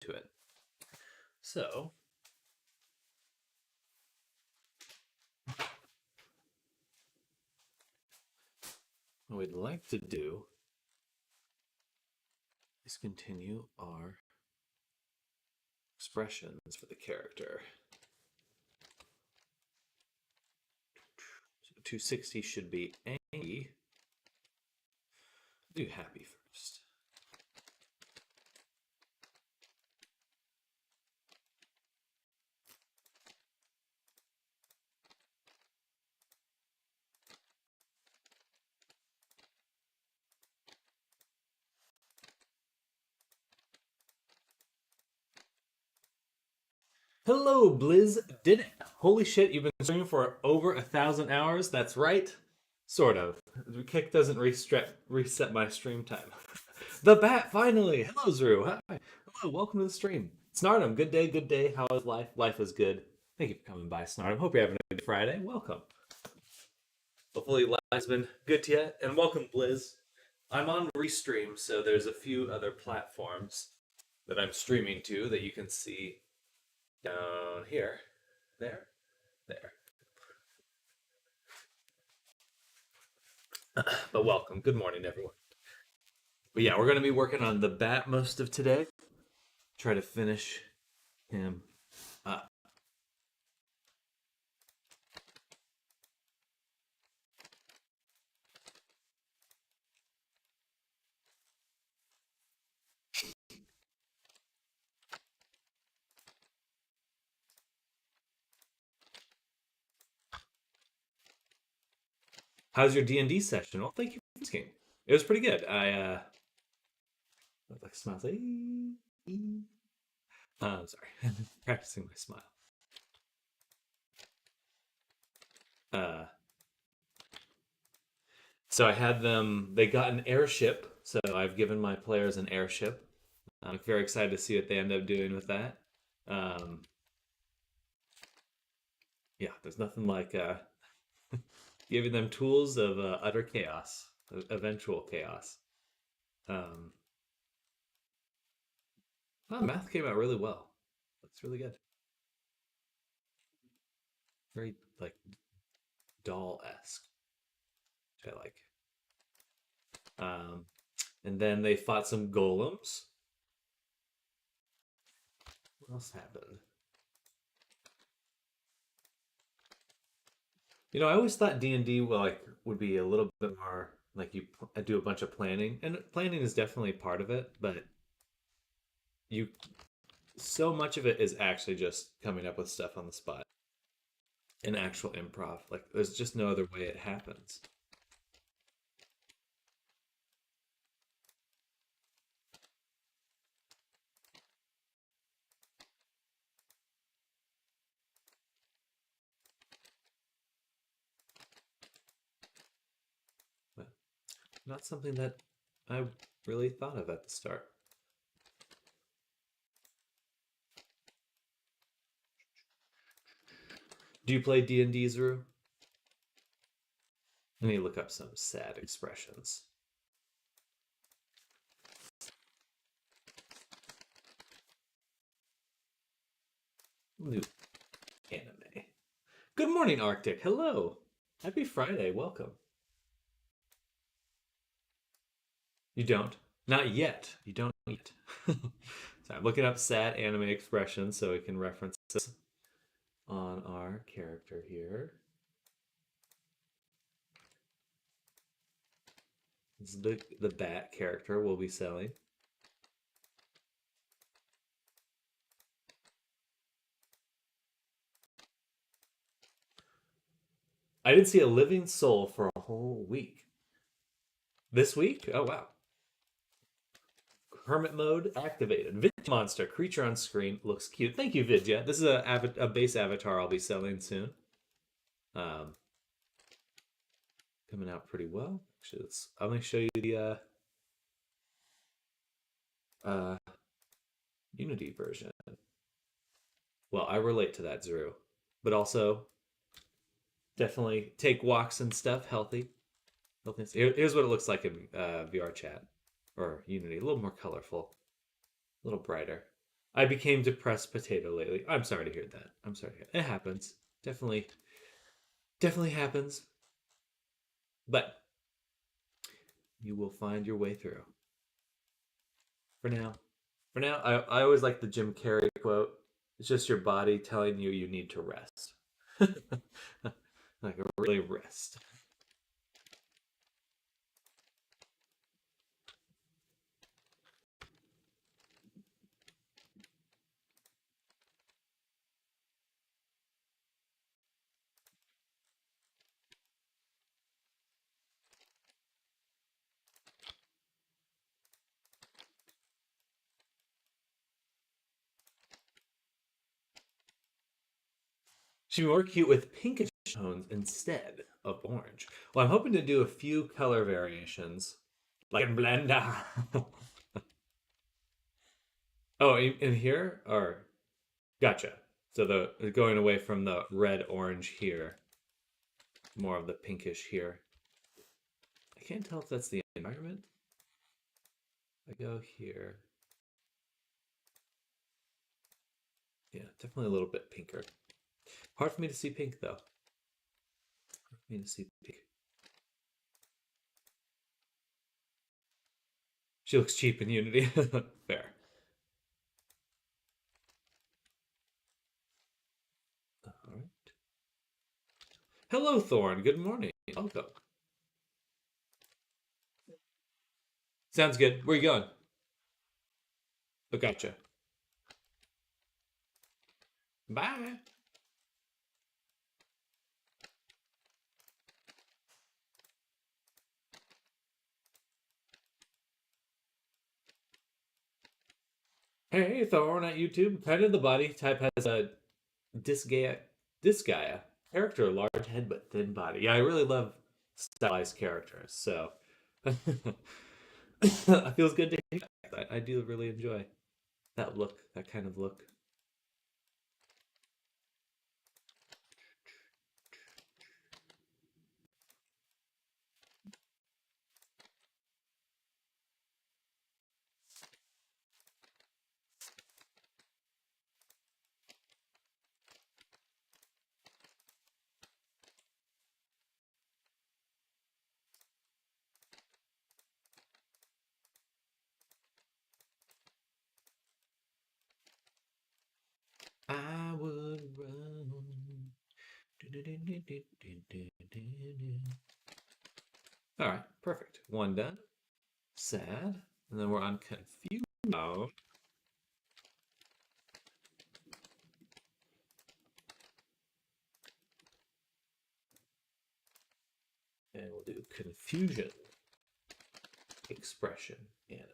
to it. So, what we'd like to do is continue our expressions for the character. So 260 should be angry. Do happy first. Hello, Blizz did it. Holy shit, you've been streaming for over 1,000 hours? That's right. Sort of. The kick doesn't reset my stream time. The bat, finally! Hello, Zru. Hi. Hello, welcome to the stream. Snardum, good day, good day. How is life? Life is good. Thank you for coming by, Snardum. Hope you're having a good Friday. Welcome. Hopefully life's been good to you. And welcome, Blizz. I'm on Restream, so there's a few other platforms that I'm streaming to that you can see down here. There. But welcome. Good morning, everyone. But yeah, we're going to be working on the bat most of today. Try to finish him up. How's your D&D session? Well, thank you for asking. It was pretty good. I like smiles. I'm sorry. Practicing my smile. So I had them. They got an airship. So I've given my players an airship. I'm very excited to see what they end up doing with that. Yeah, there's nothing like giving them tools of utter chaos, eventual chaos. Math came out really well. Looks really good. Very like doll-esque, which I like. And then they fought some golems. What else happened? You know, I always thought D&D would be a little bit more like you do a bunch of planning, and planning is definitely part of it, but you so much of it is actually just coming up with stuff on the spot and actual improv. Like there's just no other way it happens. But not something that I really thought of at the start. Do you play D&D, Zuru? Let me look up some sad expressions. New anime. Good morning, Arctic. Hello. Happy Friday. Welcome. You don't? Not yet. You don't yet. So I'm looking up sad anime expressions so we can reference this on our character here. This is the bat character we'll be selling. I didn't see a living soul for a whole week. This week? Oh, wow. Hermit mode activated. Vidya monster creature on screen looks cute. Thank you, Vidya. This is a base avatar I'll be selling soon. Coming out pretty well. Actually, I'm going to show you the Unity version. Well, I relate to that, Zuru. But also, definitely take walks and stuff. Healthy. Here's what it looks like in VR chat or Unity. A little more colorful, a little brighter. I became depressed potato lately. I'm sorry to hear that. I'm sorry to hear that. It happens. Definitely, definitely happens. But you will find your way through. For now. For now, I always like the Jim Carrey quote. It's just your body telling you need to rest. Like really rest. She'd be more cute with pinkish tones instead of orange. Well, I'm hoping to do a few color variations, like in Blender. Oh, in here? Or gotcha. So the going away from the red orange here, more of the pinkish here. I can't tell if that's the environment. I go here. Yeah, definitely a little bit pinker. Hard for me to see pink though. Hard for me to see pink. She looks cheap in Unity. Fair. All right. Hello, Thorn. Good morning. Welcome. Sounds good. Where you going? Oh, gotcha. Bye. Hey, Thorn at YouTube. Kind of the body type has a Disgaea, Disgaea character, large head but thin body. Yeah, I really love stylized characters, so it feels good to hear that. I do really enjoy that look, that kind of look. I would run. All right, perfect. One done. Sad. And then we're on confused mode. And we'll do confusion expression anime.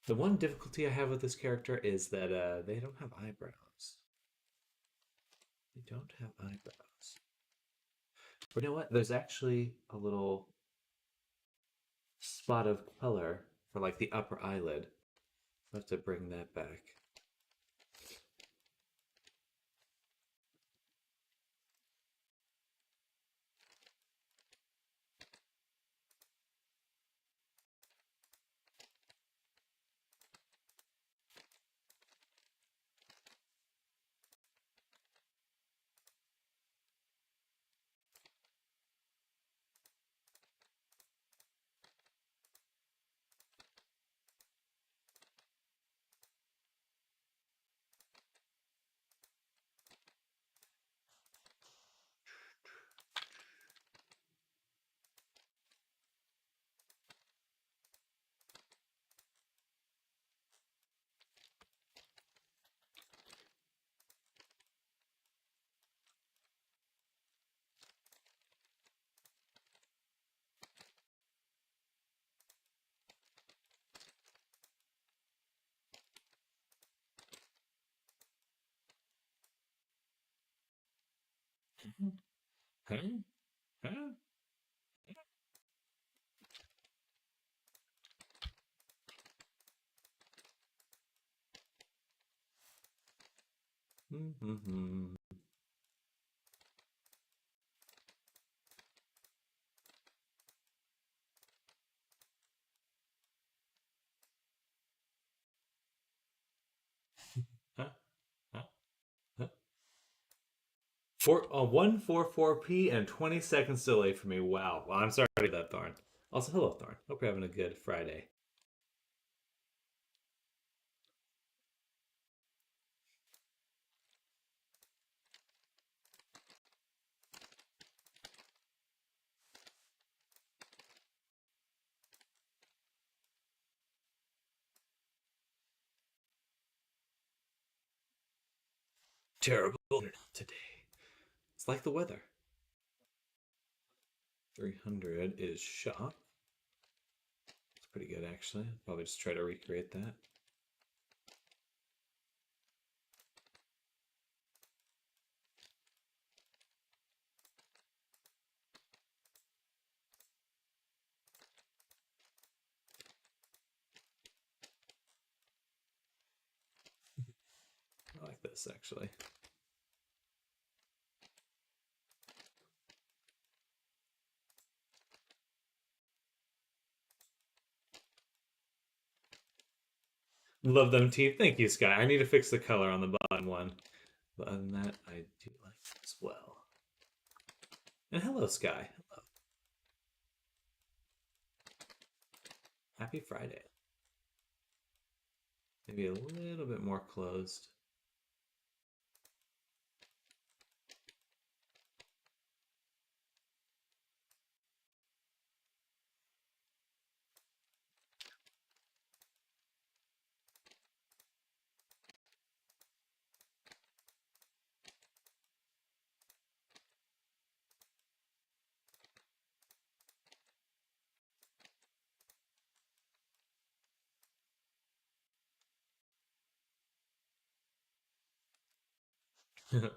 The one difficulty I have with this character is that they don't have eyebrows. They don't have eyebrows. But you know what? There's actually a little spot of color for like the upper eyelid. I have to bring that back. Huh? Huh? Mm-hmm. A 144p and 20 seconds delay for me. Wow. Well, I'm sorry to that, Thorn. Also, hello, Thorn. Hope you're having a good Friday. Terrible today. It's like the weather. 300 is shop. It's pretty good, actually. Probably just try to recreate that. I like this, actually. Love them teeth. Thank you, Sky. I need to fix the color on the bottom one. But other than that, I do like it as well. And hello, Sky. Hello. Happy Friday. Maybe a little bit more closed.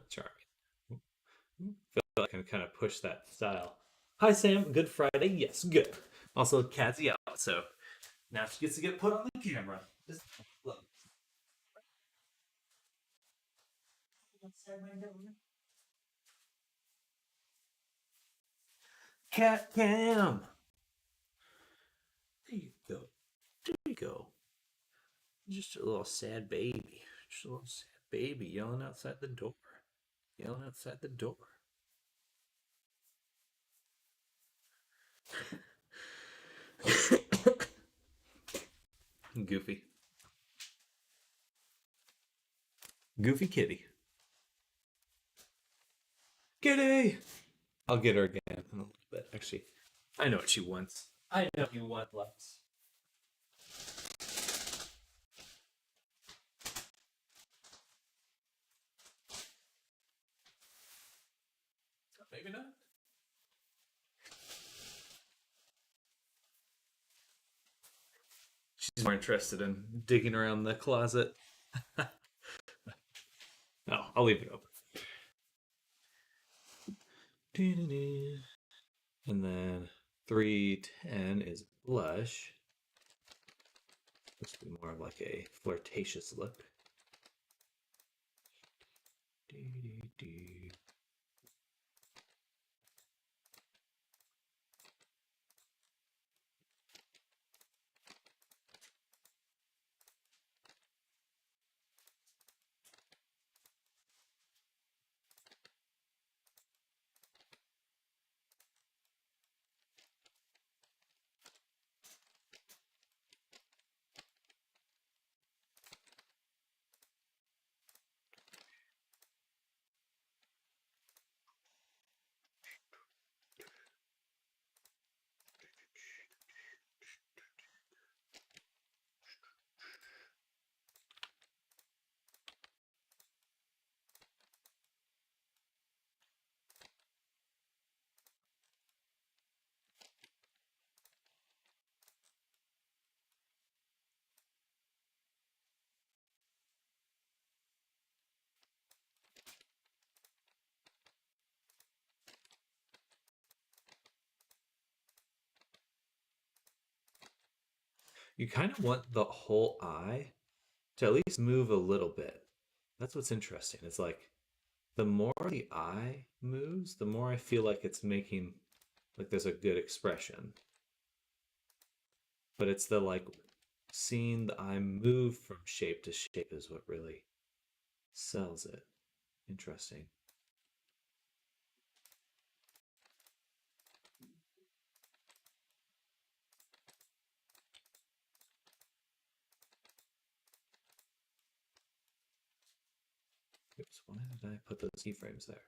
Charming. Feel like I can kind of push that style. Hi, Sam. Good Friday. Yes, good. Also, Kazi out, so now she gets to get put on the camera. Look. Cat cam. There you go. There you go. Just a little sad baby. Just a little sad baby yelling outside the door. Yelling outside the door. Goofy. Goofy kitty. Kitty! I'll get her again in a little bit. Actually, I know what she wants. I know you want Lex. Maybe not. She's more interested in digging around the closet. No, I'll leave it open. And then 310 is blush. This would be more of like a flirtatious look. You kind of want the whole eye to at least move a little bit. That's what's interesting. It's like the more the eye moves, the more I feel like it's making like there's a good expression. But it's the like seeing the eye move from shape to shape is what really sells it. Interesting. did I put those keyframes there?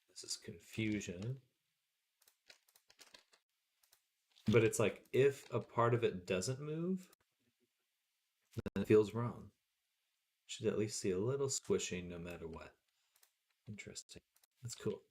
This is confusion. But it's like if a part of it doesn't move, then it feels wrong. Should at least see a little squishing no matter what. Interesting. That's cool.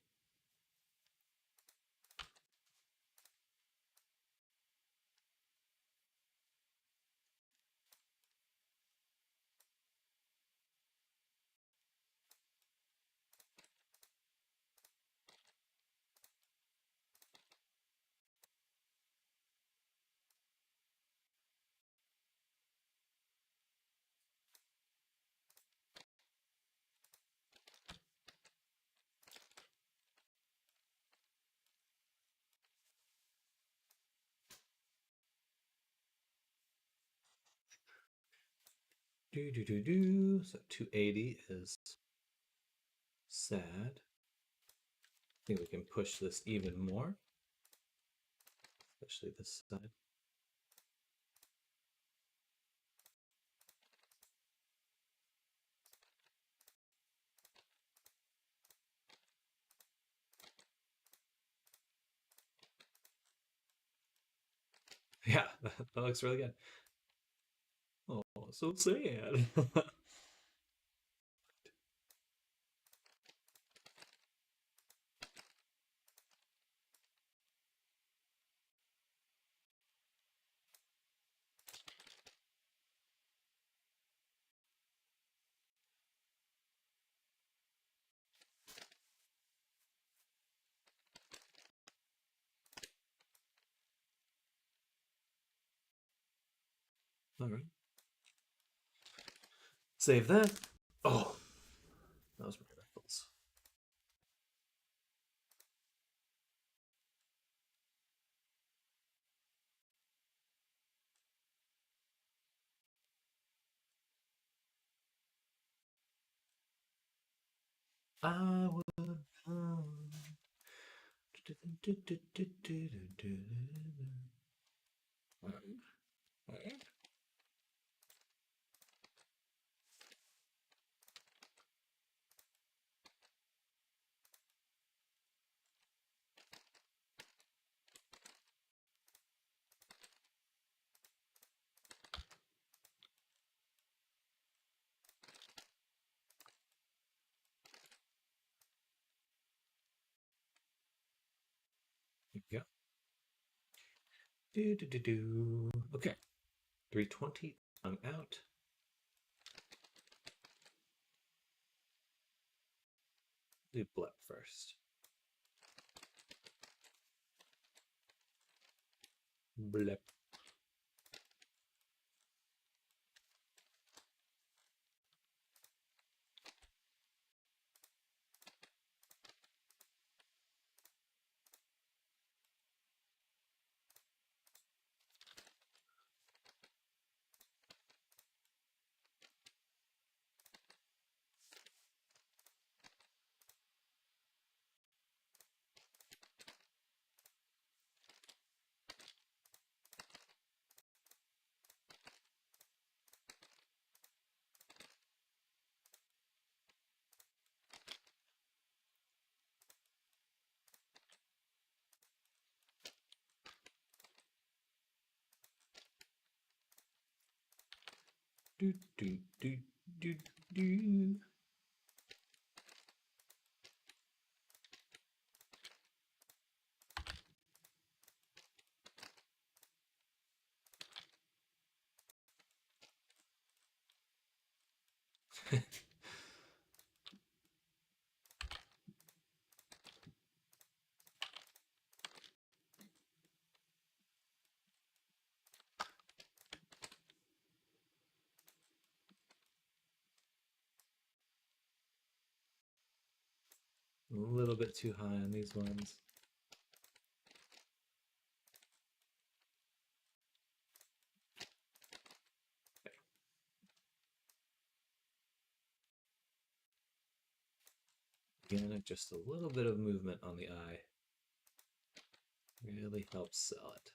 So 280 is sad. I think we can push this even more, especially this side. Yeah, that looks really good. Oh, so sad. All right. Save that. Oh, that was miracles. I would. Yeah. Okay. 320. I'm out. Do blep first. Blep. Do do do do do. A little bit too high on these ones. Again, just a little bit of movement on the eye really helps sell it.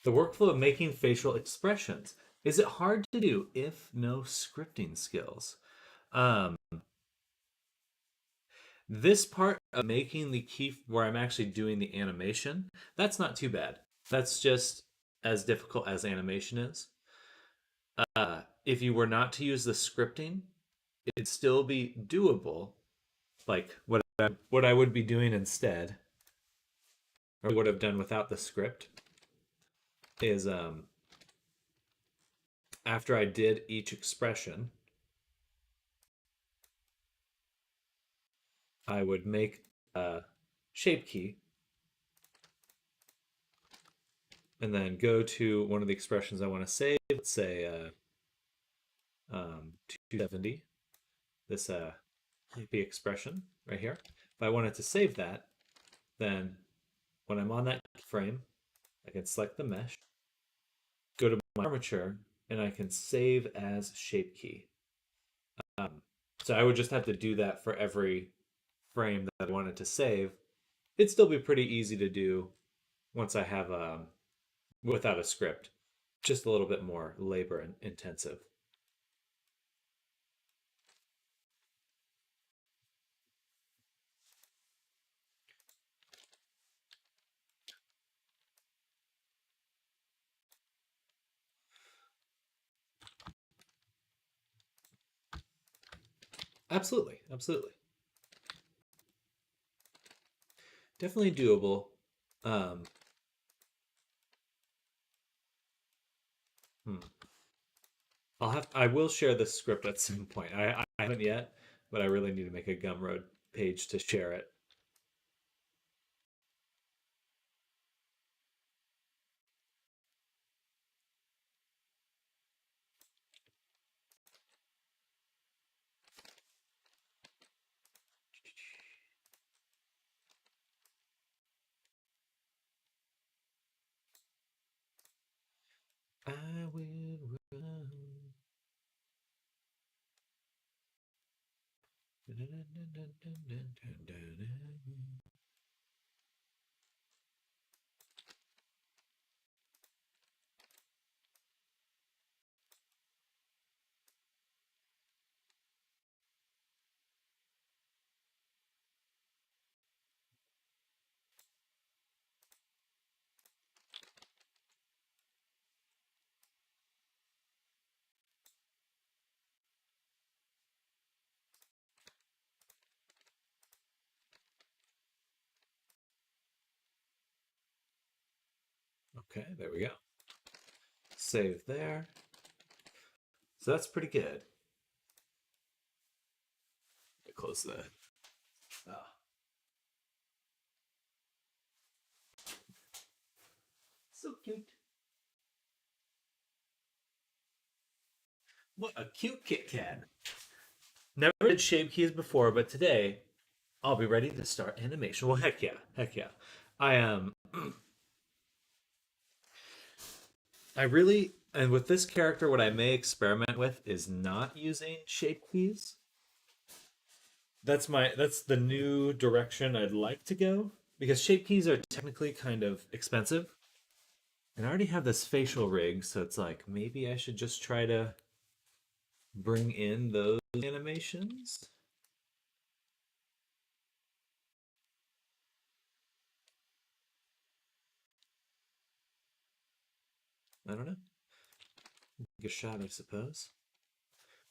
The workflow of making facial expressions. Is it hard to do if no scripting skills? Um, this part of making the key where I'm actually doing the animation, that's not too bad. That's just as difficult as animation is. If you were not to use the scripting, it'd still be doable. Like what I would be doing instead, or would have done without the script, is after I did each expression, I would make a shape key and then go to one of the expressions I want to save. Let's say 270, this happy expression right here. If I wanted to save that, then when I'm on that frame, I can select the mesh, go to my armature, and I can save as shape key. So I would just have to do that for every frame that I wanted to save. It'd still be pretty easy to do once I have without a script. Just a little bit more labor intensive. Absolutely, absolutely. Definitely doable. Um, hmm. I will share this script at some point. I haven't yet, but I really need to make a Gumroad page to share it. I will run. Okay, there we go. Save there. So that's pretty good. Close that. Oh. So cute. What a cute Kit Kat. Never did shape keys before, but today I'll be ready to start animation. Well, heck yeah, heck yeah. I am. I really, and with this character, what I may experiment with is not using shape keys. That's the new direction I'd like to go because shape keys are technically kind of expensive. And I already have this facial rig, so it's like maybe I should just try to bring in those animations. I don't know. Take a shot, I suppose.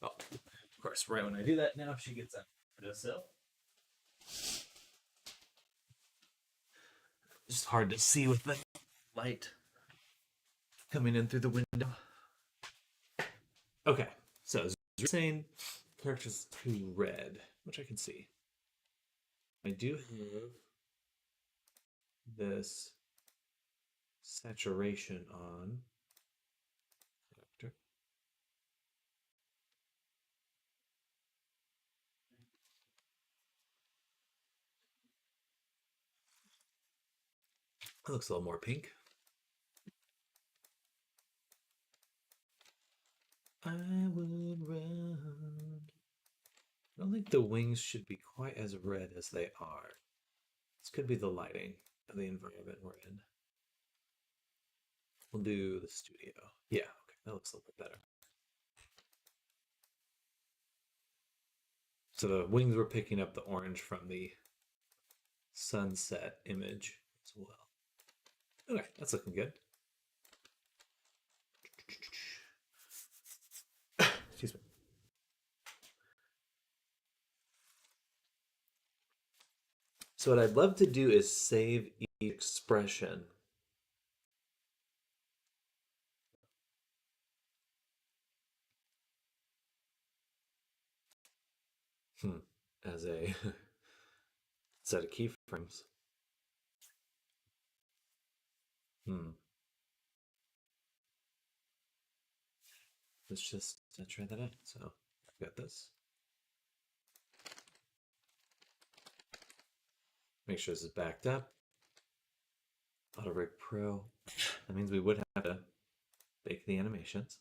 Oh, of course, right when I do that, now she gets up for sill. Just hard to see with the light coming in through the window. Okay, so as you're saying, characters to red, which I can see. I do have this saturation on character. It looks a little more pink. I would run. I don't think the wings should be quite as red as they are. This could be the lighting of the environment we're in. We'll do the studio. Yeah, okay, that looks a little bit better. So the wings were picking up the orange from the sunset image as well. Okay, that's looking good. Excuse me. So what I'd love to do is save each expression. As a set of keyframes. Let's just try that out. So I've got this. Make sure this is backed up. AutoRig Pro. That means we would have to bake the animations.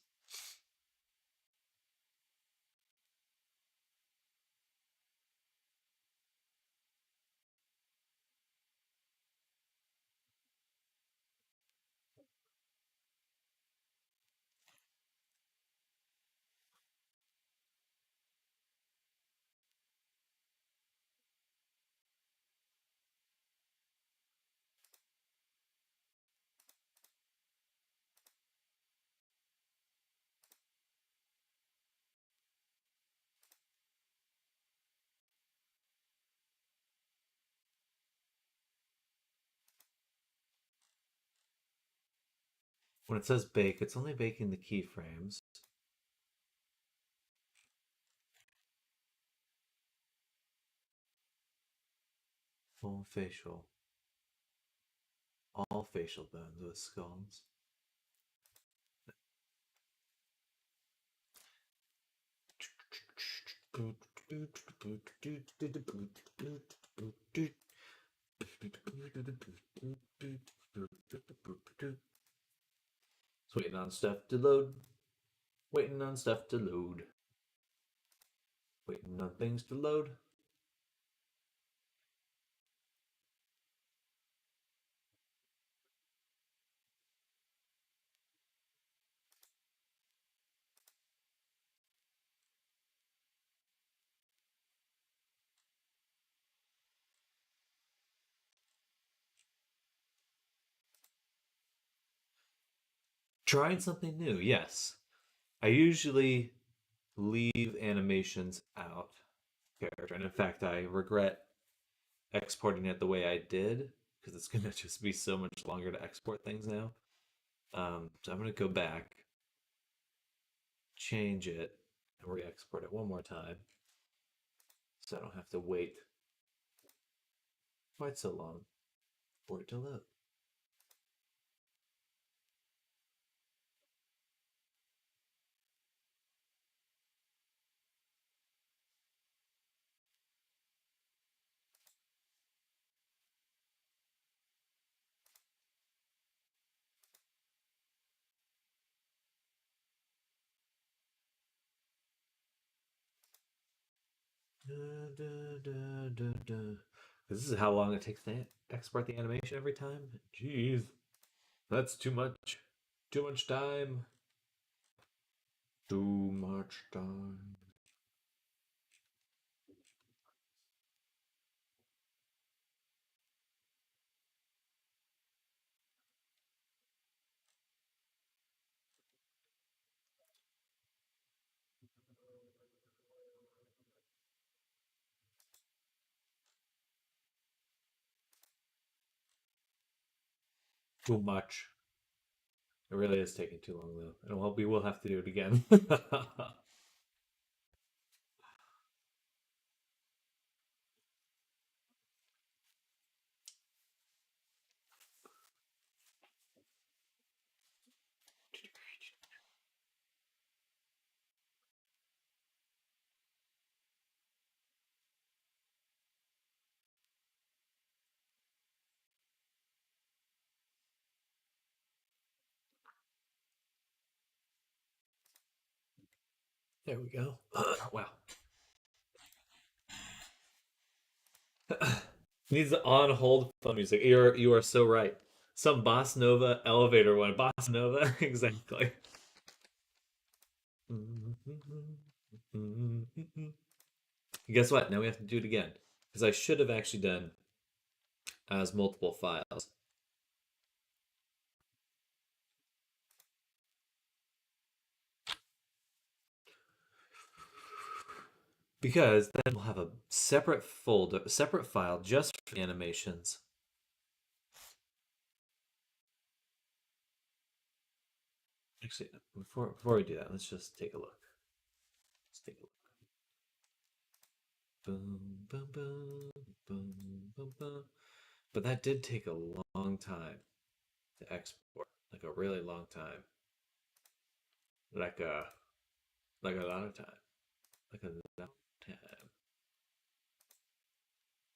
When it says bake, it's only baking the keyframes. Full facial. All facial bones with skulls. Just waiting on stuff to load. Waiting on stuff to load. Waiting on things to load. Trying something new, yes. I usually leave animations out character, and in fact, I regret exporting it the way I did because it's gonna just be so much longer to export things now. So I'm gonna go back, change it, and re-export it one more time, so I don't have to wait quite so long for it to load. This is how long it takes to export the animation every time. Jeez, that's too much. Too much time. Too much time. Too much. It really is taking too long, though. And well, we will have to do it again. There we go. Wow. Needs the on hold fun music. You are so right. Some bossa nova elevator one. Bossa nova, exactly. Guess what? Now we have to do it again because I should have actually done as multiple files. Because then we'll have a separate folder, a separate file just for animations. Actually, before we do that, let's just take a look. Let's take a look. Boom, boom, boom, boom, boom, boom. But that did take a long time to export, like a really long time, like a like a lot of time, like a lot of time.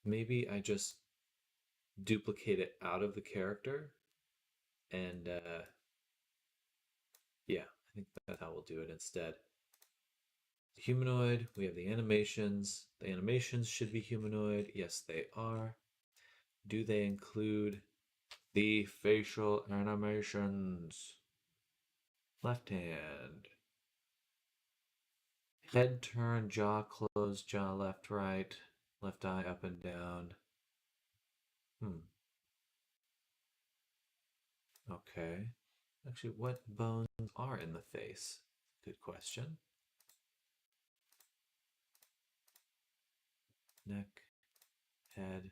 Maybe I just duplicate it out of the character, and yeah, I think that's how we'll do it instead. Humanoid, we have the animations. The animations should be humanoid. Yes, they are. Do they include the facial animations? Left hand. Head turn, jaw closed, jaw left, right, left eye up and down. Okay. Actually, what bones are in the face? Good question. Neck, head.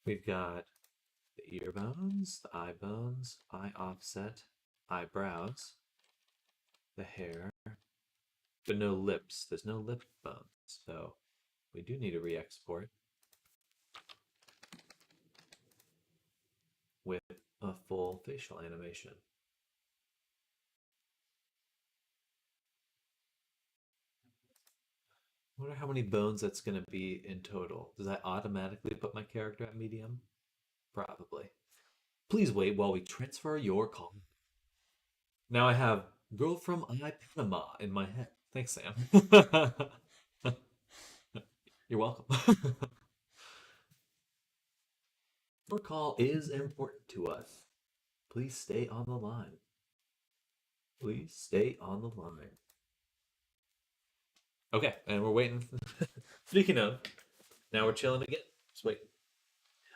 We've got the ear bones, the eye bones, eye offset, eyebrows, the hair, but no lips. There's no lip bones, so we do need a re-export with a full facial animation. I wonder how many bones that's going to be in total. Does that automatically put my character at medium? Probably. Please wait while we transfer your call. Now I have Girl from I Panama in my head. Thanks, Sam. You're welcome. Your call is important to us. Please stay on the line. Please stay on the line. Okay, and we're waiting. Speaking of, now we're chilling again. Just wait.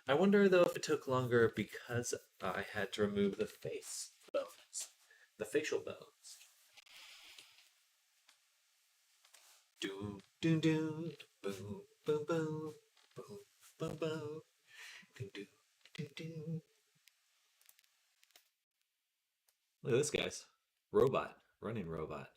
I wonder though if it took longer because I had to remove the face bones, the facial bones. Doom, doom, doom, boom, boom, boom, boom, boom, boom, doom, doom, doom, doom. Look at this, guys. Robot, running robot.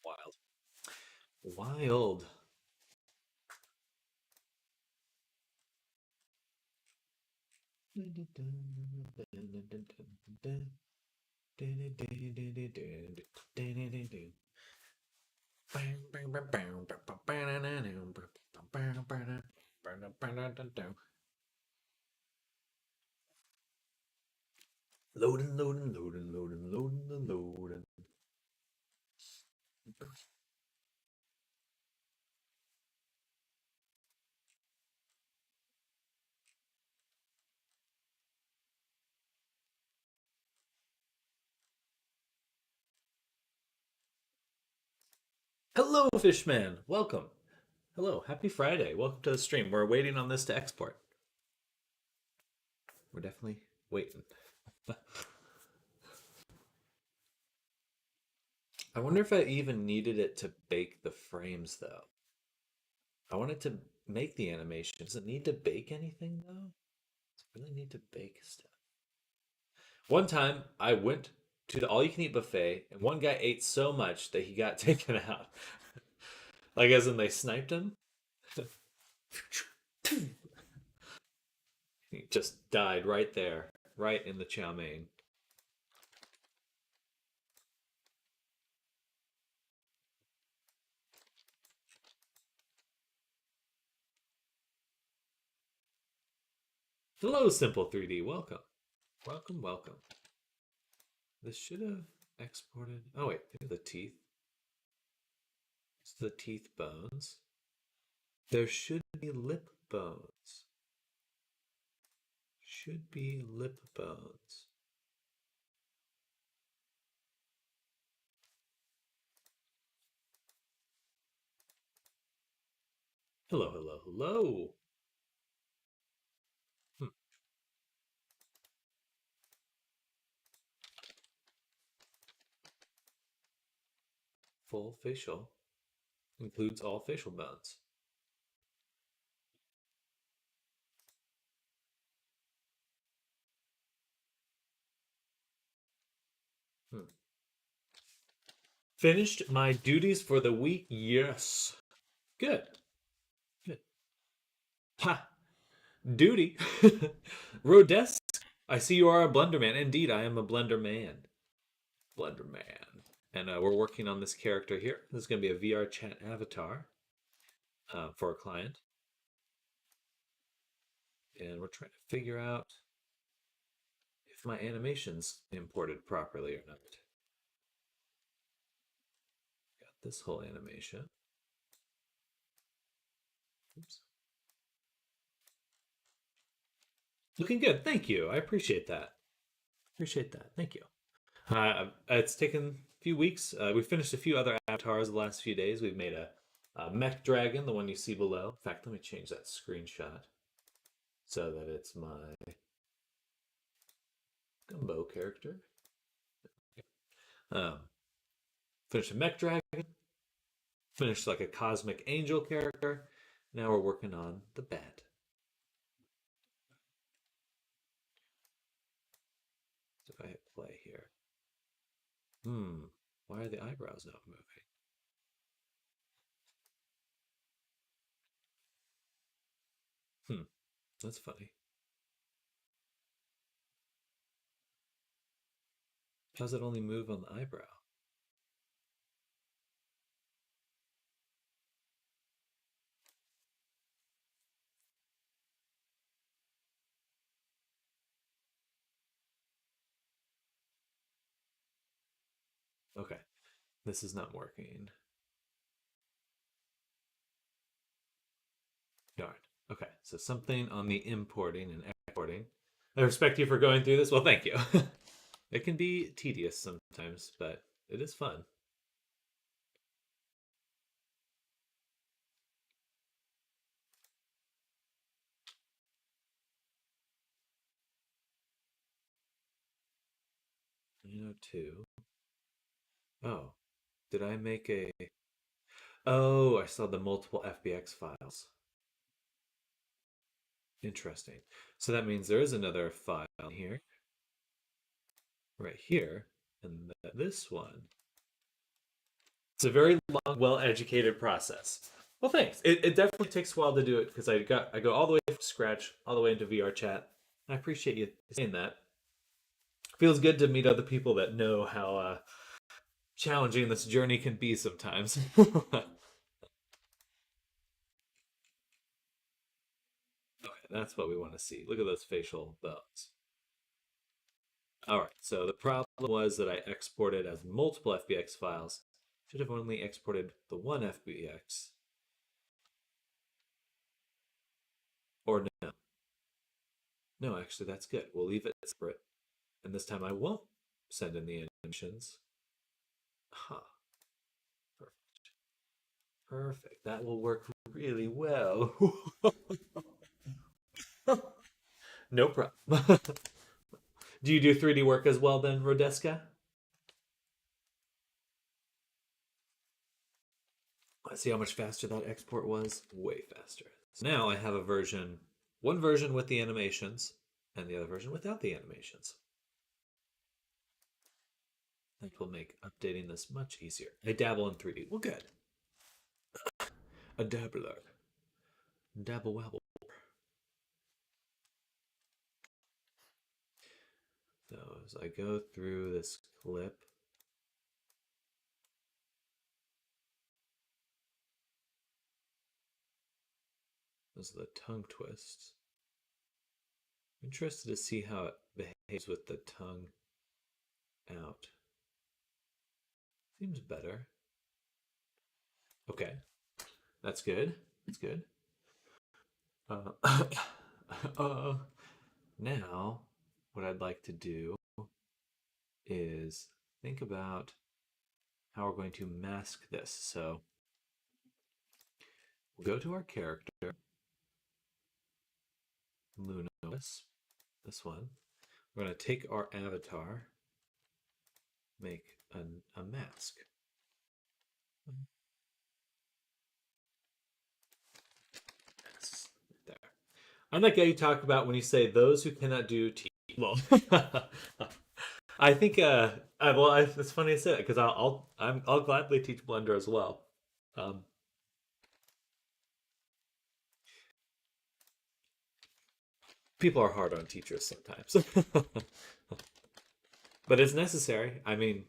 Wild. Wild. Loading, loading, loading, loading, loading, loading. Hello, Fishman. Welcome. Hello. Happy Friday. Welcome to the stream. We're waiting on this to export. We're definitely waiting. I wonder if I even needed it to bake the frames, though. I wanted to make the animation. Does it need to bake anything, though? I really need to bake stuff. One time, I went to the all-you-can-eat buffet, and one guy ate so much that he got taken out. Like, as in they sniped him. He just died right there, right in the chow mein. Hello, Simple 3D. Welcome. Welcome, welcome. This should have exported. Oh, wait. The teeth. It's the teeth bones. There should be lip bones. Should be lip bones. Hello, hello, hello. Hmm. Full facial includes all facial bones. Hmm. Finished my duties for the week. Yes. Good. Good. Ha. Duty. Rodesk. I see you are a Blender man. Indeed, I am a Blender man. Blender man. And we're working on this character here. This is going to be a VR chat avatar for a client. And we're trying to figure out if my animation's imported properly or not. Got this whole animation. Oops. Looking good. Thank you. I appreciate that. Appreciate that. Thank you. It's taken a few weeks. We finished a few other avatars the last few days. We've made a mech dragon, the one you see below. In fact, let me change that screenshot so that it's my Gumbo character. Finished a mech dragon. Finished like a cosmic angel character. Now we're working on the bat. So if I hit play here. Why are the eyebrows not moving? That's funny. How does it only move on the eyebrow? Okay, this is not working. Darn. Okay, so something on the importing and exporting. I respect you for going through this. Well, thank you. It can be tedious sometimes, but it is fun. Two. Oh, did I make a... Oh, I saw the multiple FBX files. Interesting. So that means there is another file here. Right here. And this one. It's a very long, well-educated process. Well, thanks. It definitely takes a while to do it because I go all the way from scratch, all the way into VR chat. I appreciate you saying that. Feels good to meet other people that know how challenging this journey can be sometimes. Okay, that's what we want to see. Look at those facial bones. All right, so the problem was that I exported as multiple FBX files. Should have only exported the one FBX. Or no. No, actually, that's good. We'll leave it separate. And this time I won't send in the animations. Huh. Perfect. Perfect. That will work really well. No problem. Do you do 3D work as well then, Rodeska? Let's see how much faster that export was. Way faster. So now I have one version with the animations, and the other version without the animations. That will make updating this much easier. I dabble in 3D. Well, good. A dabbler. Dabble wabble. So as I go through this clip, those are the tongue twists. I'm interested to see how it behaves with the tongue out. Seems better. Okay, that's good. That's good. Now, what I'd like to do is think about how we're going to mask this. So we'll go to our character, Lunos, this one. We're going to take our avatar, make a mask. There. I'm that guy you talk about when you say those who cannot do teach. Well, I think well, it's funny to say that because I'll gladly teach Blender as well. People are hard on teachers sometimes, but it's necessary. I mean,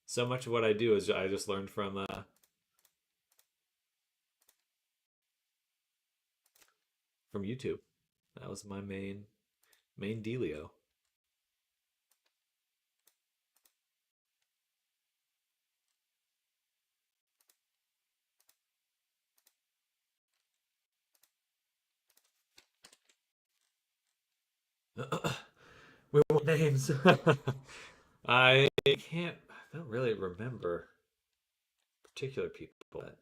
so much of what I do is I just learned from YouTube. That was my main dealio. We want names. I don't really remember particular people. But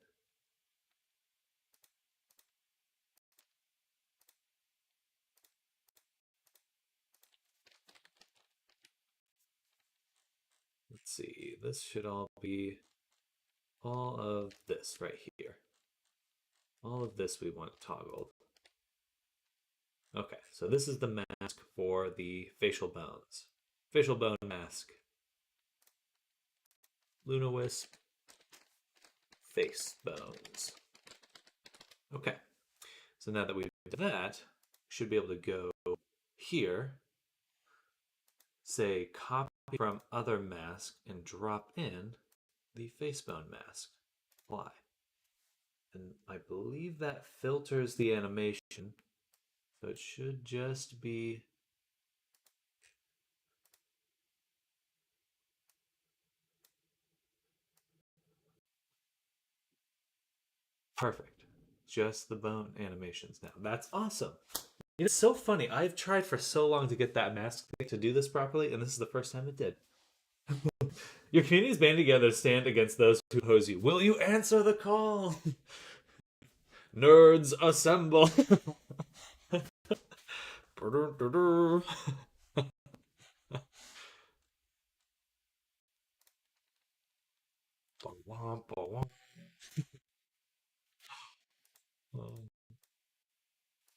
let's see. This should all be all of this right here. All of this we want toggled. Okay, so this is the mask for the facial bones. Facial bone mask. Luna Wisp. Face bones. Okay, so now that we've done that, we should be able to go here, say copy from other mask, and drop in the face bone mask. Apply. And I believe that filters the animation, so it should just be perfect. Just the bone animations now. That's awesome. It's so funny. I've tried for so long to get that mask to do this properly, and this is the first time it did. Your communities band together to stand against those who oppose you. Will you answer the call? Nerds assemble.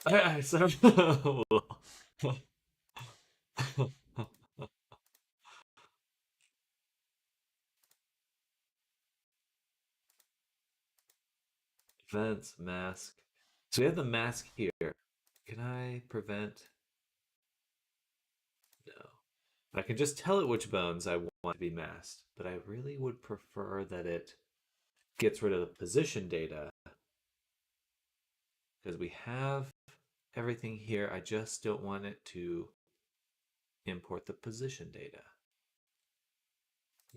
I so Events mask. So we have the mask here. Can I prevent? No. I can just tell it which bones I want to be masked, but I really would prefer that it gets rid of the position data because we have everything here. I just don't want it to import the position data.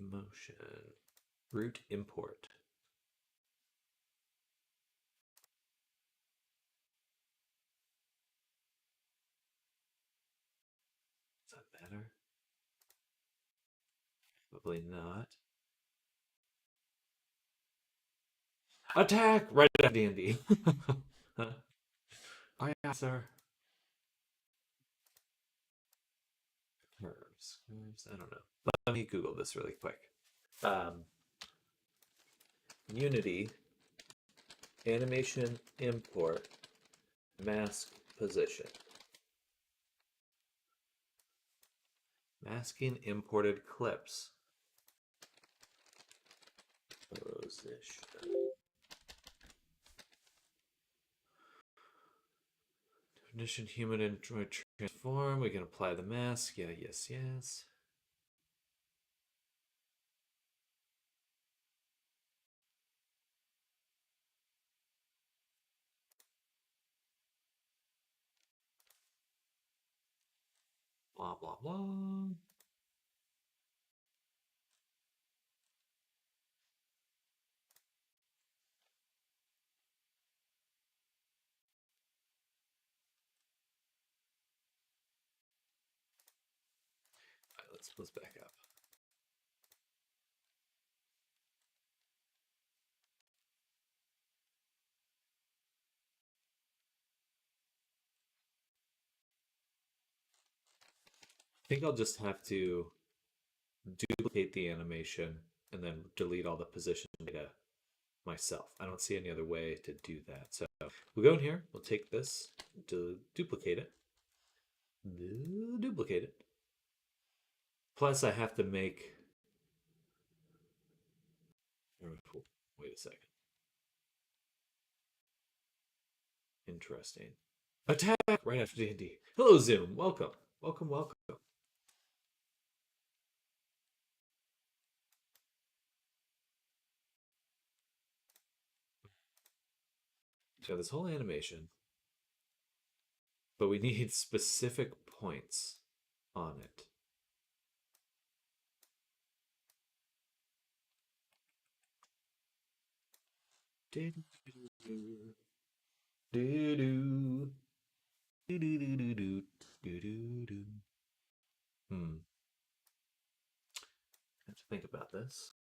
Motion. Root import. Does that matter? Probably not. Attack! Right at D&D. Huh? Oh yeah, sir. Curves. I don't know. Let me Google this really quick. Unity animation import mask position. Masking imported clips. Position. Definition human android transform. We can apply the mask. Yeah, yes, yes. Blah, blah, blah. Let's back up. I think I'll just have to duplicate the animation and then delete all the position data myself. I don't see any other way to do that. So we'll go in here, we'll take this, duplicate it, duplicate it. Plus I have to make, wait a second. Interesting. Attack right after D&D. Hello, Zoom. Welcome. Welcome, welcome. So this whole animation, but we need specific points on it. I have to think about this.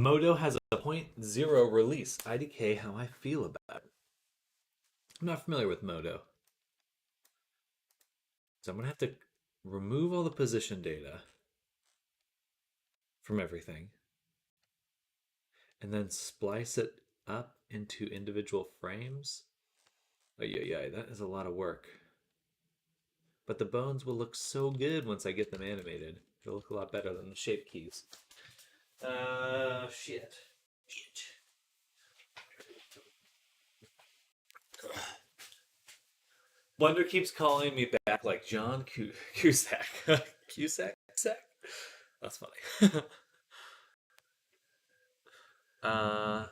Modo has a 0.0 release. IDK how I feel about it. I'm not familiar with Modo. So I'm going to have to remove all the position data from everything and then splice it up into individual frames. Oh, yeah, that is a lot of work. But the bones will look so good once I get them animated. They'll look a lot better than the shape keys. Shit. Wonder keeps calling me back like John Cusack. Cusack? That's funny. uh,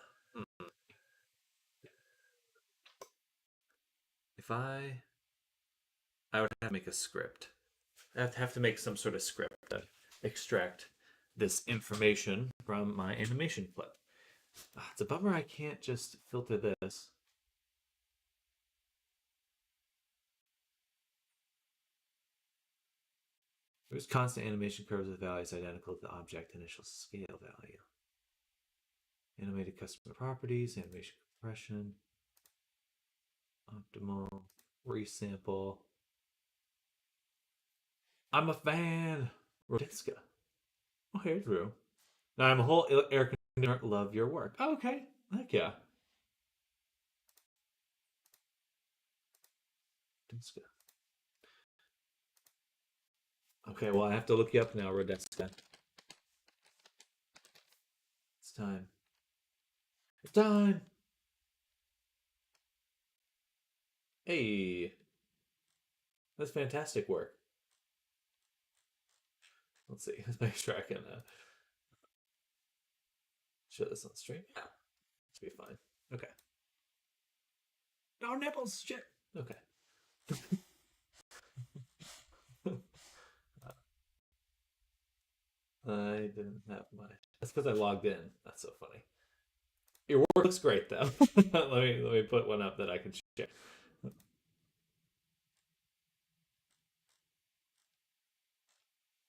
if I would have to make a script. I have to make some sort of script to extract this information from my animation clip. It's a bummer I can't just filter this. There's constant animation curves with values identical to the object initial scale value. Animated customer properties, animation compression, optimal, resample. I'm a fan. Rodiska. Oh, hey, Drew. Now I'm a whole air conditioner. Love your work. Oh, okay. Heck yeah. Rodiska. Okay, well, I have to look you up now, Rodiska. It's time. It's time. Hey. That's fantastic work. Let's see. Let's make sure I can show this on stream. Yeah. This will be fine. Okay. No nipples. Shit. Okay. I didn't have my. That's because I logged in. That's so funny. Your work looks great though. let me put one up that I can share.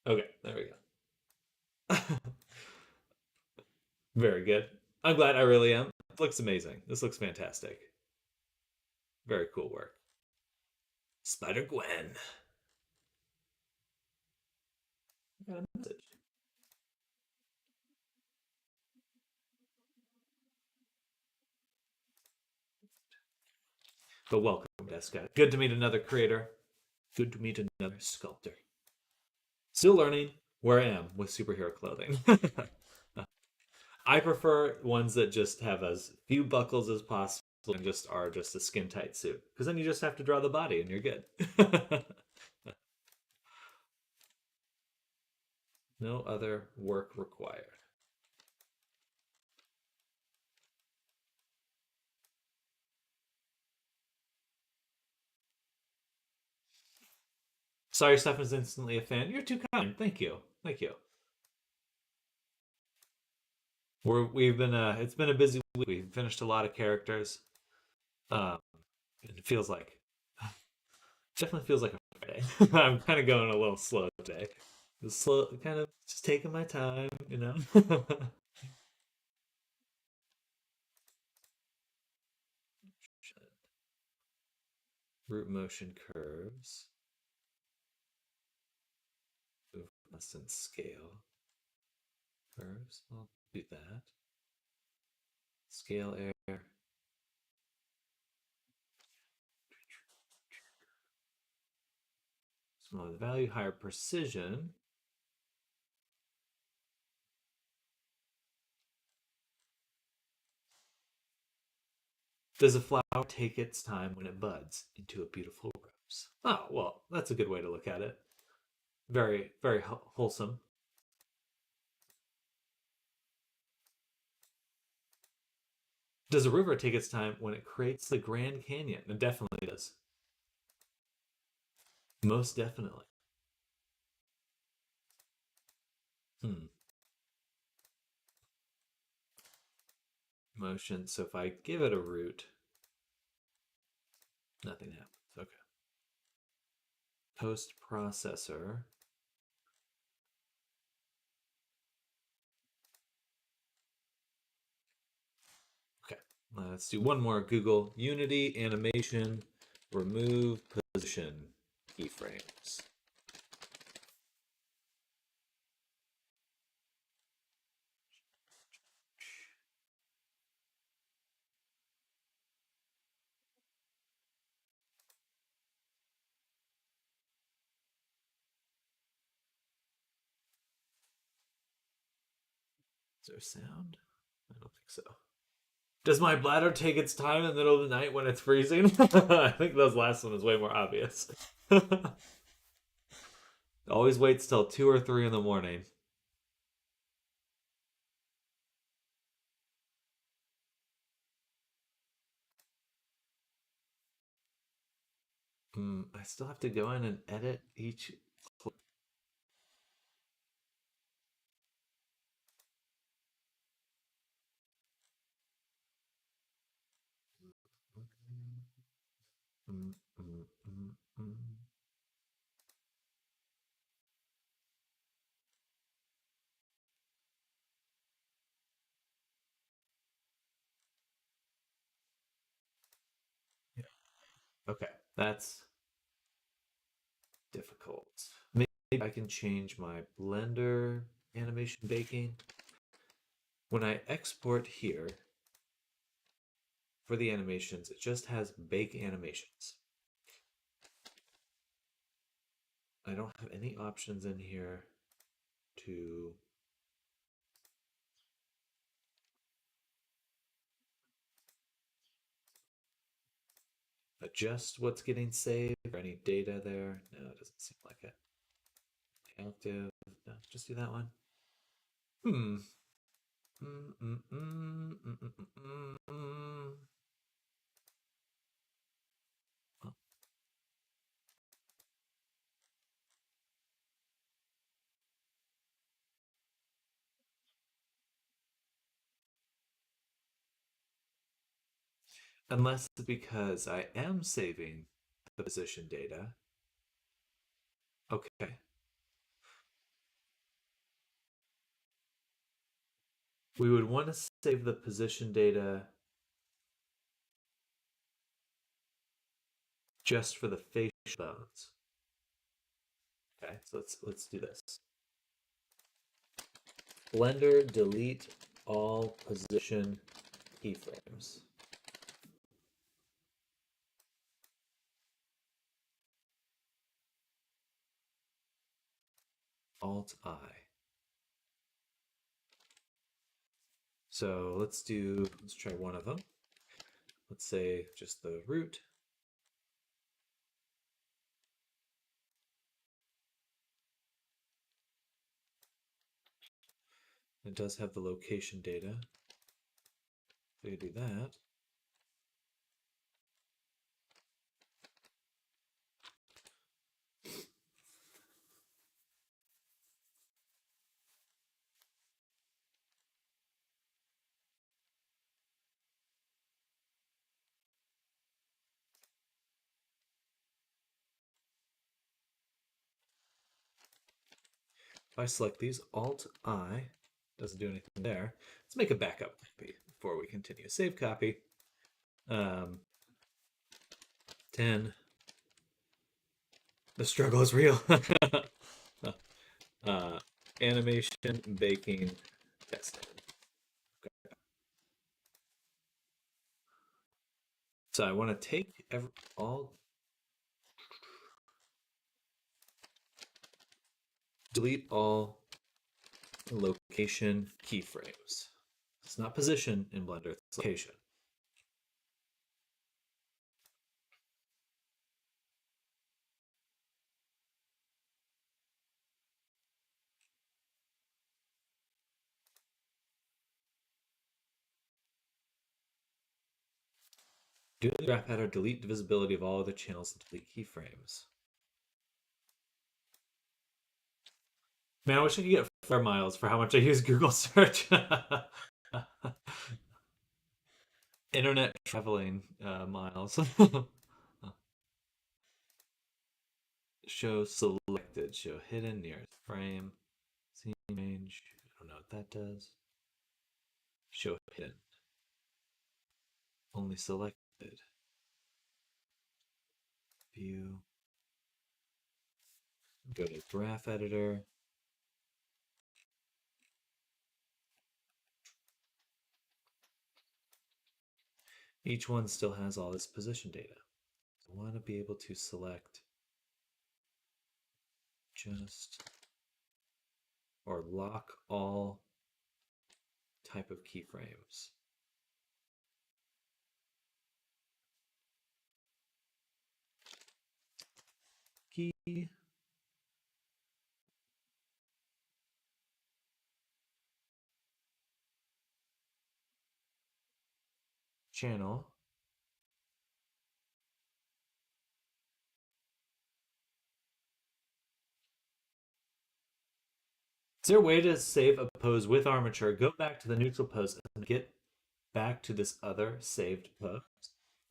Okay, there we go. Very good. I'm glad I really am. looks amazing. This looks fantastic. Very cool work. Spider-Gwen. I got a message. But welcome, Deska. Good to meet another creator. Good to meet another sculptor. Still learning where I am with superhero clothing. I prefer ones that just have as few buckles as possible and just are just a skin tight suit. Because then you just have to draw the body and you're good. No other work required. Sorry, Stefan's instantly a fan. You're too kind. Thank you. Thank you. We've been it's been a busy week. We've finished a lot of characters. Um, it feels like definitely feels like a Friday. I'm kind of going a little slow today. Slow, kind of just taking my time, you know. Root motion curves. Mustn't scale curves. I'll do that. Scale air. Smaller the value, higher precision. Does a flower take its time when it buds into a beautiful rose? Oh, well, that's a good way to look at it. Very, very wholesome. Does a river take its time when it creates the Grand Canyon? It definitely does. Most definitely. Hmm. Motion. So if I give it a root, nothing happens. Okay. Post processor. Okay. Let's do one more. Google Unity animation. Remove position keyframes. Is there sound? I don't think so. Does my bladder take its time in the middle of the night when it's freezing? I think those last one is way more obvious. Always waits till 2 or 3 in the morning. I still have to go in and edit each. Mm, mm, mm, mm. Yeah. Okay, that's difficult. Maybe I can change my Blender animation baking. When I export here for the animations, it just has bake animations. I don't have any options in here to adjust what's getting saved or any data there. No, it doesn't seem like it. Active. No, just do that one. Hmm. Mm, mm, mm, mm, mm, mm, mm. Well, unless it's because I am saving the position data. Okay. We would want to save the position data just for the facial bones. Okay, so let's do this. Blender delete all position keyframes. Alt I. So let's try one of them. Let's say just the root. It does have the location data. So you do that. If I select these, Alt I, doesn't do anything there. Let's make a backup copy before we continue. Save copy. 10. The struggle is real. Animation, baking, testing. Okay. So I want to take all, delete all location keyframes. It's not position in Blender, it's location. Do the graph header, delete the visibility of all other channels and delete keyframes. Man, I wish I could get 4 miles for how much I use Google search. Internet traveling miles. Show selected, show hidden nearest frame, scene range. I don't know what that does. Show hidden. Only selected. View. Go to graph editor. Each one still has all this position data. So I want to be able to select just or lock all type of keyframes. Key channel. Is there a way to save a pose with armature, go back to the neutral pose, and get back to this other saved pose?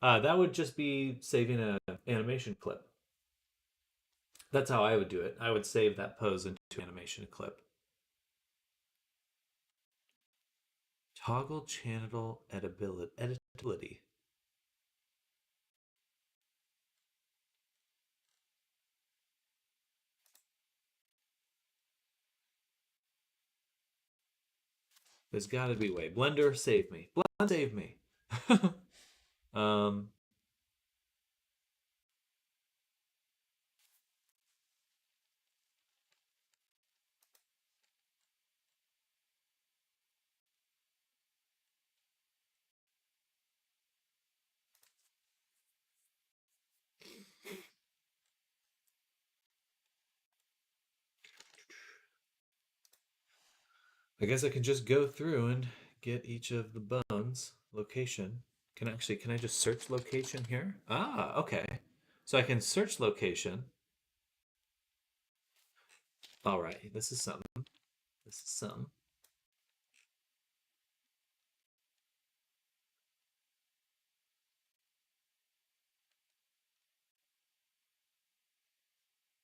That would just be saving an animation clip. That's how I would do it. I would save that pose into an animation clip. Toggle channel editability. There's got to be a way. Blender, save me. Blender, save me. I guess I can just go through and get each of the bones location. Can I just search location here? Ah, okay. So I can search location. All right, this is something. This is some.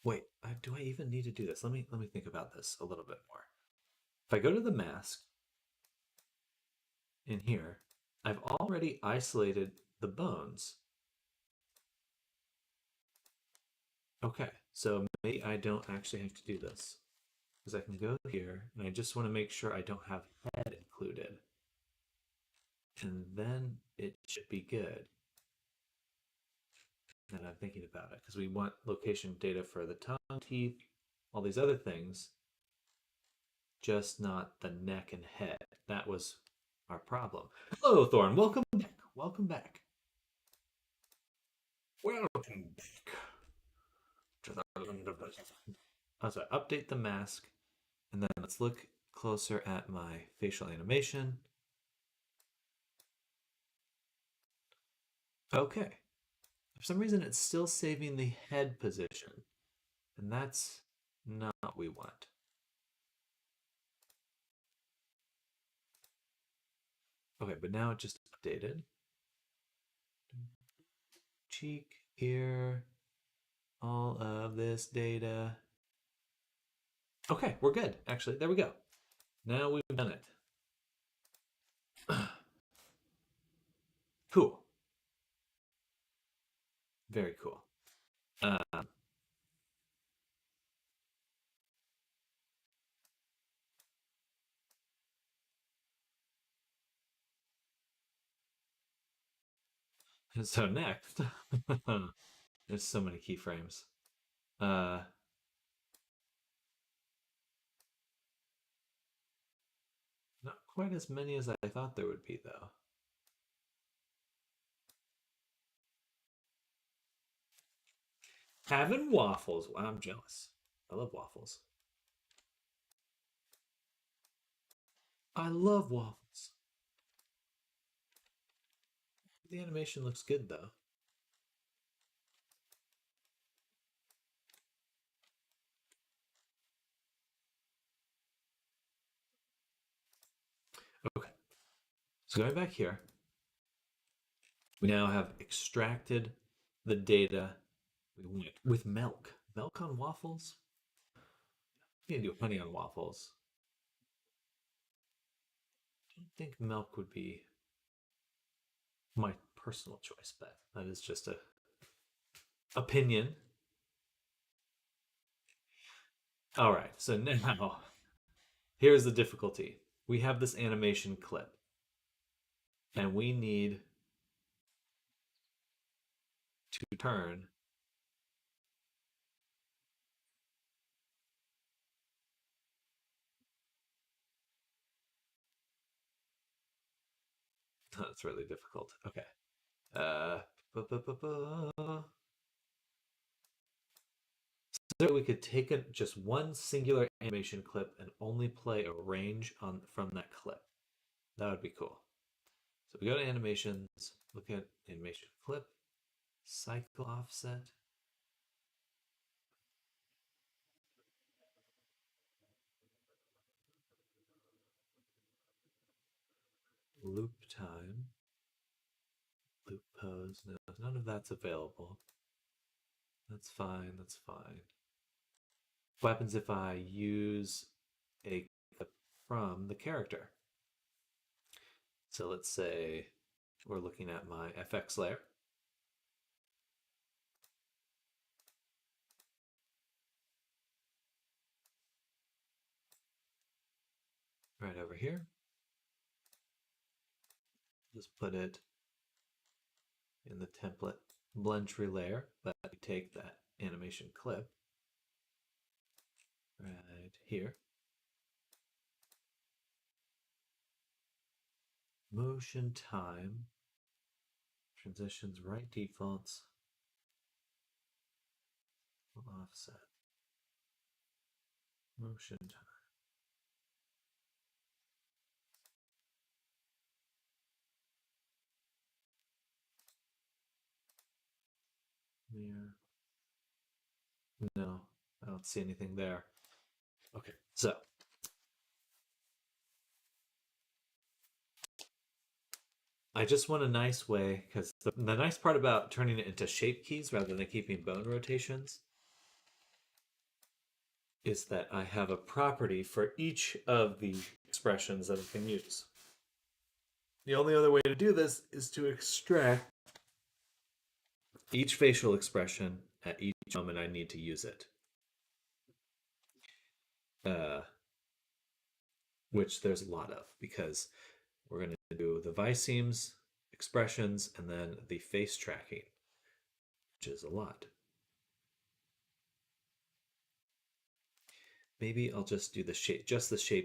Wait, do I even need to do this? Let me think about this a little bit more. If I go to the mask in here, I've already isolated the bones. Okay, so maybe I don't actually have to do this because I can go here and I just want to make sure I don't have head included. And then it should be good. And I'm thinking about it because we want location data for the tongue, teeth, all these other things, just not the neck and head. That was our problem. Hello, Thorn. Welcome back. Welcome back. Welcome back to the land of the living. So update the mask, and then let's look closer at my facial animation. Okay. For some reason, it's still saving the head position, and that's not what we want. Okay, but now it just updated. Cheek, ear, all of this data. Okay, we're good. Actually, there we go. Now we've done it. Cool. Very cool. So next, there's so many keyframes. Not quite as many as I thought there would be, though. Having waffles. Wow, I'm jealous. I love waffles. I love waffles. The animation looks good, though. Okay. So going back here, we now have extracted the data we want with milk. Milk on waffles? You can do honey on waffles. I don't think milk would be my personal choice, but that is just a opinion. All right, so now here's the difficulty. We have this animation clip, and we need to turn. That's really difficult. Okay. Uh, So we could take just one singular animation clip and only play a range from that clip. That would be cool. So we go to animations, look at animation clip, cycle offset. Loop time, loop pose. No, none of that's available. That's fine. That's fine. What happens if I use a clip from the character? So let's say we're looking at my FX layer. Right over here. Just put it in the template blend tree layer, but we take that animation clip right here. Motion time, transitions, right defaults, offset, motion time. Mirror. No, I don't see anything there. Okay, so I just want a nice way, because the nice part about turning it into shape keys rather than keeping bone rotations is that I have a property for each of the expressions that I can use. The only other way to do this is to extract each facial expression at each moment I need to use it. Which there's a lot of, because we're going to do the Visemes, expressions, and then the face tracking, which is a lot. Maybe I'll just do the shape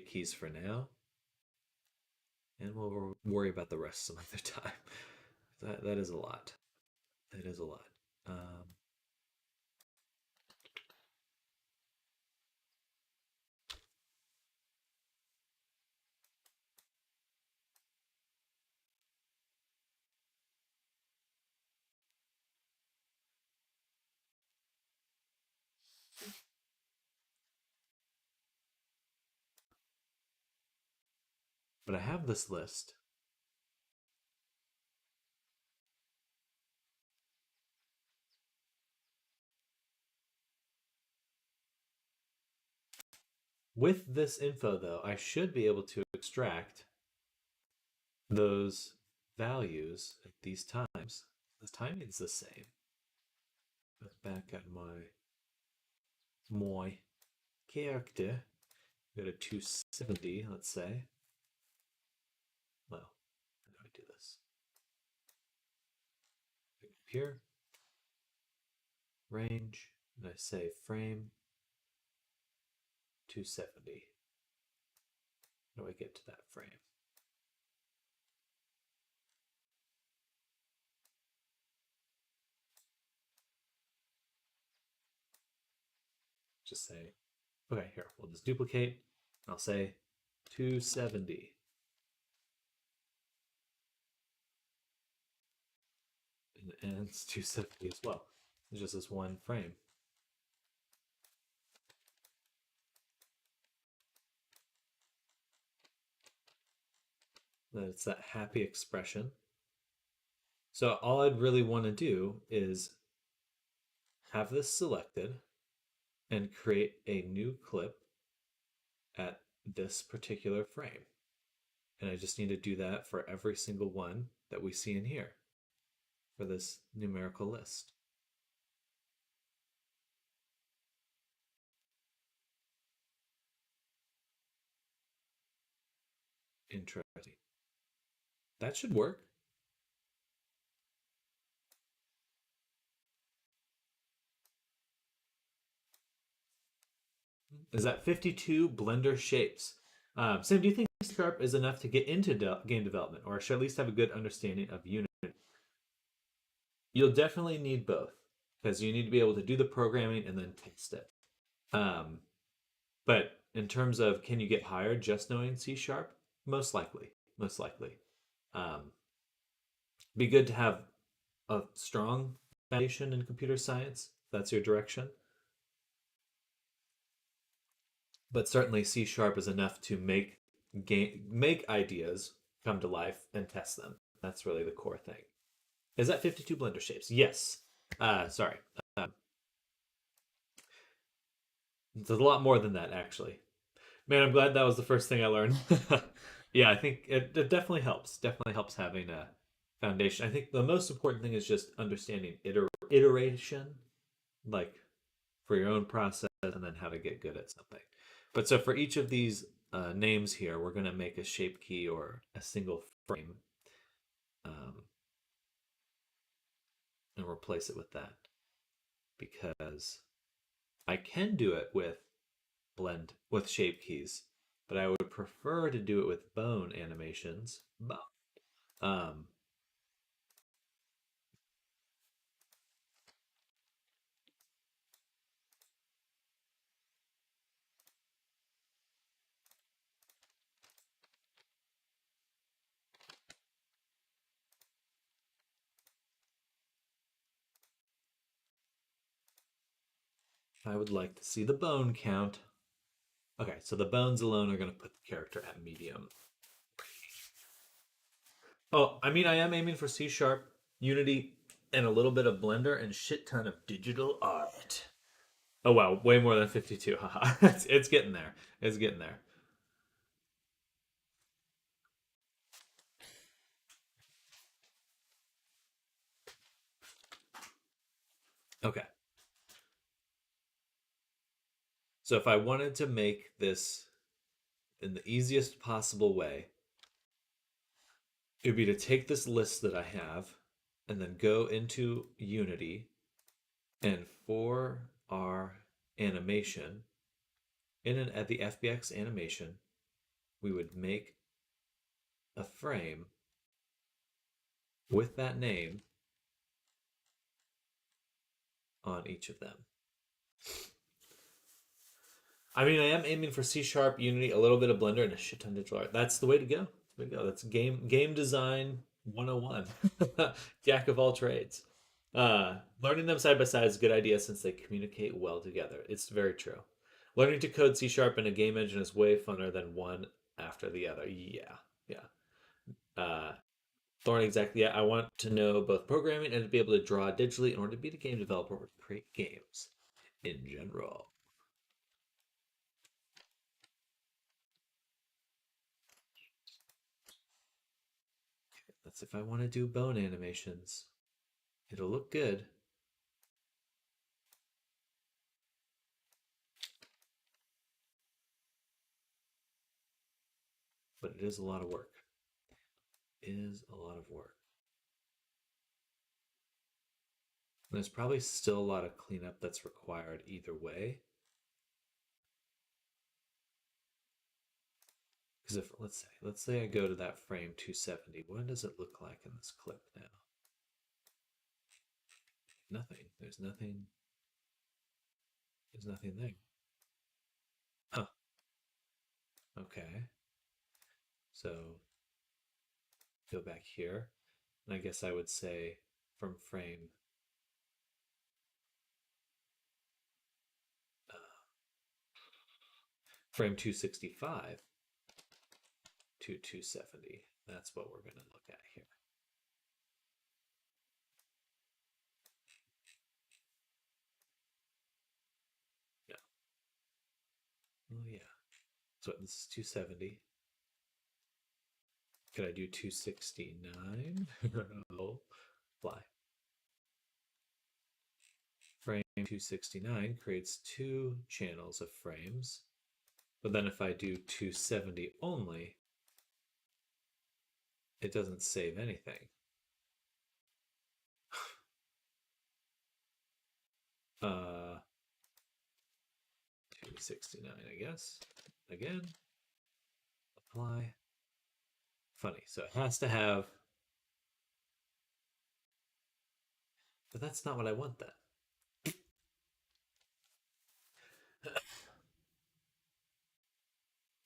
keys for now, and we'll worry about the rest some other time. That is a lot. That is a lot. But I have this list. With this info, though, I should be able to extract those values at these times. The timing's the same. But back at my character, go to 270, let's say. Well, how do I do this? Up here, range, and I say frame 270. How do I get to that frame? Just say, okay, here, we'll just duplicate. I'll say 270. And it's 270 as well. It's just this one frame. Then it's that happy expression. So all I'd really want to do is have this selected and create a new clip at this particular frame. And I just need to do that for every single one that we see in here for this numerical list. Interesting. That should work. Is that 52 Blender shapes? Sam, do you think C# is enough to get into game development, or should at least have a good understanding of Unity? You'll definitely need both, because you need to be able to do the programming and then test it. But in terms of can you get hired just knowing C#? Most likely. Most likely. Be good to have a strong foundation in computer science. That's your direction. But certainly C# is enough to make ideas come to life and test them. That's really the core thing. Is that 52 Blender shapes? Yes. Sorry. There's a lot more than that, actually. Man, I'm glad that was the first thing I learned. Yeah, I think it definitely helps. Definitely helps having a foundation. I think the most important thing is just understanding iteration, like for your own process, and then how to get good at something. But so for each of these names here, we're going to make a shape key or a single frame and replace it with that, because I can do it with shape keys, but I would prefer to do it with bone animations. I would like to see the bone count. Okay, so the bones alone are going to put the character at medium. Oh, I mean, I am aiming for C#, Unity, and a little bit of Blender and shit ton of digital art. Oh wow, way more than 52. Haha. It's getting there. It's getting there. Okay. So if I wanted to make this in the easiest possible way, it would be to take this list that I have and then go into Unity, and for our animation, at the FBX animation, we would make a frame with that name on each of them. I mean, I am aiming for C#, Unity, a little bit of Blender, and a shit ton of digital art. That's the way to go. That's game design 101. Jack of all trades. Learning them side by side is a good idea since they communicate well together. It's very true. Learning to code C# in a game engine is way funner than one after the other. Yeah. Thorn, exactly. Yeah, I want to know both programming and to be able to draw digitally in order to be a game developer or create games in general. That's if I want to do bone animations. It'll look good. But it is a lot of work. It is a lot of work. And there's probably still a lot of cleanup that's required either way. Because if let's say I go to that frame 270, what does it look like in this clip now? Nothing. There's nothing there. Huh. Okay. So go back here. And I guess I would say from frame frame 265 to 270. That's what we're going to look at here. Yeah. Oh yeah. So this is 270. Could I do 269? No. Fly. Frame 269 creates two channels of frames. But then if I do 270 only, it doesn't save anything. 269, I guess. Again, apply. Funny. So it has to have. But that's not what I want then.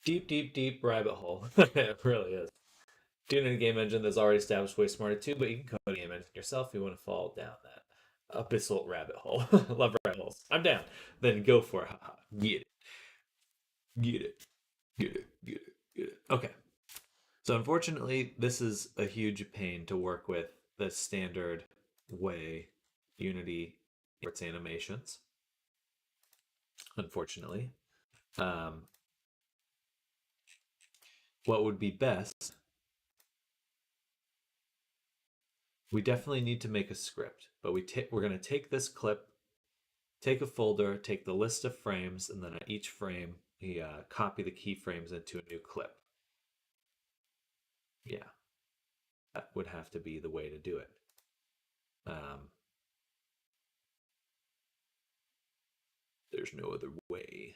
Deep rabbit hole. It really is. Doing a game engine that's already established way smarter too, but you can code a game engine yourself if you want to fall down that abyssal rabbit hole. Love rabbit holes. I'm down. Then go for it. Get it. Get it. Get it. Get it. Get it. Okay. So unfortunately, this is a huge pain to work with the standard way Unity its animations. Unfortunately. What would be best, we definitely need to make a script, but we're going to take this clip, take a folder, take the list of frames, and then at each frame, we copy the keyframes into a new clip. Yeah, that would have to be the way to do it. There's no other way.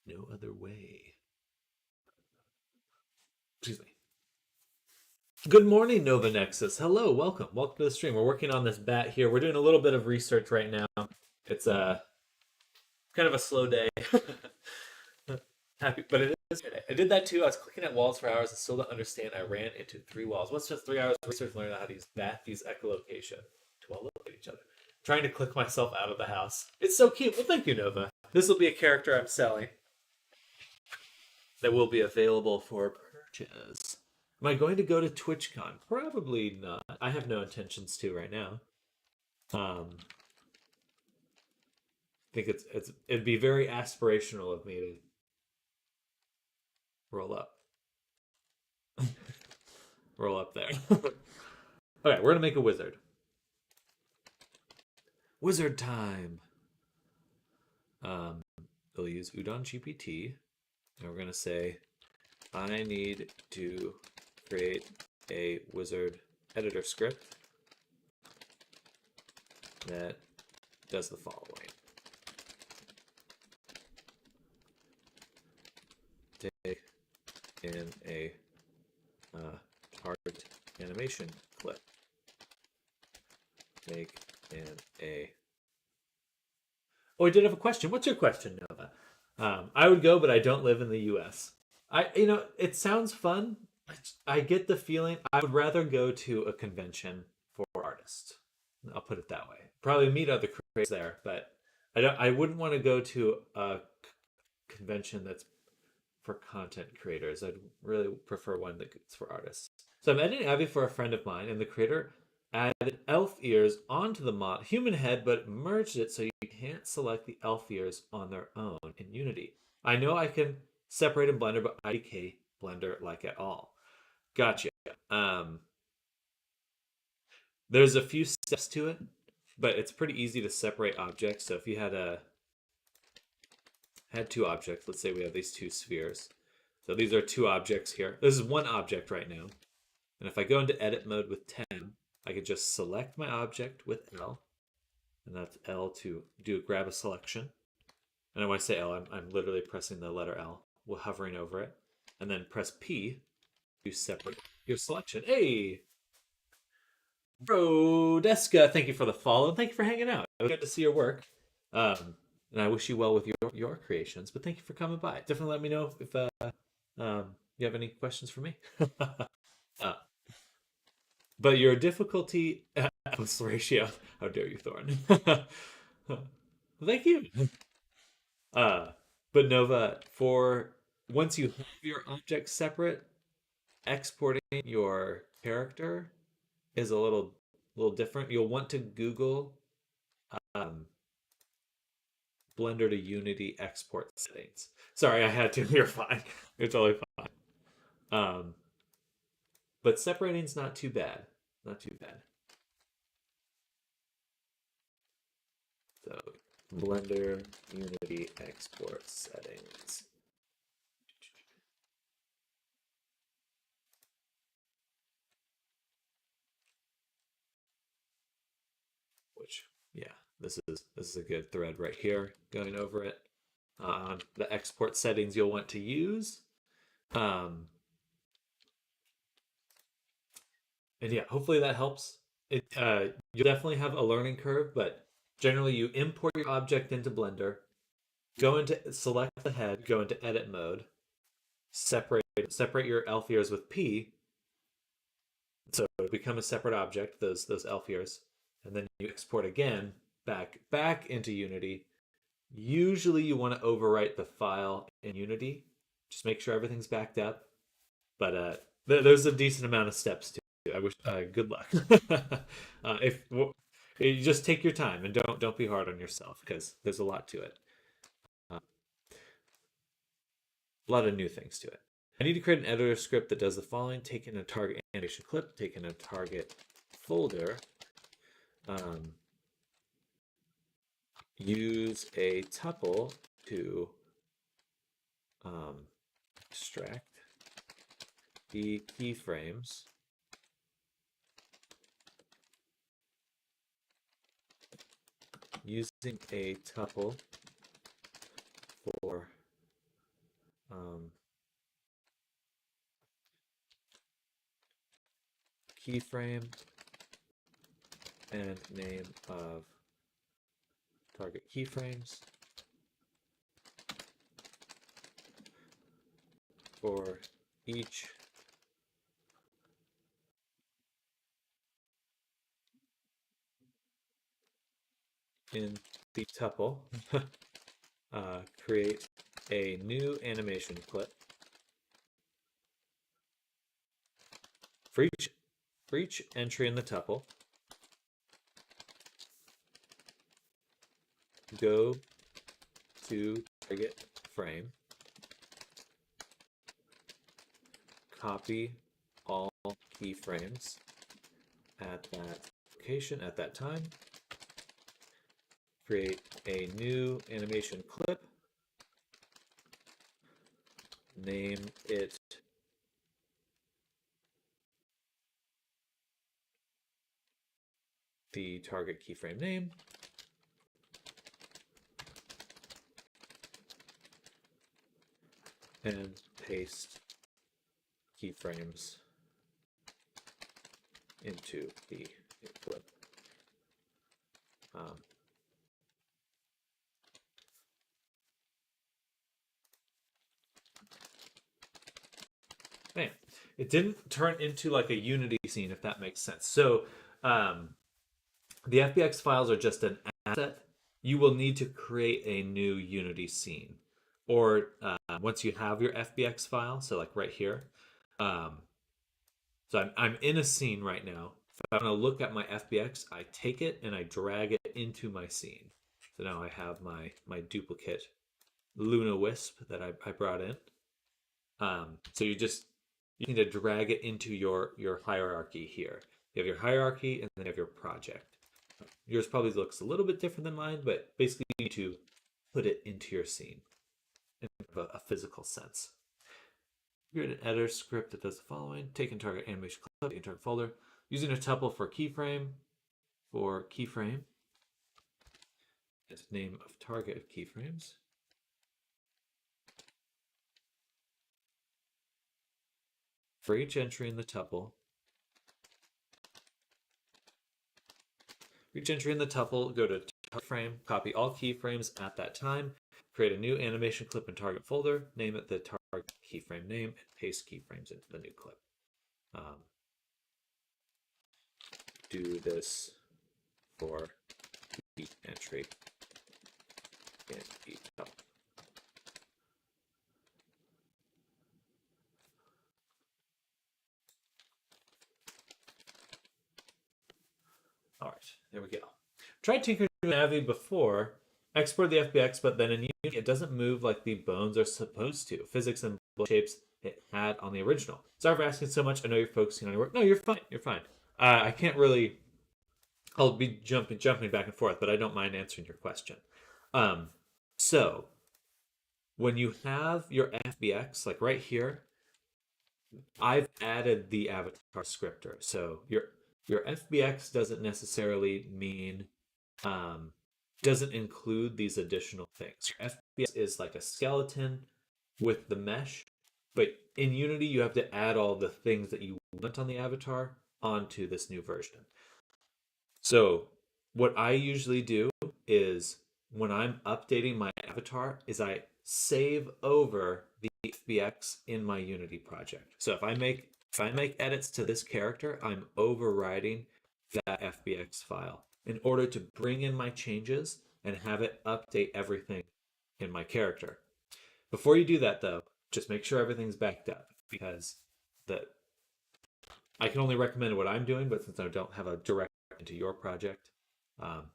No other way. Excuse me. Good morning, Nova Nexus. Hello, welcome. Welcome to the stream. We're working on this bat here. We're doing a little bit of research right now. It's kind of a slow day. Happy, but it is today. I did that too. I was clicking at walls for hours and still don't understand. I ran into 3 walls. What's just 3 hours of research learning how to use bat, use echolocation to all locate each other. Trying to click myself out of the house. It's so cute. Well, thank you, Nova. This will be a character I'm selling that will be available for purchase. Am I going to go to TwitchCon? Probably not. I have no intentions to right now. I think it'd be very aspirational of me to roll up. Roll up there. Okay, we're gonna make a wizard. Wizard time. use Udon GPT, and we're going to say, I need to create a wizard editor script that does the following. Take in a art animation clip. Take in a... Oh, I did have a question. What's your question, Nova? I would go, but I don't live in the U.S. It sounds fun. I get the feeling I would rather go to a convention for artists. I'll put it that way. Probably meet other creators there, but I wouldn't want to go to a convention that's for content creators. I'd really prefer one that's for artists. So I'm editing Abby for a friend of mine, and the creator added elf ears onto the mod human head, but merged it so you can't select the elf ears on their own in Unity. I know I can separate in Blender, but IDK Blender like at all. Gotcha. There's a few steps to it, but it's pretty easy to separate objects. So if you had two objects, let's say we have these two spheres. So these are two objects here. This is one object right now. And if I go into edit mode with 10, I could just select my object with L. And that's L to grab a selection. And when I say L, I'm literally pressing the letter L while hovering over it. And then press P to separate your selection. Hey! Bro, Deska, thank you for the follow. Thank you for hanging out. It was good to see your work. And I wish you well with your creations. But thank you for coming by. Definitely let me know if you have any questions for me. But your difficulty ratio. How dare you, Thorn? Thank you. But Nova, for once you have your objects separate, exporting your character is a little different. You'll want to Google Blender to Unity export settings. Sorry, I had to. You're fine. You're totally fine. But separating's not too bad. Not too bad. So Blender Unity export settings. Which, yeah, this is a good thread right here going over it. The export settings you'll want to use. And yeah, hopefully that helps. You'll definitely have a learning curve, but generally you import your object into Blender, select the head, go into edit mode, separate your elf ears with P, so it'll become a separate object, those elf ears, and then you export again back into Unity. Usually you want to overwrite the file in Unity. Just make sure everything's backed up. But there's a decent amount of steps to it. I wish good luck. If you just take your time and don't be hard on yourself, because there's a lot to it. A lot of new things to it. I need to create an editor script that does the following: take in a target animation clip, take in a target folder, use a tuple to extract the keyframes, using a tuple for keyframe and name of target keyframes for each in the tuple. Create a new animation clip for each entry in the tuple. Go to target frame, copy all keyframes at that location at that time, create a new animation clip name it the target keyframe name. And paste keyframes into the clip. Man, it didn't turn into like a Unity scene, if that makes sense. So the FBX files are just an asset. You will need to create a new Unity scene. Or once you have your FBX file, so like right here. So I'm in a scene right now. If I want to look at my FBX, I take it and I drag it into my scene. So now I have my duplicate Luna Wisp that I brought in. So you need to drag it into your hierarchy here. You have your hierarchy and then you have your project. Yours probably looks a little bit different than mine, but basically you need to put it into your scene in a physical sense. Create an editor script that does the following. Take and target animation clip, take target folder. Using a tuple for keyframe, it's name of target of keyframes. For each entry in the tuple, go to target frame, copy all keyframes at that time, create a new animation clip in target folder, name it the target keyframe name, and paste keyframes into the new clip. Do this for each entry in each tuple. All right, there we go. Tried tinkering with Navi before, export the FBX, but then in Unity it doesn't move like the bones are supposed to. Physics and shapes it had on the original. Sorry for asking so much. I know you're focusing on your work. No, you're fine. You're fine. I can't really. I'll be jumping back and forth, but I don't mind answering your question. So when you have your FBX, like right here, I've added the avatar scripter. So your FBX doesn't necessarily mean doesn't include these additional things. Your FBX is like a skeleton with the mesh, but in Unity you have to add all the things that you want on the avatar onto this new version. So what I usually do is when I'm updating my avatar is I save over the FBX in my Unity project. So if I make edits to this character, I'm overriding that FBX file in order to bring in my changes and have it update everything in my character. Before you do that though, just make sure everything's backed up, because I can only recommend what I'm doing, but since I don't have a direct into your project,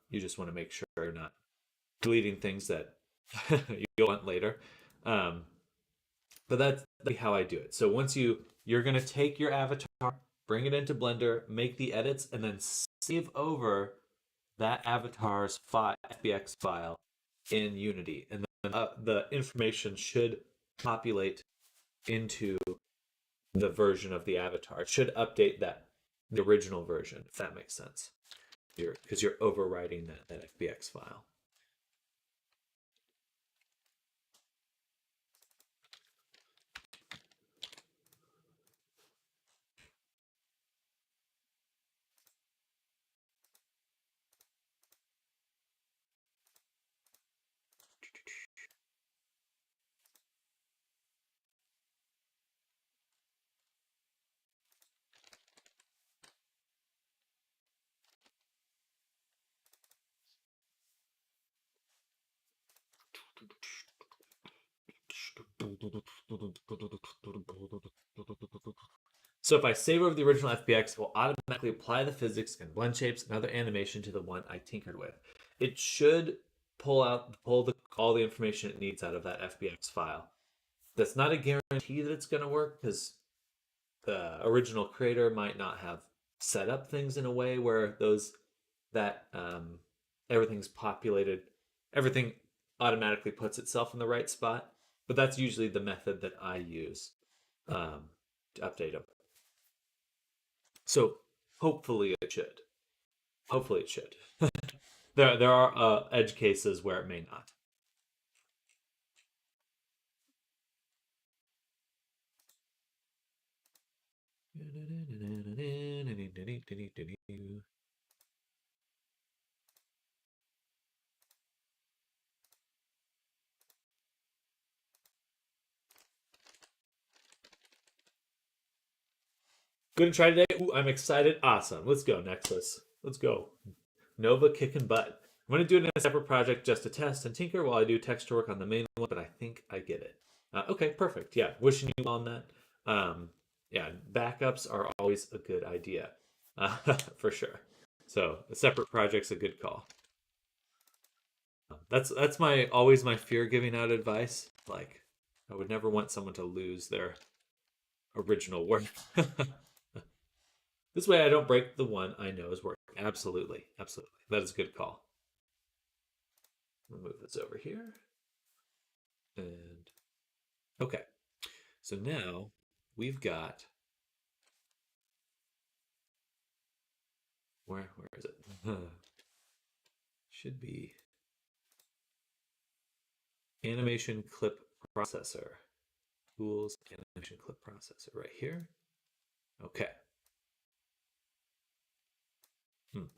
you just want to make sure you're not deleting things that you'll want later. But that's how I do it. So once you're going to take your avatar, bring it into Blender, make the edits, and then save over that avatar's FBX file in Unity. And then the information should populate into the version of the avatar. It should update the original version, if that makes sense. Because you're overwriting that FBX file. So if I save over the original FBX, it will automatically apply the physics and blend shapes and other animation to the one I tinkered with. It should pull all the information it needs out of that FBX file. That's not a guarantee that it's going to work, because the original creator might not have set up things in a way where everything's populated, everything automatically puts itself in the right spot. But that's usually the method that I use to update them. So hopefully it should. Hopefully it should. There are edge cases where it may not. Gonna try today. Ooh, I'm excited. Awesome. Let's go, Nexus. Let's go. Nova kicking butt. I'm gonna do it in a separate project just to test and tinker while I do texture work on the main one, but I think I get it. Okay, perfect. Yeah, wishing you on that. Yeah, backups are always a good idea, for sure. So a separate project's a good call. That's my always my fear giving out advice. Like, I would never want someone to lose their original work. This way I don't break the one I know is working. Absolutely. Absolutely. That is a good call. We'll move this over here. And okay. So now we've got where is it? Should be animation clip processor. Tools animation clip processor right here. Okay.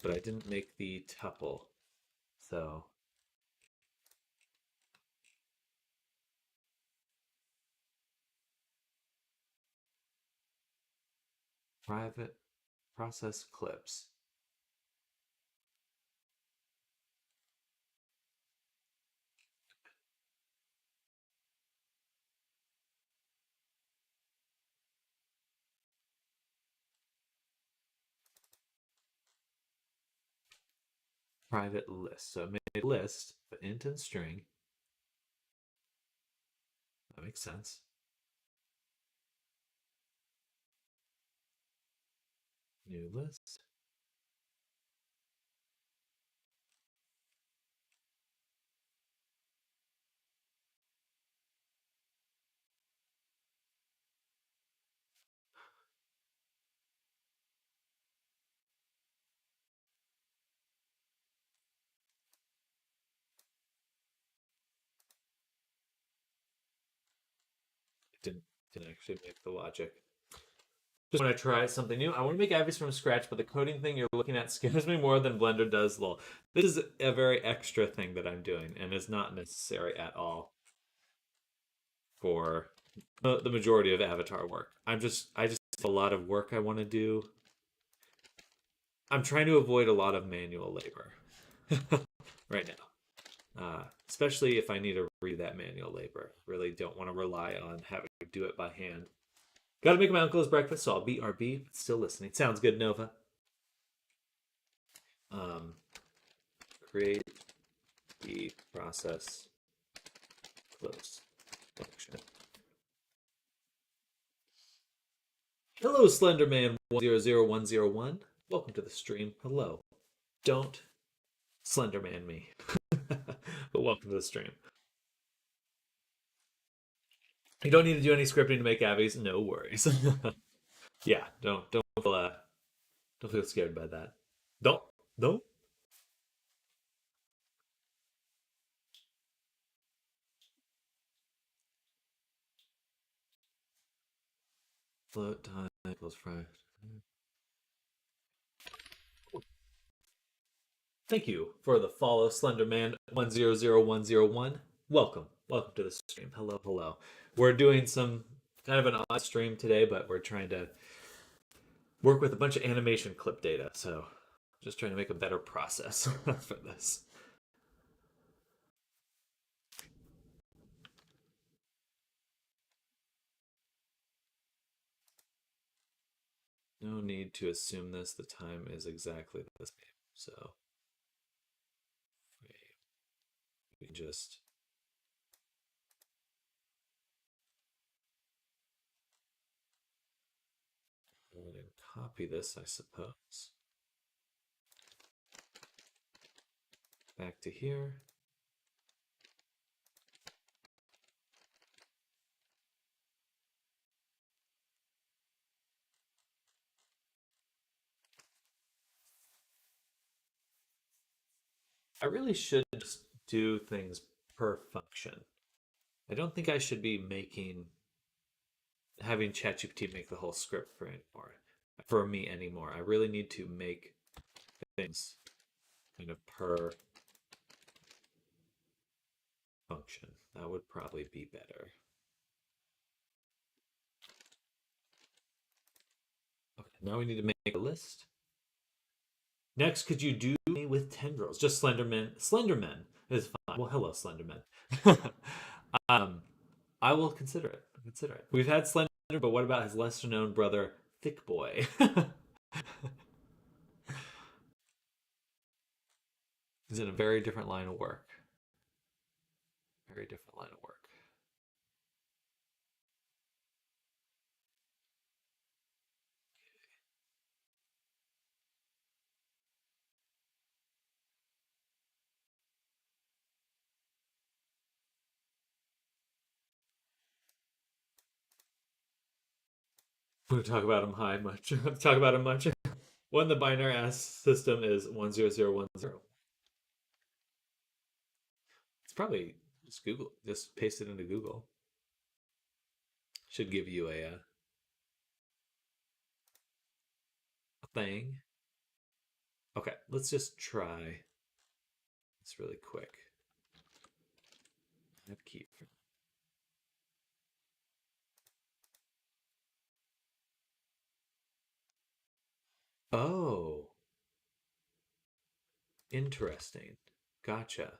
But I didn't make the tuple. So private process clips. Private list. So I made a list, but int and string. That makes sense. New list. It didn't actually make the logic. Just want to try something new. I want to make Abby's from scratch, but the coding thing you're looking at scares me more than Blender does. Lol. This is a very extra thing that I'm doing, and is not necessary at all for the majority of avatar work. I just have a lot of work I want to do. I'm trying to avoid a lot of manual labor right now, especially if I need to read that manual labor. Really don't want to rely on having to do it by hand. Got to make my uncle's breakfast, so I'll BRB, but still listening. Sounds good, Nova. Create the process close function. Hello, Slenderman 100101. Welcome to the stream. Hello. Don't Slenderman me. But welcome to the stream. You don't need to do any scripting to make Abby's. No worries. Yeah, don't feel scared by that. Don't. Float time equals fry. Thank you for the follow, Slenderman 100101. Welcome to the stream. Hello. We're doing some kind of an odd stream today, but we're trying to work with a bunch of animation clip data, so just trying to make a better process for this. No need to assume this. The time is exactly the same. So we just go ahead and copy this, I suppose. Back to here. I really should just do things per function. I don't think I should be having ChatGPT make the whole script for me anymore. I really need to make things kind of per function. That would probably be better. Okay, now we need to make a list. Next, could you do me with tendrils? Just Slenderman. Slenderman is fine. Well, hello, Slenderman. I will consider it. Consider it. We've had Slender, but what about his lesser known brother, Thick Boy? He's in a very different line of work. Very different line of work. We'll talk about him high much. Talk about him much. One, the binary ass system is 10010. It's probably just Google. Just paste it into Google. Should give you a thing. Okay, let's just try this really quick. I have keep. Oh, interesting. Gotcha.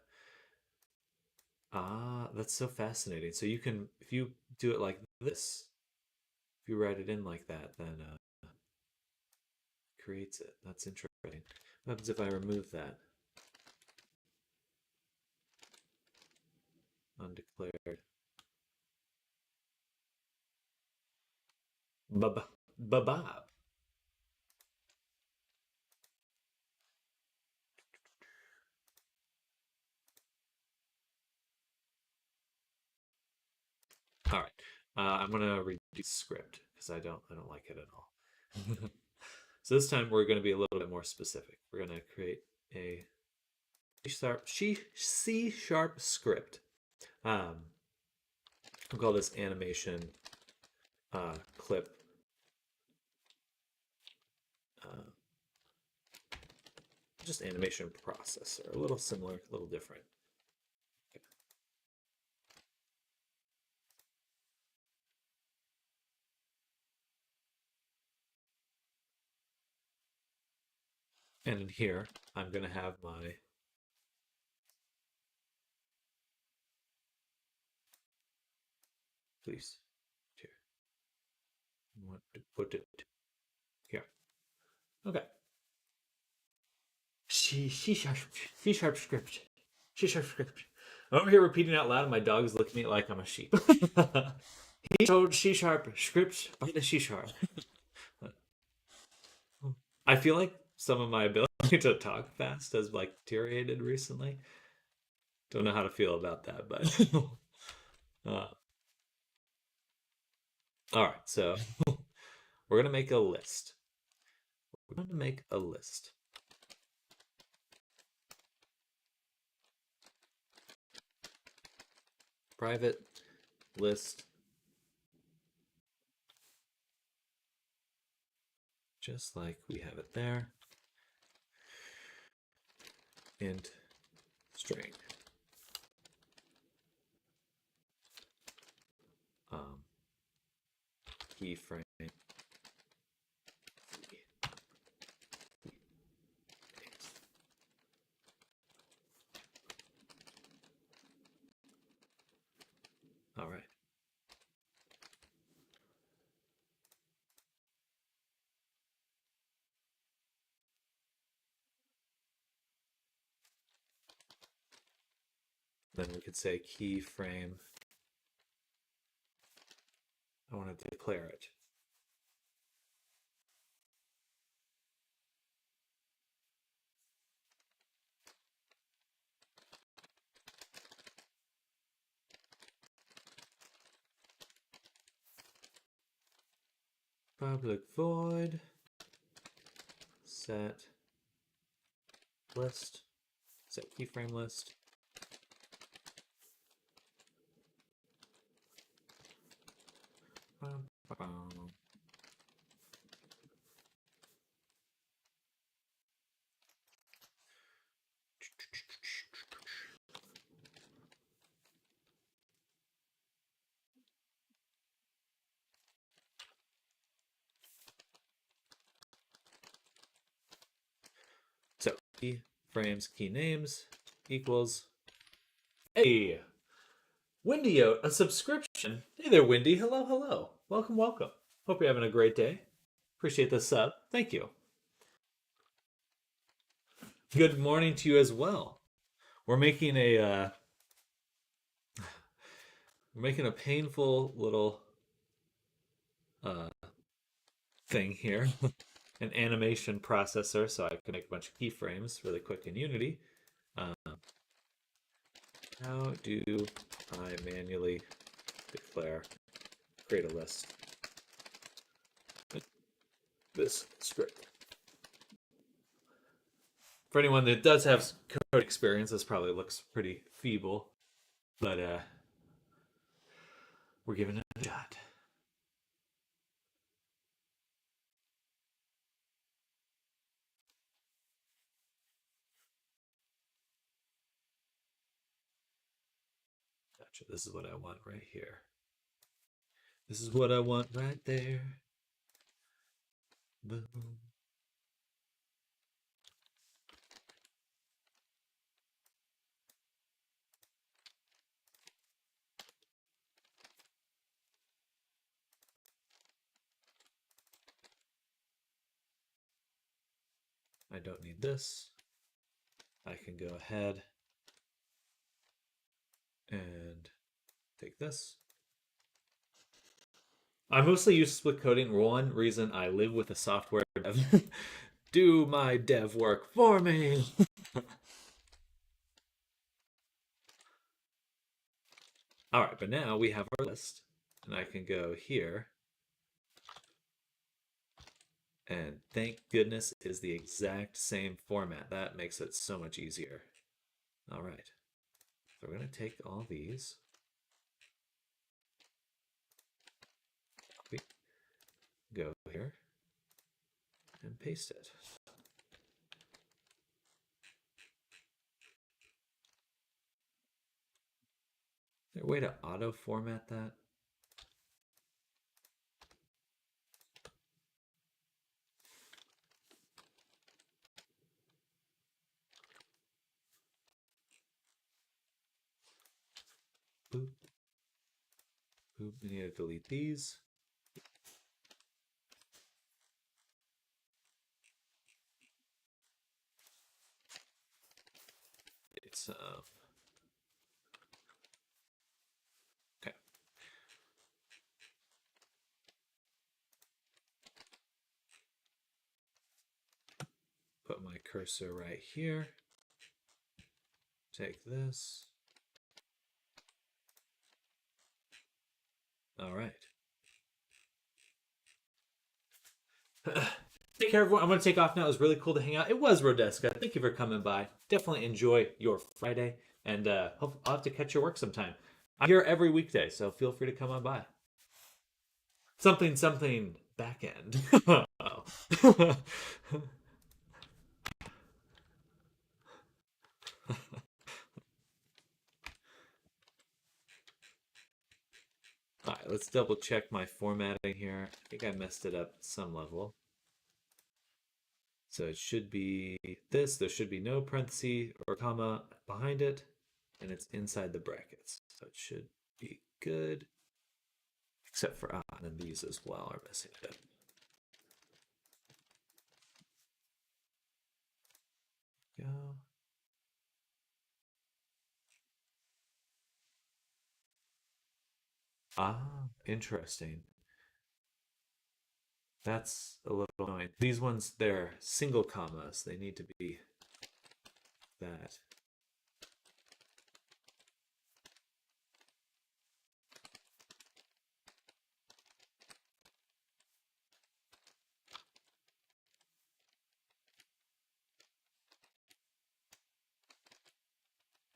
Ah, that's so fascinating. So you can, if you do it like this, if you write it in like that, then it creates it. That's interesting. What happens if I remove that? Undeclared. Babab. All right. I'm gonna reduce script because I don't like it at all. So this time we're gonna be a little bit more specific. We're gonna create a C sharp script. We'll call this animation clip. Just animation processor, a little similar, a little different. Okay. And in here, I'm going to have my please here. I want to put it here. Okay. C sharp script. C sharp script. I'm over here repeating out loud, and my dog is looking at me like I'm a sheep. He told C sharp script by the C sharp. I feel like some of my ability to talk fast has like deteriorated recently. Don't know how to feel about that, but uh, all right. So we're gonna make a list. We're gonna make a list. Private list. Just like we have it there. Int string. Keyframe. All right. Then we could say keyframe. I want to declare it. Public void set list Set keyframe list. So keyframes, key names equals a Windyote, a subscription. Hey there, Windy. Hello, hello. Welcome, welcome. Hope you're having a great day. Appreciate the sub. Thank you. Good morning to you as well. We're making a painful little thing here, an animation processor, so I can make a bunch of keyframes really quick in Unity. How do I manually create a list? This script. For anyone that does have code experience, this probably looks pretty feeble, but we're giving it a shot. Gotcha. This is what I want right here. This is what I want right there. Boom. I don't need this. I can go ahead and take this. I mostly use split coding. One reason I live with a software dev. Do my dev work for me. All right, but now we have our list, and I can go here. And thank goodness it is the exact same format. That makes it so much easier. All right, so we're going to take all these. Copy. Go here and paste it. Is there a way to auto format that? Boop. Boop. We need to delete these. It's okay. Put my cursor right here. Take this. All right. Take care, everyone. I'm going to take off now. It was really cool to hang out. It was Rodeska. Thank you for coming by. Definitely enjoy your Friday, and I'll have to catch your work sometime. I'm here every weekday, so feel free to come on by. Something back end. Oh. All right, let's double check my formatting here. I think I messed it up at some level. So it should be this. There should be no parenthesis or comma behind it, and it's inside the brackets. So it should be good, except for and these as well are messing it up. Go. Ah, interesting. That's a little annoying. These ones, they're single commas. They need to be that.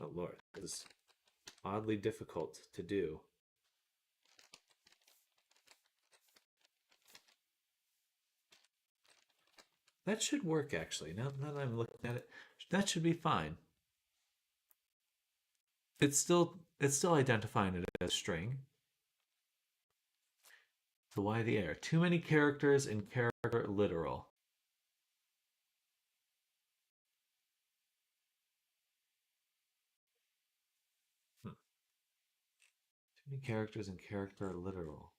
Oh Lord, this is oddly difficult to do. That should work actually. Now that I'm looking at it, that should be fine. It's still identifying it as string. So why the error? Too many characters in character literal. Too many characters in character literal.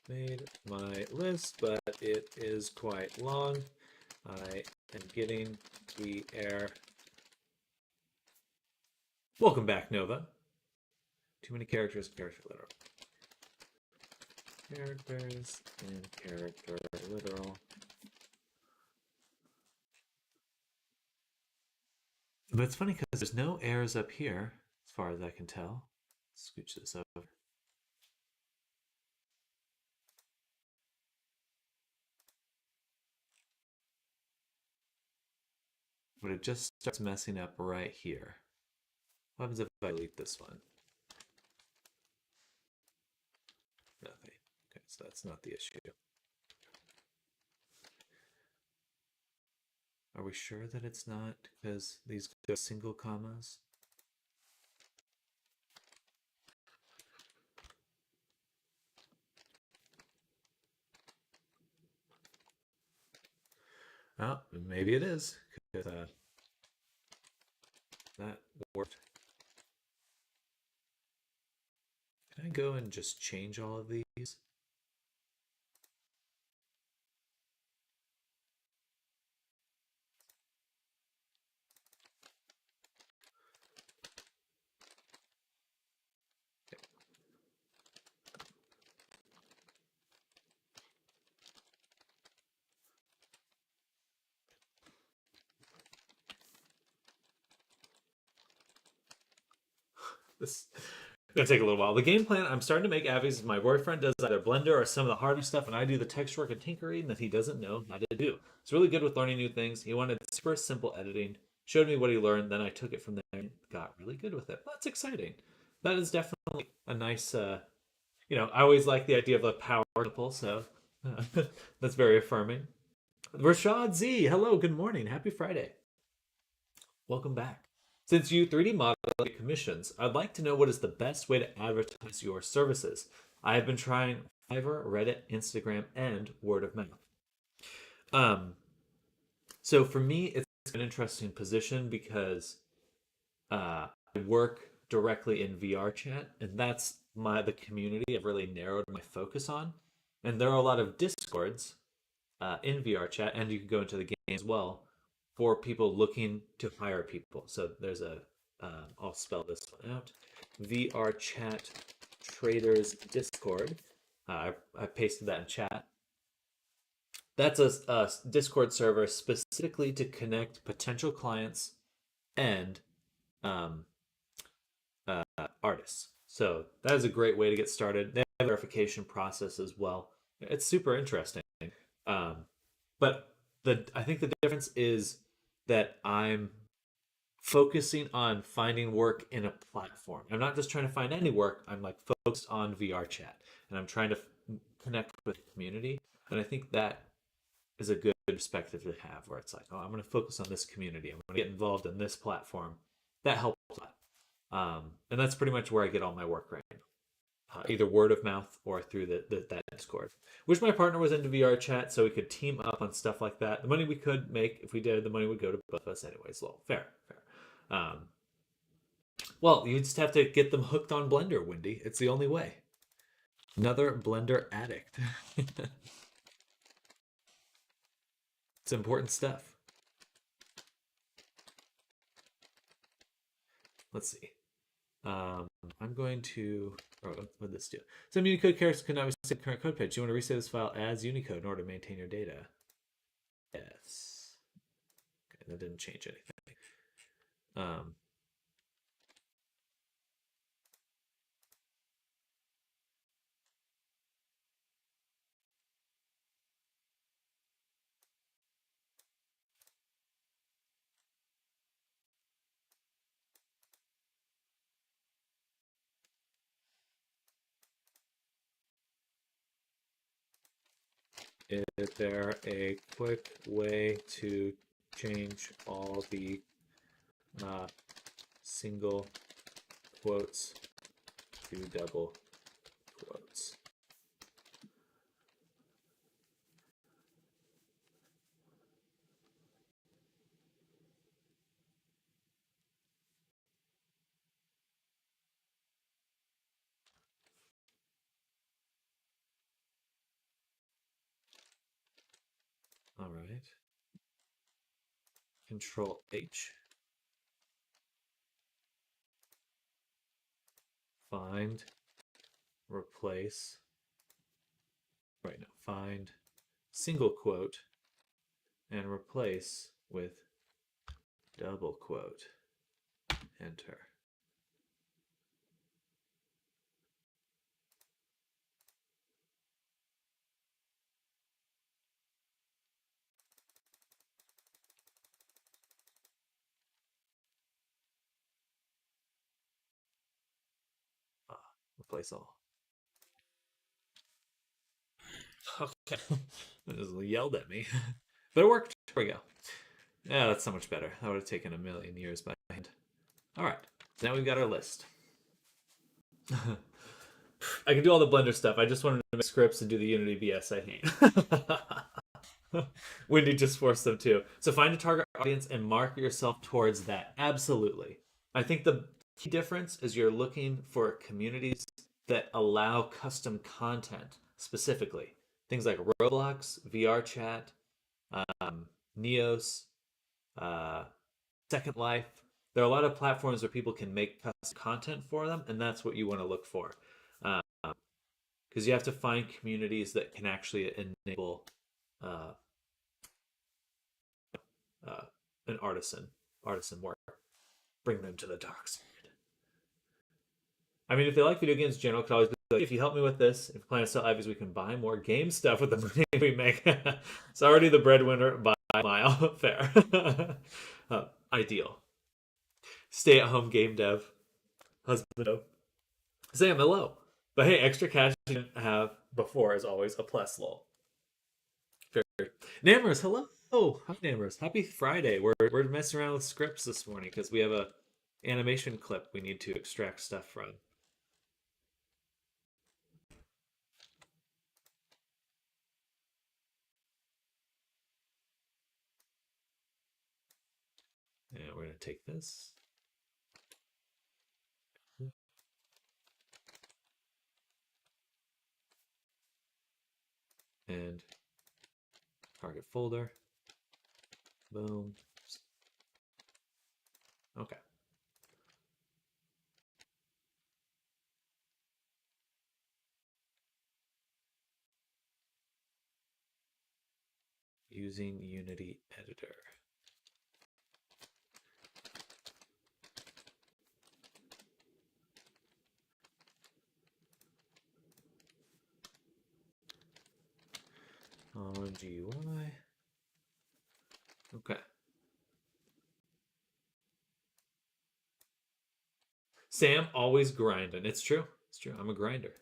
Made my list, but it is quite long. I am getting the error. Welcome back, Nova. Too many characters in character literal. Characters in character literal. But it's funny because there's no errors up here, as far as I can tell. Scooch this over. But it just starts messing up right here. What happens if I delete this one? Nothing. Okay, so that's not the issue. Are we sure that it's not because these go single commas? Oh, maybe it is. That worked. Can I go and just change all of these? This is gonna take a little while. The game plan I'm starting to make Abby's my boyfriend does either Blender or some of the harder stuff, and I do the text work and tinkering that he doesn't know how to do. It's really good with learning new things. He wanted super simple editing, showed me what he learned, then I took it from there and got really good with it. That's exciting. That is definitely a nice I always like the idea of a power couple, so that's very affirming. Rashad Z, hello, good morning, happy Friday. Welcome back. Since you 3D model commissions, I'd like to know what is the best way to advertise your services. I have been trying Fiverr, Reddit, Instagram, and word of mouth. So for me, it's an interesting position because I work directly in VR chat, and that's the community I've really narrowed my focus on. And there are a lot of discords in VR chat, and you can go into the game as well for people looking to hire people. So there's I'll spell this one out, VR chat traders Discord. I pasted that in chat. That's a Discord server specifically to connect potential clients and artists. So that is a great way to get started. They have a verification process as well. It's super interesting. But I think the difference is that I'm focusing on finding work in a platform. I'm not just trying to find any work. I'm like focused on VR chat, and I'm trying to connect with the community. And I think that is a good perspective to have, where it's like, oh, I'm going to focus on this community. I'm going to get involved in this platform. That helps a lot. And that's pretty much where I get all my work right now. Either word of mouth or through that Discord. Wish my partner was into VR chat so we could team up on stuff like that. The money we could make, if we did, the money would go to both of us anyways. Well, fair. Well, you just have to get them hooked on Blender, Wendy. It's the only way. Another Blender addict. It's important stuff. Let's see. I'm going to. Oh, what did this do? Some Unicode characters could not reset the current code page. You want to reset this file as Unicode in order to maintain your data. Yes. Okay, that didn't change anything. Is there a quick way to change all the single quotes to double quotes? All right. Control H. Find, replace, right now, find single quote and replace with double quote. Enter. Replace all. Okay. It just yelled at me. But it worked. There we go. Yeah, that's so much better. That would have taken a million years by hand. All right. Now we've got our list. I can do all the Blender stuff. I just wanted to make scripts and do the Unity BS I hate. Wendy just forced them to. So find a target audience and market yourself towards that. Absolutely. I think the key difference is you're looking for communities that allow custom content specifically. Things like Roblox, VR Chat, Neos, uh, Second Life. There are a lot of platforms where people can make custom content for them, and that's what you want to look for. Because you have to find communities that can actually enable uh, an artisan work, bring them to the dark side. I mean, if they like video games in general, could always be like, if you help me with this, if you plan to sell IVs, we can buy more game stuff with the money we make. It's already the breadwinner by a mile. Fair. Ideal. Stay-at-home game dev. Husband of. Sam, hello. But hey, extra cash you didn't have before is always a plus lol. Fair. Namers, hello. Hi Namers. Happy Friday. We're messing around with scripts this morning because we have a animation clip we need to extract stuff from. And we're going to take this. And target folder. Boom. Okay. Using Unity Editor. On GUI. Okay. Sam always grinding. It's true. It's true. I'm a grinder.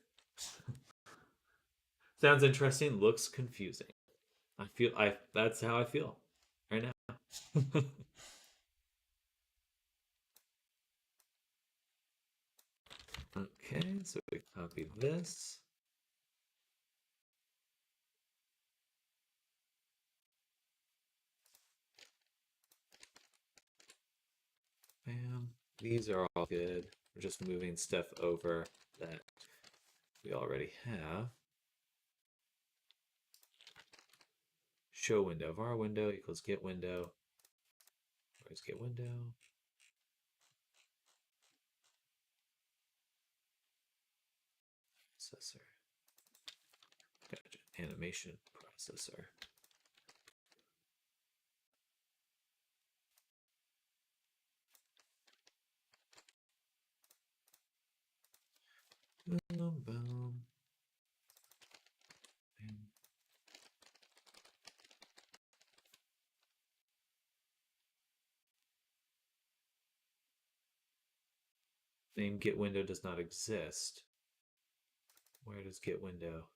Sounds interesting. Looks confusing. That's how I feel right now. Okay, so we copy this. Bam. These are all good. We're just moving stuff over that we already have. Show window. Var window equals get window. Where's get window? Processor. Gotcha. Animation processor. Boom, boom. Bam. Name get window does not exist. Where does get window?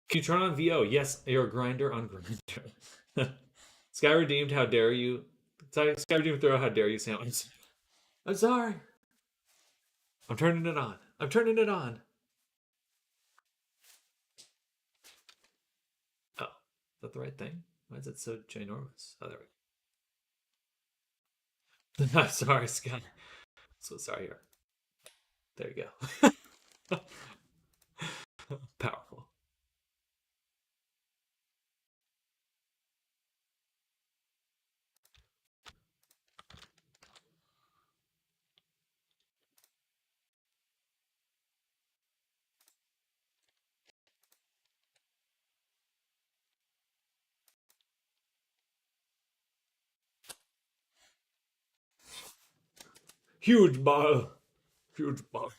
Can you turn on VO? Yes, your grinder on grinder. Sky redeemed. How dare you? Sky redeemed. Throw. How dare you, Sam? I'm sorry. I'm turning it on. I'm turning it on. Oh, is that the right thing? Why is it so ginormous? Oh, there we go. I'm sorry, Sky. So sorry here. There you go. Powerful. Huge ball. Huge ball.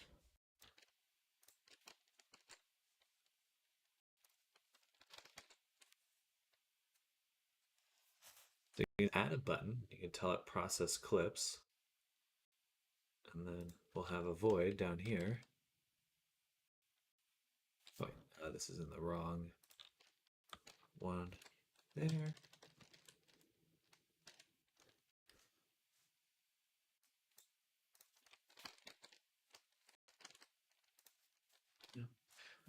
So you can add a button. You can tell it process clips. And then we'll have a void down here. Oh, this is in the wrong one. There.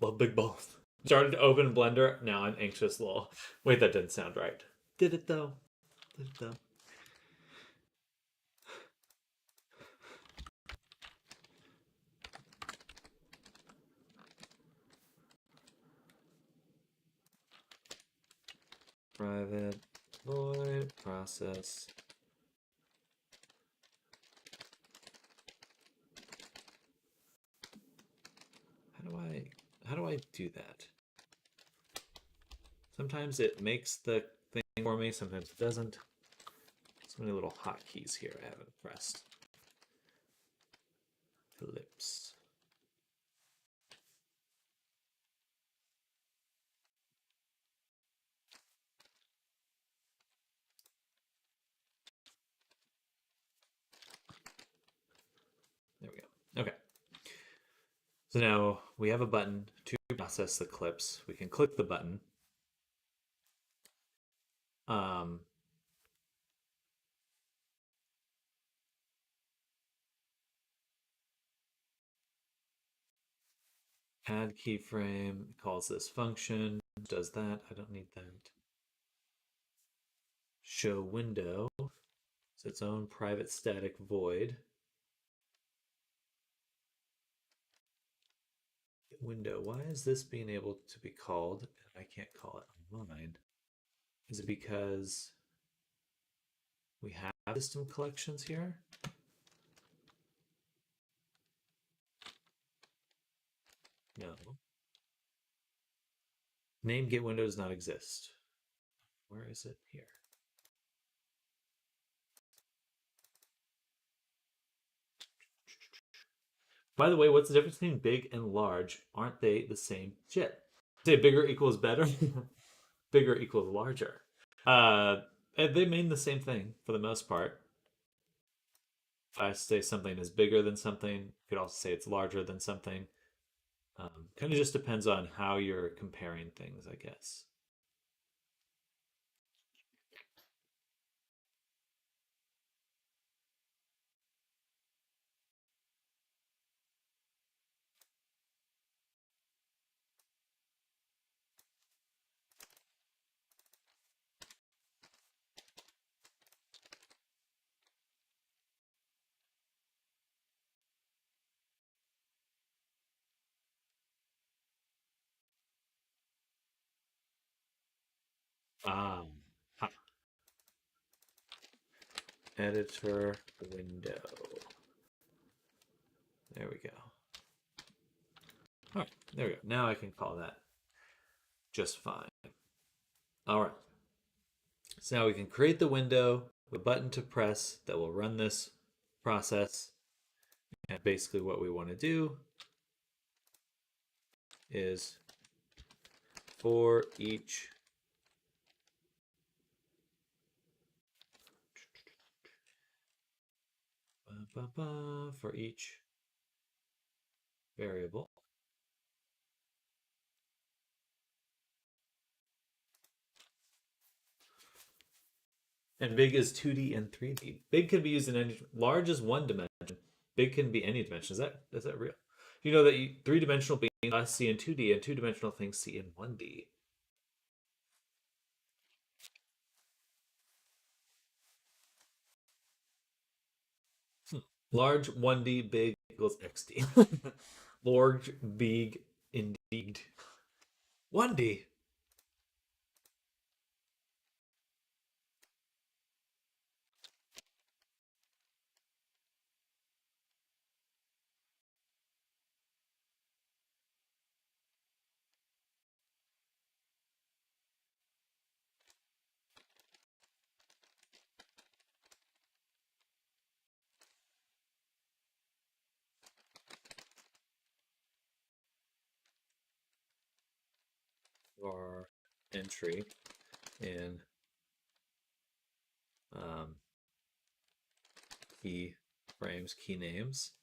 Well, big balls. Started to open Blender. Now I'm anxious. Lol. Wait, that didn't sound right. Did it though? Did it though? Private void process. How do I do that? Sometimes it makes the thing for me, sometimes it doesn't. So many little hotkeys here I haven't pressed. Ellipse. There we go. Okay. So now we have a button to process the clips. We can click the button. Um, add keyframe, calls this function, does that. I don't need that. Show window. It's its own private static void. Window. Why is this being able to be called? I can't call it on mine. Is it because we have system collections here? No. Name get window does not exist. Where is it here? By the way, what's the difference between big and large? Aren't they the same shit? Say bigger equals better. Bigger equals larger. They mean the same thing for the most part. If I say something is bigger than something, you could also say it's larger than something. Kind of just depends on how you're comparing things, I guess. Um, Editor window. There we go. All right, there we go. Now I can call that just fine. All right. So now we can create the window, a button to press that will run this process. And basically what we want to do is for each for each variable. And big is 2D and 3D. Big can be used in any. Large is one dimension. Big can be any dimension. Is that real? You know that three-dimensional beings see in 2D and two-dimensional things see in 1D. Large 1D, big equals XD. Large, big, indeed. 1D. Our entry in key frames, key names.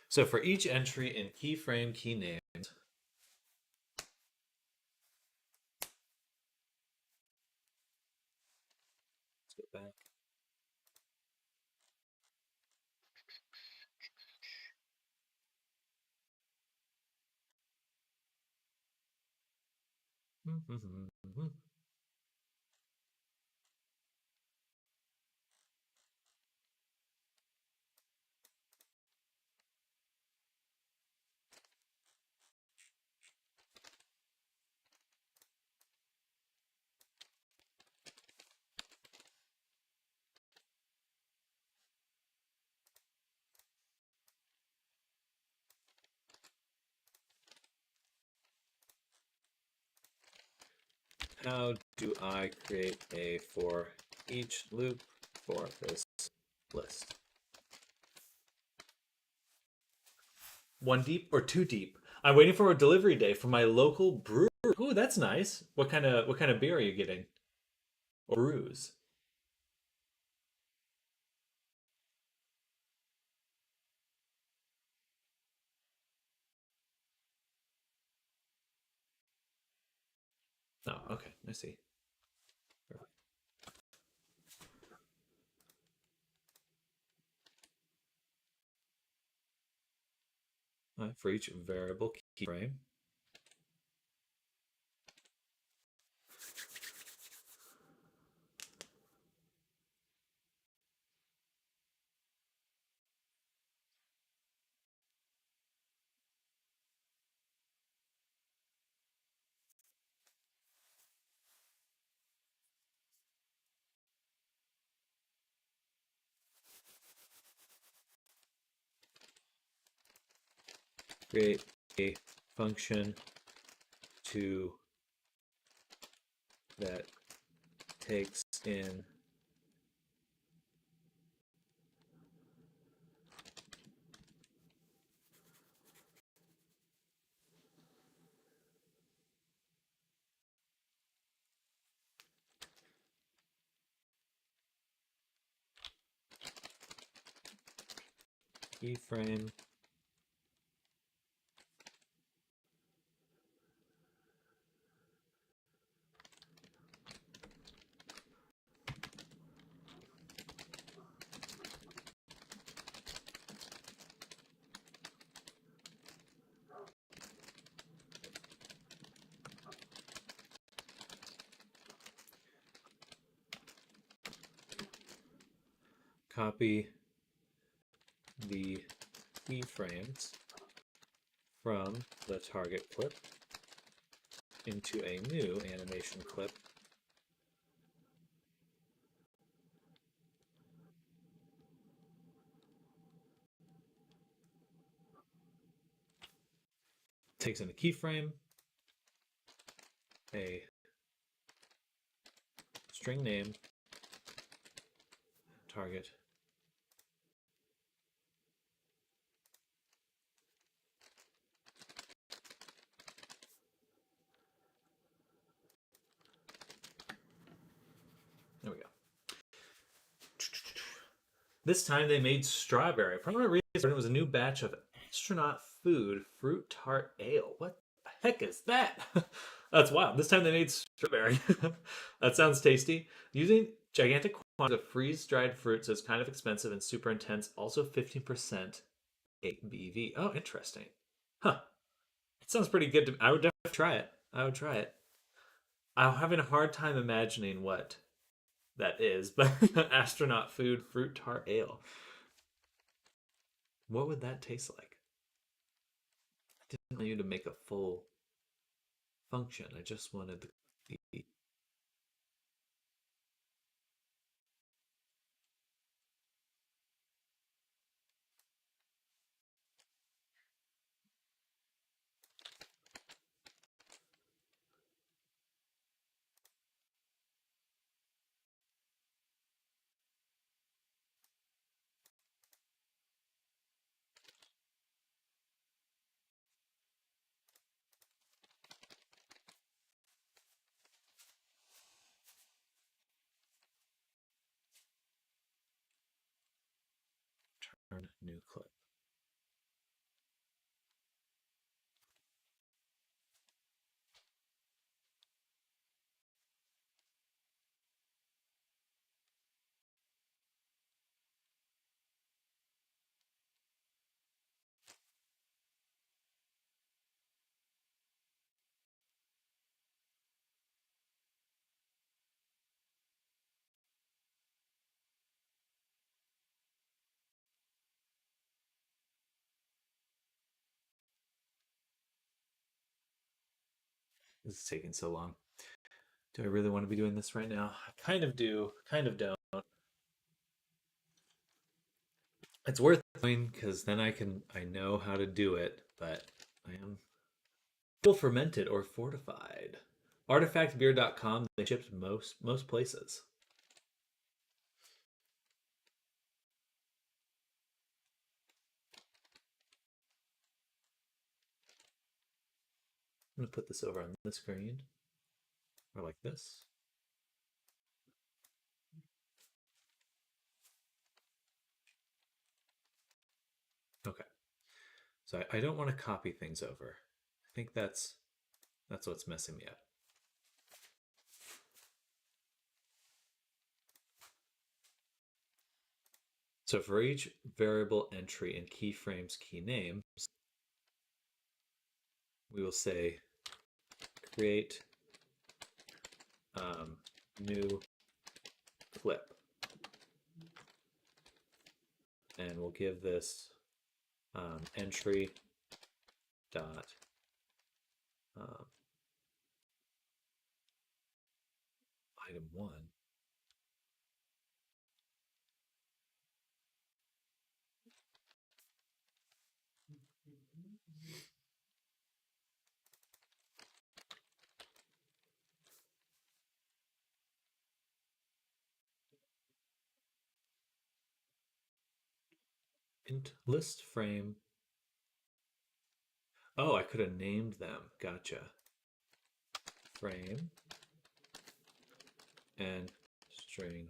So for each entry in keyframe key names, let's go back. How do I create a for each loop for this list? One deep or two deep? I'm waiting for a delivery day from my local brewer. Ooh, that's nice. What kind of beer are you getting? Or brews? Oh, okay. I see. Perfect. For each variable keyframe. Create a function that takes in keyframe copy the keyframes from the target clip into a new animation clip takes in a keyframe, a string name, target, This time they made strawberry. Permanent reason it was a new batch of astronaut food fruit tart ale. What the heck is that? That's wild. This time they made strawberry. That sounds tasty. Using gigantic quantities of freeze dried fruits is kind of expensive and super intense. Also 15% ABV. Oh, interesting. Huh. It sounds pretty good to I would definitely try it. I would try it. I'm having a hard time imagining what that is, but astronaut food fruit tart ale. What would that taste like? I didn't want you to make a full function. I just wanted the turn new clip. This is taking so long. Do I really want to be doing this right now? I kind of do, kind of don't. It's worth doing because then I know how to do it, but I am still fermented or fortified. Artifactbeer.com, they shipped most places. I'm gonna put this over on the screen. Or like this. Okay. So I don't want to copy things over. I think that's what's messing me up. So for each variable entry in keyframes key names, we will say create new clip. And we'll give this entry dot item 1. Int list frame. Oh, I could have named them. Gotcha. Frame and string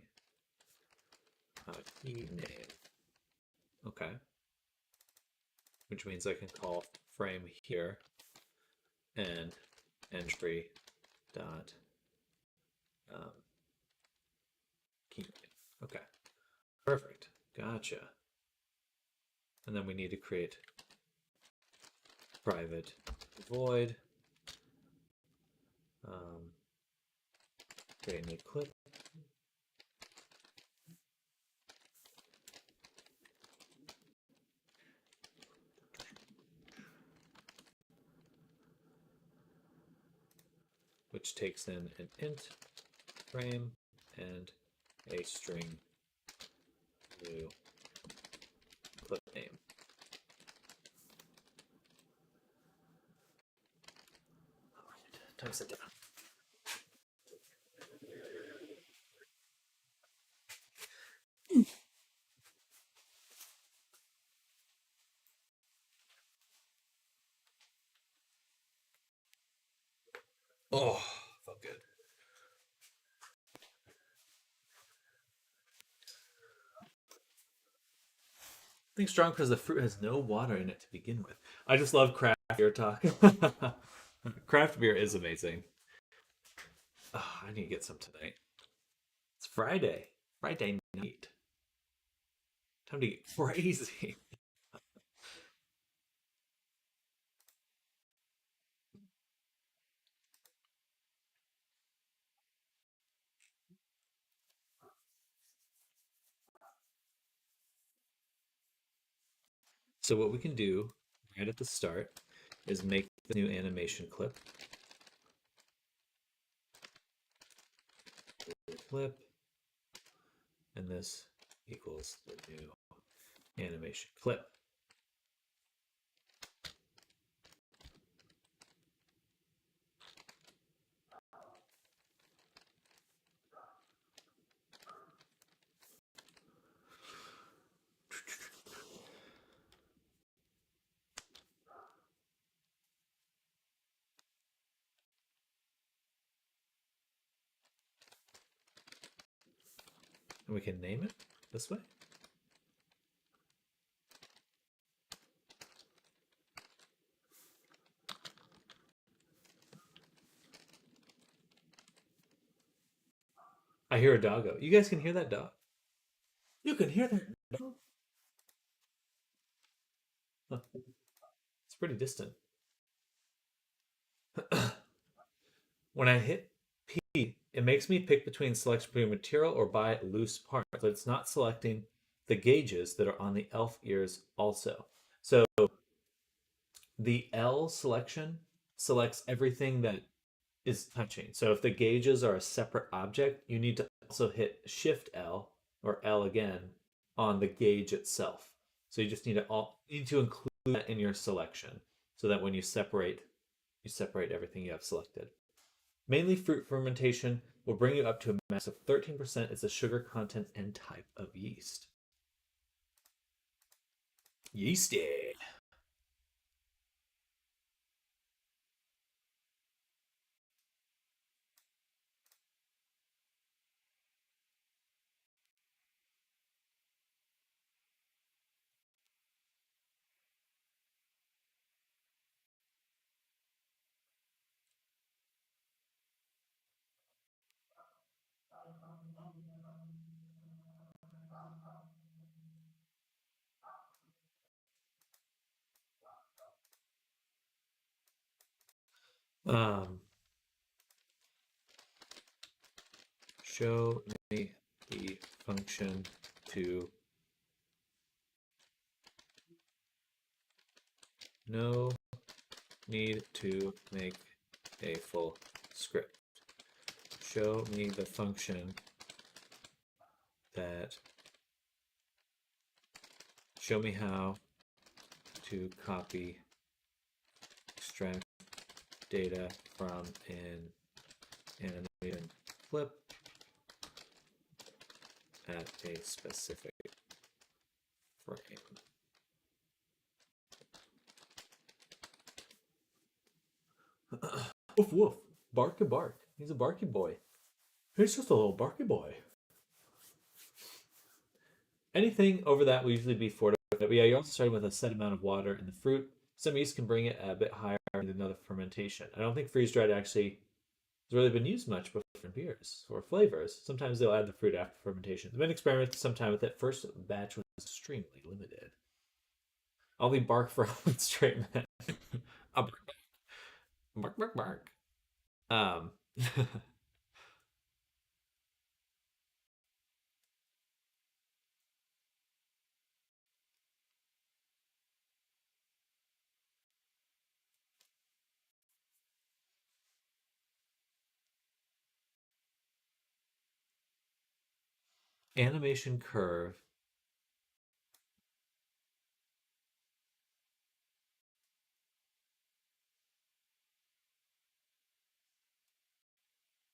key name. Okay. Which means I can call frame here and entry dot key name. Okay. Perfect. Gotcha. And then we need to create private void. Create a new clip. Which takes in an int frame and a string new clip name. All right, time to sit down. Oh, felt good. think strong because the fruit has no water in it to begin with. I just love craft beer talk. Craft beer is amazing. Oh, I need to get some tonight. It's Friday. Friday night. Time to get crazy. So what we can do right at the start is make the new animation clip. Clip, and this equals the new animation clip. And we can name it this way. I hear a doggo. You guys can hear that dog? You can hear that dog? Huh, it's pretty distant. When I hit P, it makes me pick between selection between material or buy loose parts, but it's not selecting the gauges that are on the elf ears also. So the L selection selects everything that is touching. So if the gauges are a separate object, you need to also hit Shift L or L again on the gauge itself. So you just need to include that in your selection so that when you separate everything you have selected. Mainly fruit fermentation will bring you up to a max of 13%. It's a sugar content and type of yeast. Yeasty. Um, show me the function to no need to make a full script. Show me the function that show me how to copy extract data from an animation clip at a specific frame. Woof woof. Bark a bark. He's a barky boy. He's just a little barky boy. Anything over that will usually be fortified. But yeah, you're also starting with a set amount of water in the fruit. Some yeast can bring it a bit higher than another fermentation. I don't think freeze dried actually has really been used much before in beers or flavors. Sometimes they'll add the fruit after fermentation. There've been experiments sometime with it. First batch was extremely limited. I'll be bark for a straight minute. I'll bark, bark, bark, bark. Um, animation curve.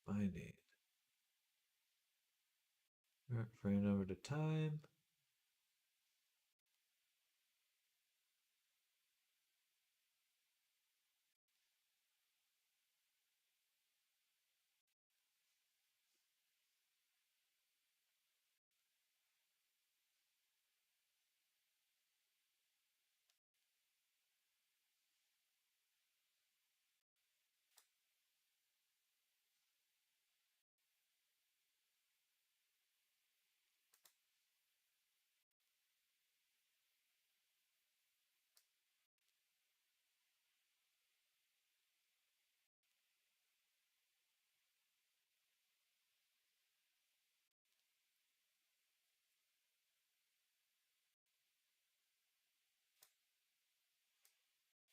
Finding frame over to time.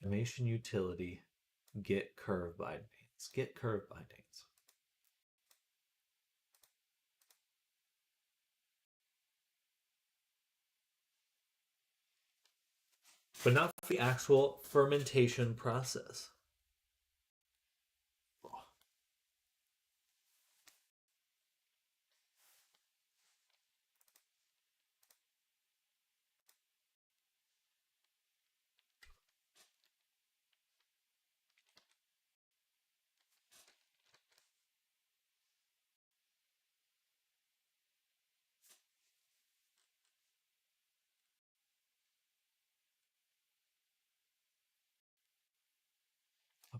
Animation utility, get curve bindings. Get curve bindings. But not for the actual fermentation process.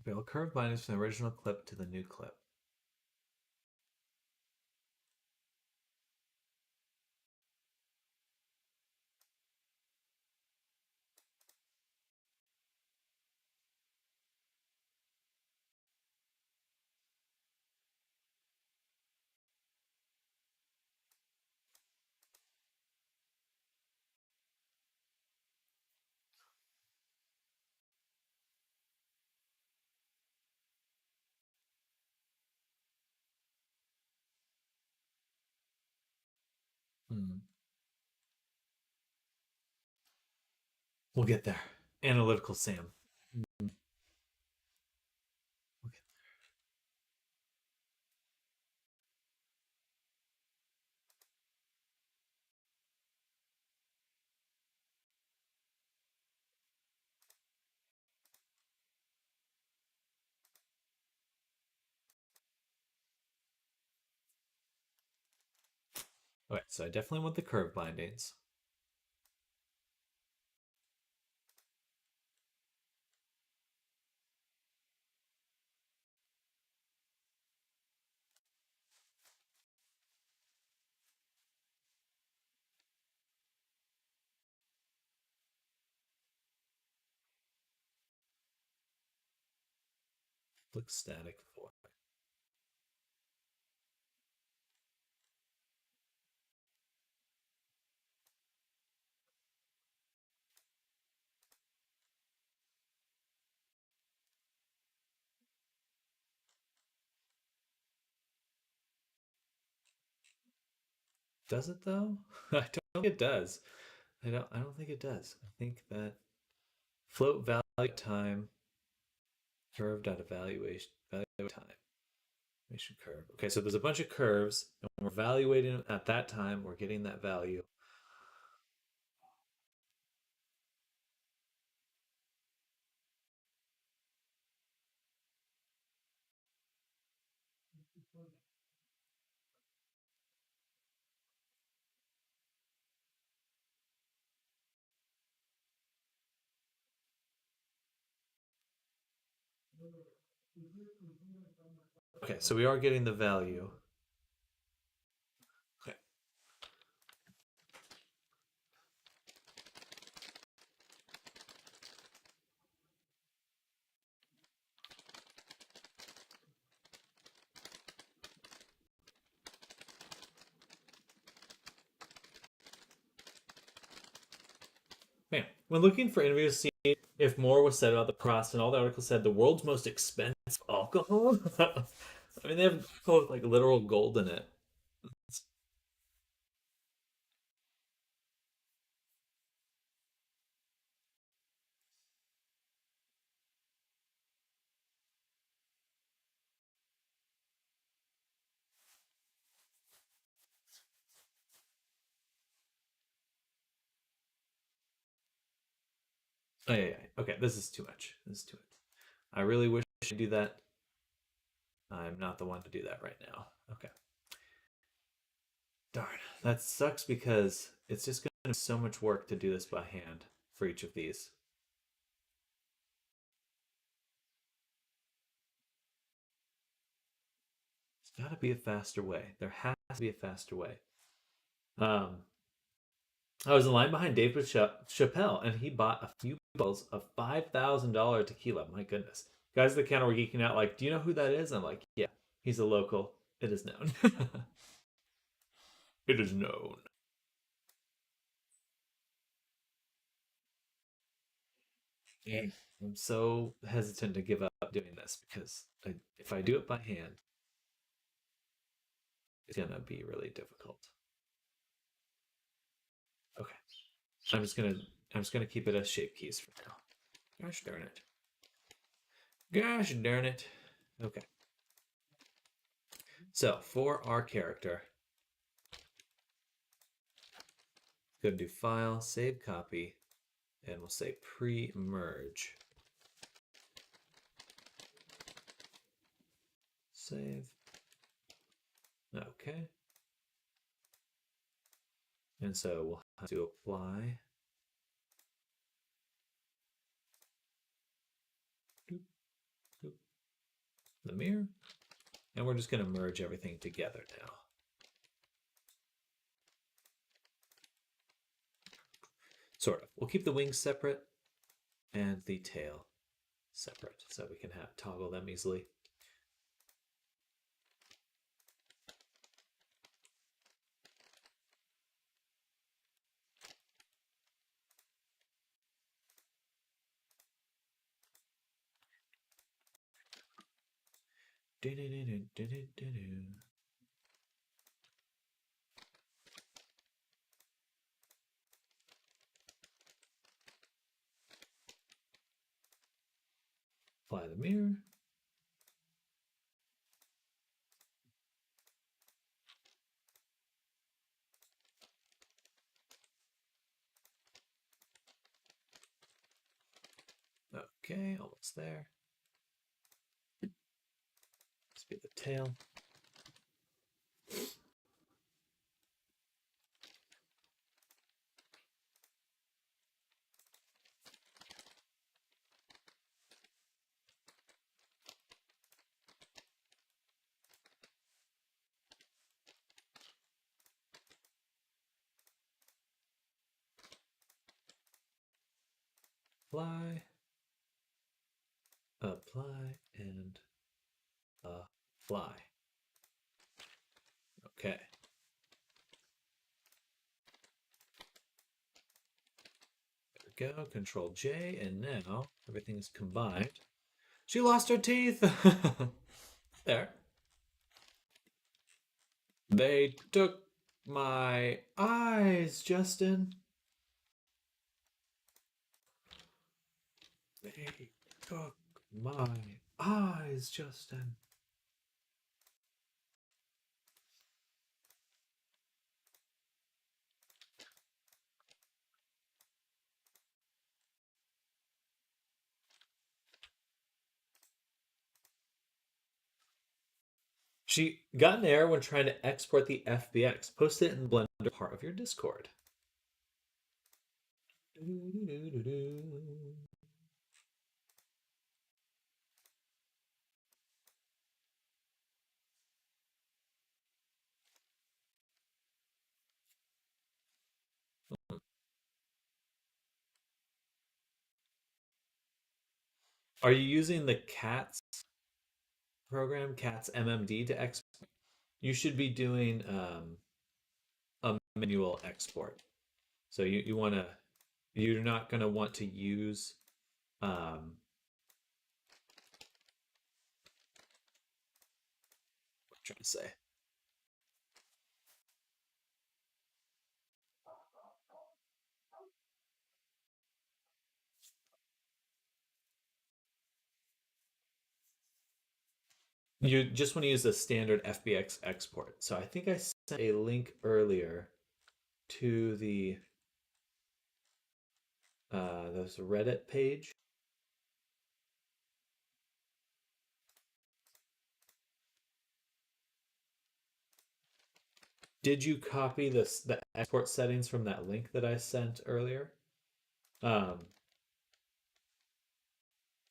Okay, well, curve bindings from the original clip to the new clip. Hmm. We'll get there. Analytical Sam. We'll get there. Okay, so I definitely want the curve bindings. Looks static for. Does it though? I don't think it does. I don't think it does. I think that float value time curved out evaluation value time. Evaluation curve. Okay, so there's a bunch of curves, and when we're evaluating them at that time, we're getting that value. Okay, so we are getting the value. Okay. Man, when looking for interviews to see if more was said about the process, and all the articles said the world's most expensive alcohol. I mean, they have alcohol with like literal gold in it. Oh, yeah, yeah. Okay, this is too much. This is too much. I really wish I could do that. I'm not the one to do that right now. Okay. Darn. That sucks because it's just going to be so much work to do this by hand for each of these. There's got to be a faster way. There has to be a faster way. Um, I was in line behind David Chappelle, and he bought a few bottles of $5,000 tequila. My goodness. Guys at the counter were geeking out, like, do you know who that is? I'm like, yeah, he's a local. It is known. It is known. I'm so hesitant to give up doing this because if I do it by hand, it's gonna be really difficult. Okay, I'm just gonna I'm just gonna keep it as shape keys for now. Gosh darn it. Gosh darn it. Okay. So for our character, go to do File, Save Copy, and we'll say pre-merge. Save. Okay. And so we'll have to apply. The mirror. And we're just going to merge everything together now. Sort of. We'll keep the wings separate and the tail separate so we can toggle them easily. Apply the mirror. Okay, almost there. Let's be the tail. Apply, and apply. Okay. There we go. Control J, and now everything is combined. She lost her teeth. There. They took my eyes, Justin. They took my eyes, Justin. She got an error when trying to export the FBX. Post it in Blender part of your Discord. Are you using the CATS program, CATS MMD, to export? You should be doing a manual export. So you're not going to want to use what I'm trying to say. You just want to use the standard FBX export. So I think I sent a link earlier to the this Reddit page. Did you copy the export settings from that link that I sent earlier?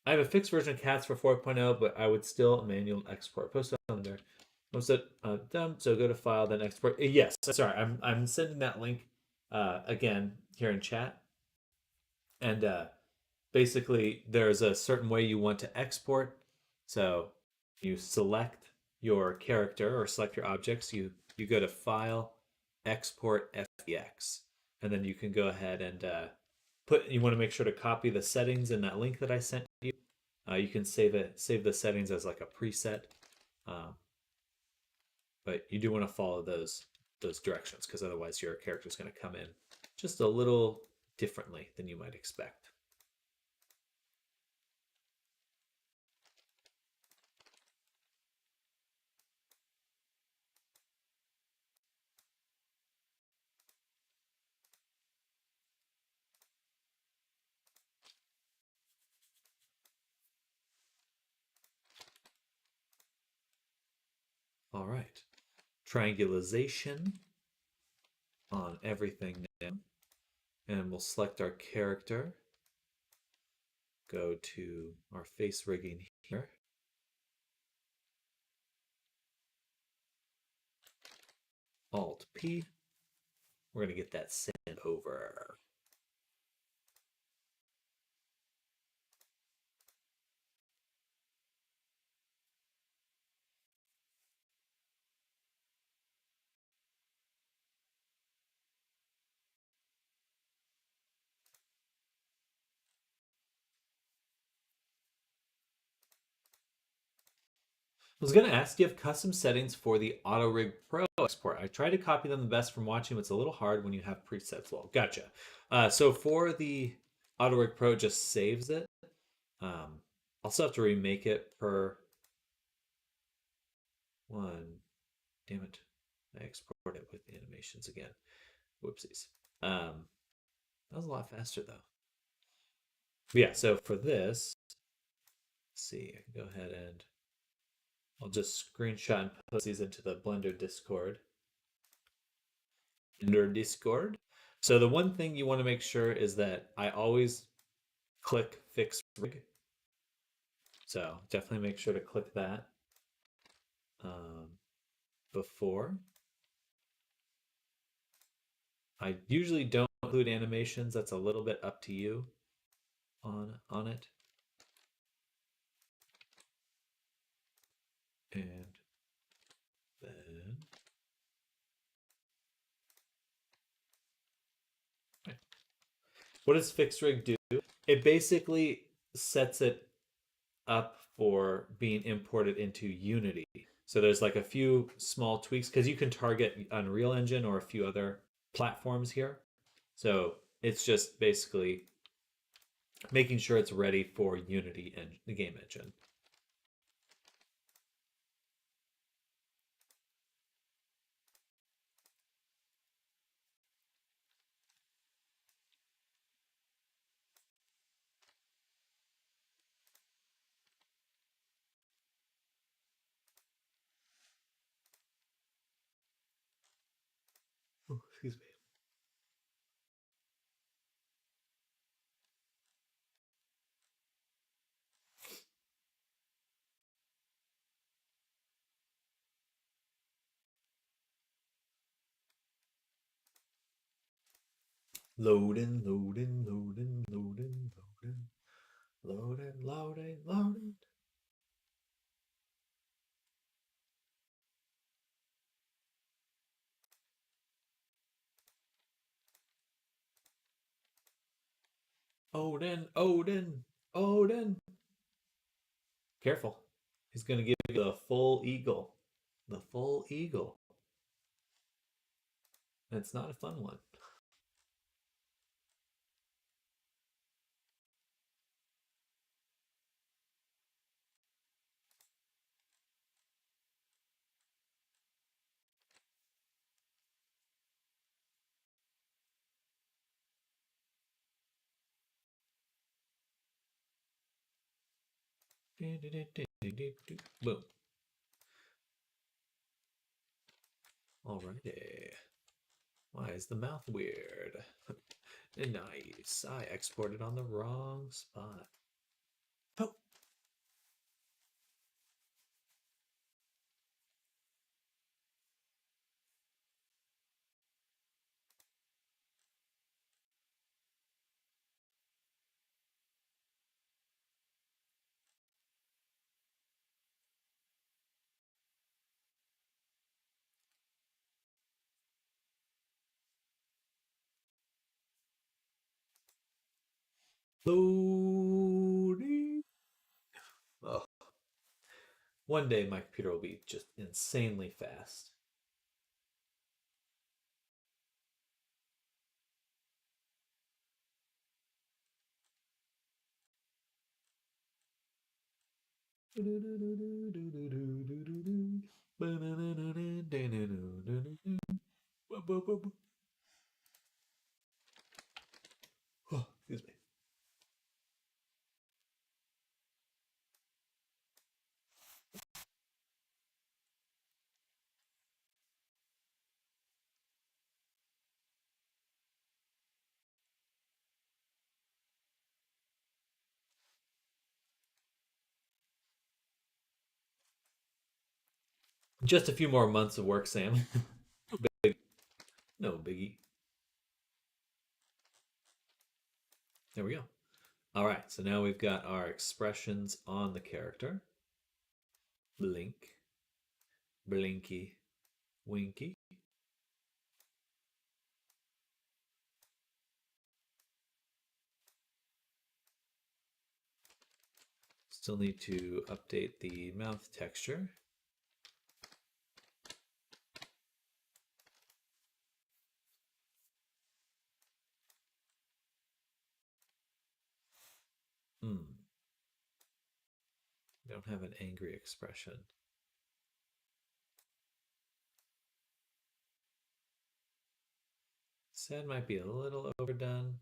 I have a fixed version of CATS for 4.0, but I would still manual export. Post it on there. Once it done, so go to File, then Export. Yes, sorry, I'm sending that link again here in chat, and basically there's a certain way you want to export. So you select your character or select your objects. You go to File, Export FBX, and then you can go ahead and you want to make sure to copy the settings in that link that I sent you. You can save the settings as like a preset, um, but you do want to follow those directions because otherwise your character is going to come in just a little differently than you might expect. All right, triangulation on everything now, and we'll select our character. Go to our face rigging here. Alt P. We're going to get that sent over. I was going to ask, do you have custom settings for the AutoRig Pro export? I try to copy them the best from watching, but it's a little hard when you have presets. Well, gotcha. So for the AutoRig Pro, it just saves it. I'll still have to remake it per one. Damn it. I export it with the animations again. Whoopsies. That was a lot faster though. But yeah, so for this, let's see, I can go ahead and I'll just screenshot and post these into the Blender Discord. So the one thing you want to make sure is that I always click Fix Rig. So definitely make sure to click that before. I usually don't include animations. That's a little bit up to you on it. And then what does Fix Rig do? It basically sets it up for being imported into Unity. So there's like a few small tweaks because you can target Unreal Engine or a few other platforms here. So it's just basically making sure it's ready for Unity and the game engine. Oh, excuse me. Loading, loading, loading, loading, loading, loading, loading, loading. Odin, Odin, Odin. Careful. He's going to give you the full eagle. The full eagle. It's not a fun one. Boom. Alrighty. Why is the mouth weird? Nice. I exported on the wrong spot. Oh. Loading. Oh. One day my computer will be just insanely fast. Oh, excuse me. Just a few more months of work, Sam. No biggie. There we go. All right, so now we've got our expressions on the character. Blink, blinky, winky. Still need to update the mouth texture. Don't have an angry expression. Sad might be a little overdone.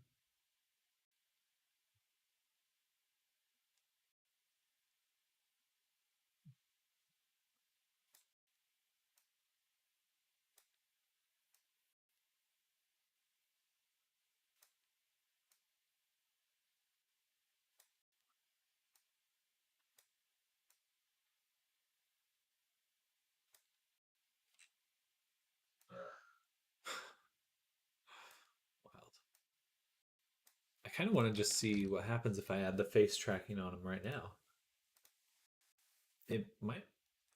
Wild. I kind of want to just see what happens if I add the face tracking on them right now. It might.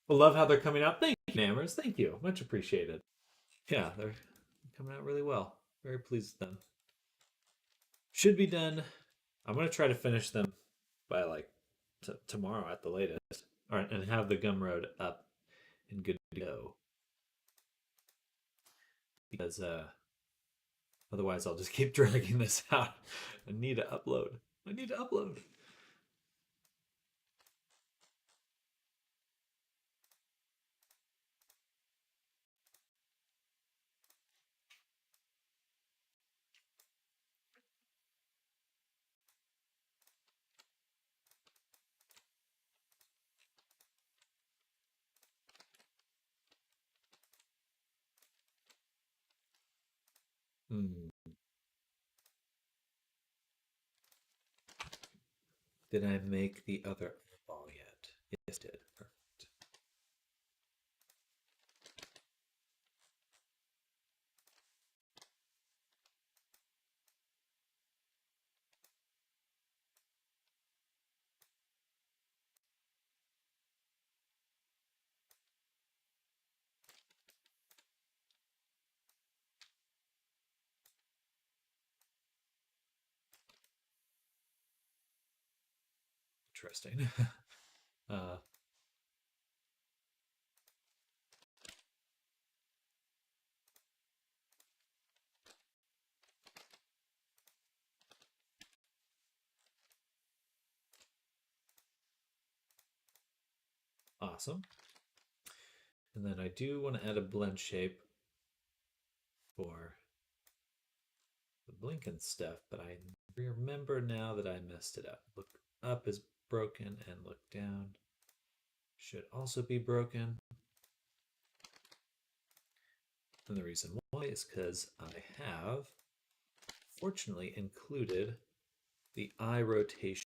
I love how they're coming out. Thank you, Nammers. Thank you. Much appreciated. Yeah, they're coming out really well. Very pleased with them. Should be done. I'm going to try to finish them by like tomorrow at the latest. All right, and have the Gumroad up and good to go. Because otherwise I'll just keep dragging this out. I need to upload. I need to upload. Did I make the other eyeball yet? Yes, I did. Perfect. Interesting. Awesome. And then I do want to add a blend shape for the blinking stuff, but I remember now that I messed it up. Look up is broken and look down should also be broken. And the reason why is because I have fortunately included the eye rotation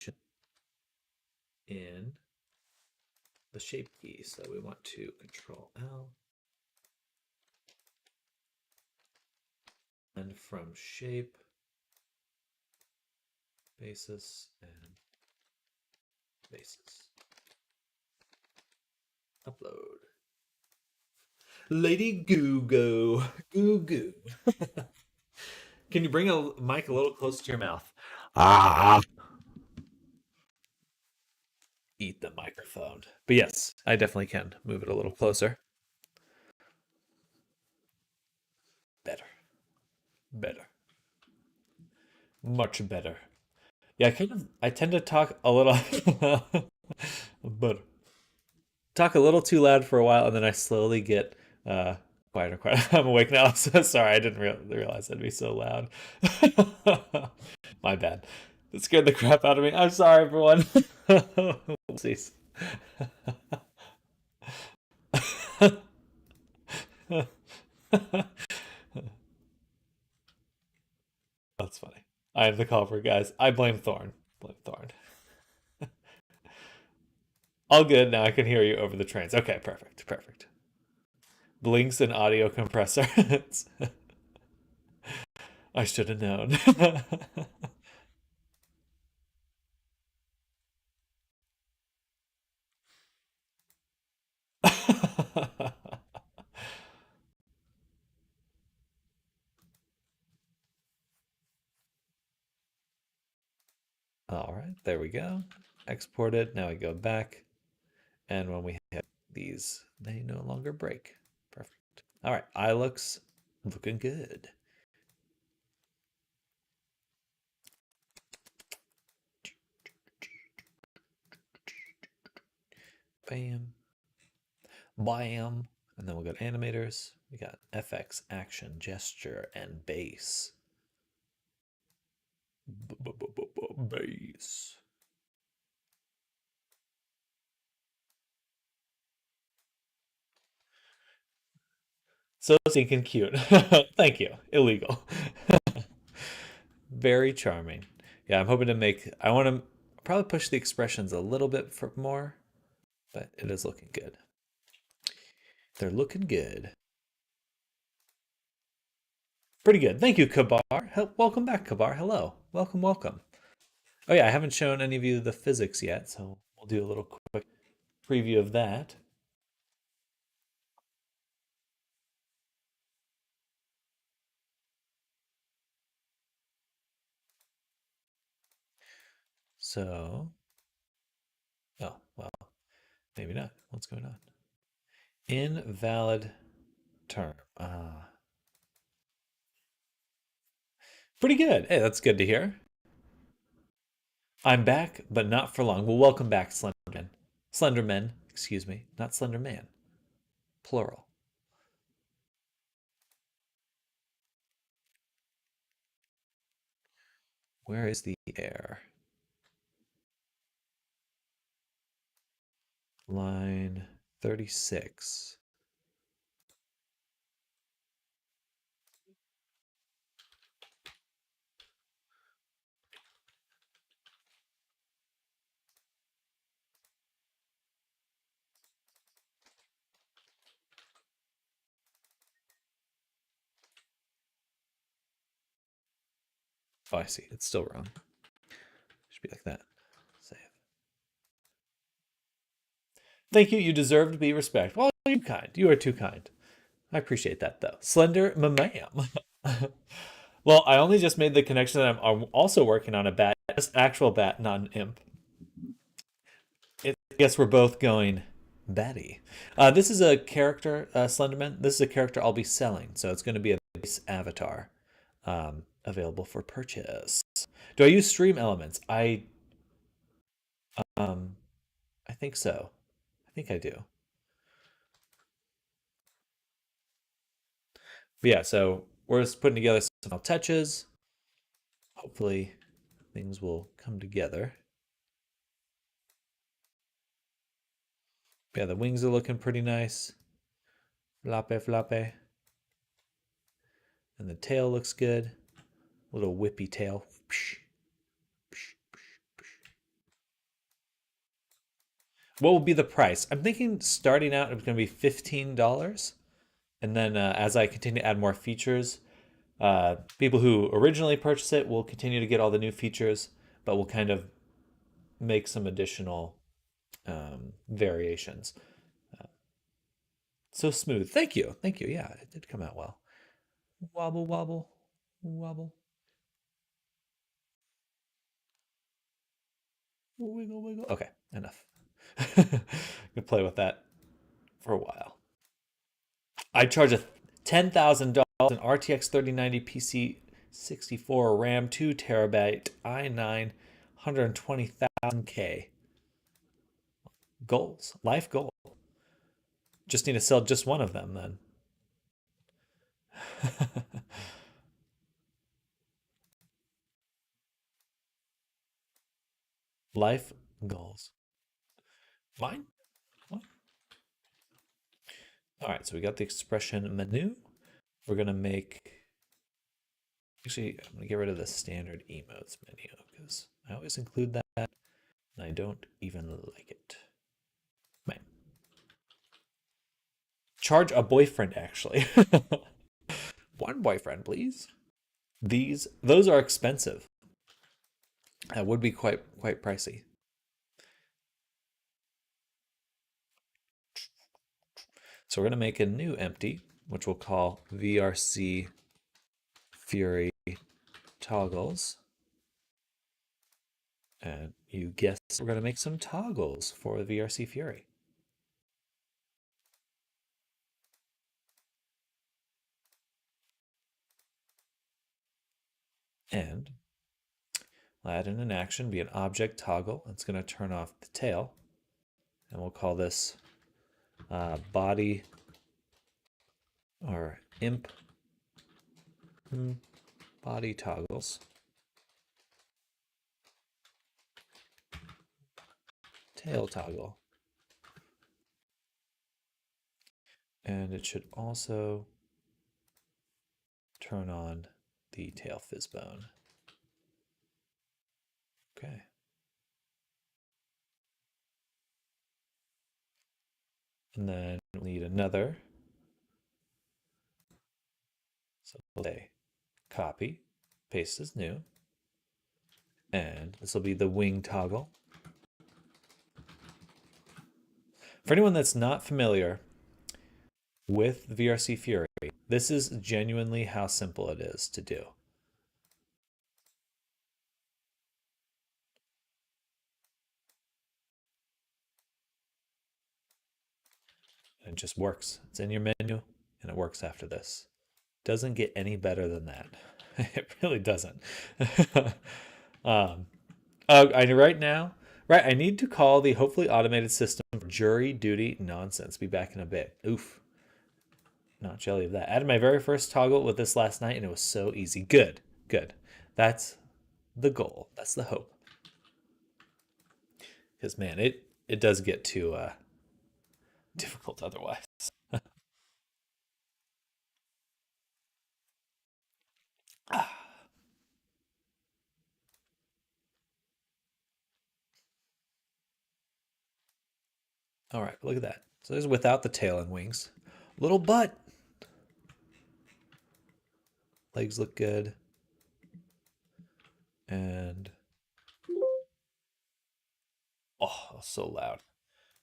in the shape key. So we want to Control L. And from shape, basis, and basis. Upload. Lady Goo Go. Goo Goo. Can you bring a mic a little closer to your mouth? Ah. eat the microphone. But yes, I definitely can move it a little closer. Better. Better. Much better. Yeah, I tend to talk a little but talk a little too loud for a while and then I slowly get quieter, quieter. I'm awake now. So sorry, I didn't realize it'd be so loud. My bad. That scared the crap out of me. I'm sorry, everyone. Whoopsies. That's funny. I am the culprit, guys. I blame Thorn. Blame Thorn. All good. Now I can hear you over the trains. Okay, perfect. Perfect. Blinks and audio compressor. I should have known. All right, there we go. Exported. Now we go back. And when we hit these, they no longer break. Perfect. All right, eye looks looking good. Bam. Bam. And then we'll go to animators. We got FX, action, gesture, and base. Base. So stinking cute. Thank you. Illegal. Very charming. Yeah, I'm hoping to make. I want to probably push the expressions a little bit for more, but it is looking good. They're looking good. Pretty good. Thank you, Kabar. Welcome back, Kabar. Hello. Welcome, welcome. Oh yeah, I haven't shown any of you the physics yet, so we'll do a little quick preview of that. So, oh, well, maybe not. What's going on? Invalid term. Pretty good. Hey, that's good to hear. I'm back, but not for long. Well, welcome back, Slenderman. Slenderman, excuse me, not Slenderman. Plural. Where is the air? Line 36. Oh, I see. It's still wrong. Should be like that. Save. Thank you. You deserve to be respected. Well, you're kind. You are too kind. I appreciate that, though. Slender ma'am. Well, I only just made the connection that I'm also working on a bat, just actual bat, not an imp. I guess we're both going batty. This is a character, Slenderman. This is a character I'll be selling, so it's going to be a base avatar available for purchase. Do I use stream elements? Um, I think so. I think I do. But yeah, so we're just putting together some touches. Hopefully, things will come together. Yeah, the wings are looking pretty nice. Flape, flape. And the tail looks good. Little whippy tail. What will be the price? I'm thinking starting out it's going to be $15. And then as I continue to add more features, people who originally purchase it will continue to get all the new features, but we'll kind of make some additional variations. So smooth. Thank you. Thank you. Yeah, it did come out well. Wobble, wobble, wobble. Wiggle, wiggle. Okay, enough. Can play with that for a while. I charge a $10,000 an RTX 3090 PC 64 RAM 2 TB i9 120,000K. Goals, life goal. Just need to sell just one of them then. Life goals. Mine? What? All right, so we got the expression menu. We're going to make. Actually, I'm going to get rid of the standard emotes menu because I always include that and I don't even like it. Man. Charge a boyfriend, actually. One boyfriend, please. Those are expensive. That would be quite pricey. So we're going to make a new empty, which we'll call VRC Fury toggles. And you guessed, we're going to make some toggles for the VRC Fury. And we'll add in an action, be an object toggle. It's going to turn off the tail. And we'll call this body or imp body toggles. Tail toggle. And it should also turn on the tail fizzbone. Okay. And then we'll need another. So we'll say copy, paste as new. And this will be the wing toggle. For anyone that's not familiar with the VRC Fury, this is genuinely how simple it is to do. It just works. It's in your menu and it works after this. Doesn't get any better than that. It really doesn't. I need to call the hopefully automated system for jury duty nonsense. Be back in a bit. Oof. Not jelly of that. Added my very first toggle with this last night and it was so easy. Good. That's the goal. That's the hope. Because man, it does get too difficult otherwise. All right, look at that. So there's without the tail and wings. Little butt. Legs look good. And oh, so loud.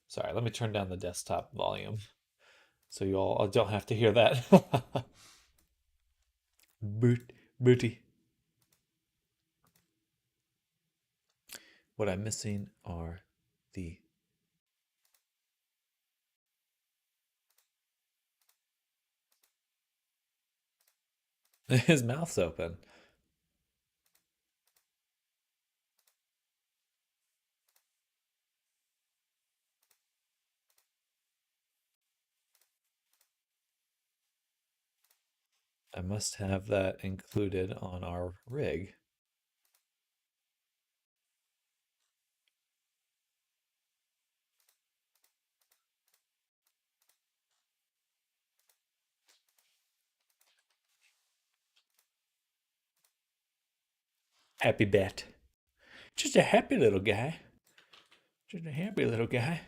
Sorry, let me turn down the desktop volume so you all don't have to hear that. Booty. What I'm missing are the his mouth's open. I must have that included on our rig. Happy bat. Just a happy little guy. Just a happy little guy.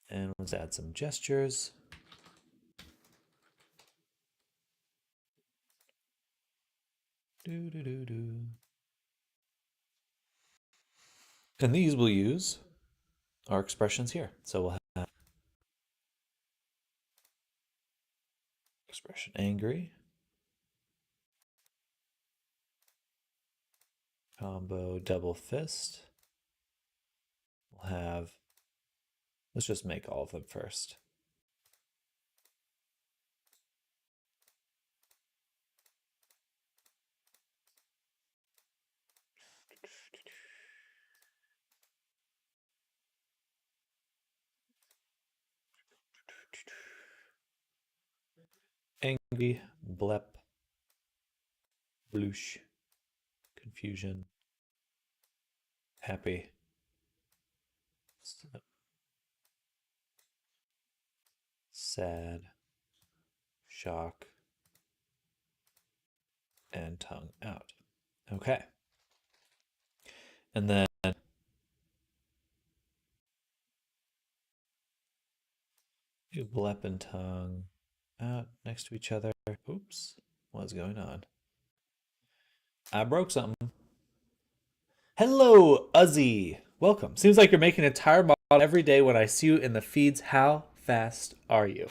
And let's add some gestures. And these we'll use our expressions here. So we'll have expression angry. Combo double fist. We'll have, let's just make all of them first. Angry, blep, bloosh, confusion, happy, sad, shock, and tongue out. Okay. And then do blep and tongue out next to each other. Oops, what's going on? I broke something. Hello, Uzzy. Welcome. Seems like you're making a tire model every day when I see you in the feeds. How fast are you?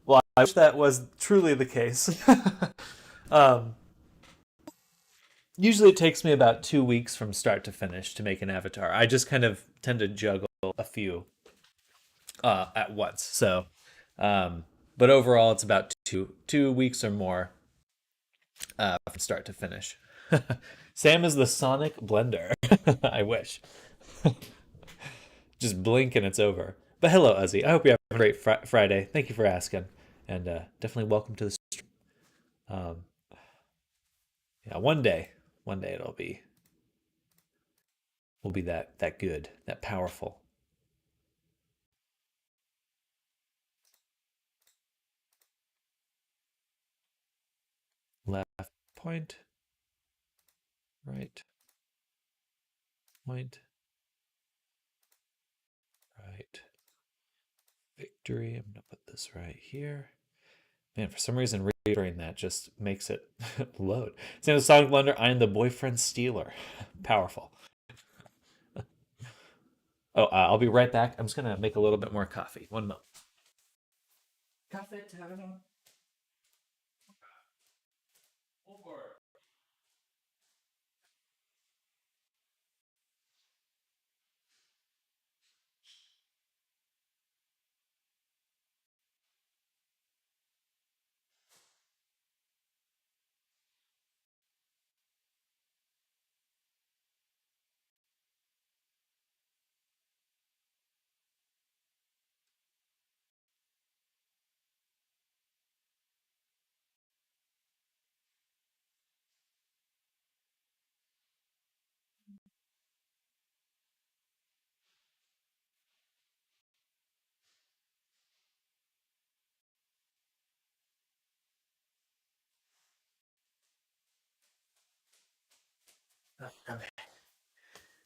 Well, I wish that was truly the case. Usually it takes me about 2 weeks from start to finish to make an avatar. I just kind of tend to juggle a few at once. So, but overall, it's about two weeks or more from start to finish. Sam is the Sonic Blender. I wish. Just blink and it's over. But hello, Uzzy. I hope you have a great Friday. Thank you for asking, and definitely welcome to the stream. Yeah, one day it'll be will be that good, that powerful. Left point, right point, right. Victory. I'm gonna put this right here. Man, for some reason, reiterating that just makes it load. Same with Sonic Blender. I am the boyfriend stealer. Powerful. Oh, I'll be right back. I'm just gonna make a little bit more coffee. 1 moment. Coffee time. Over.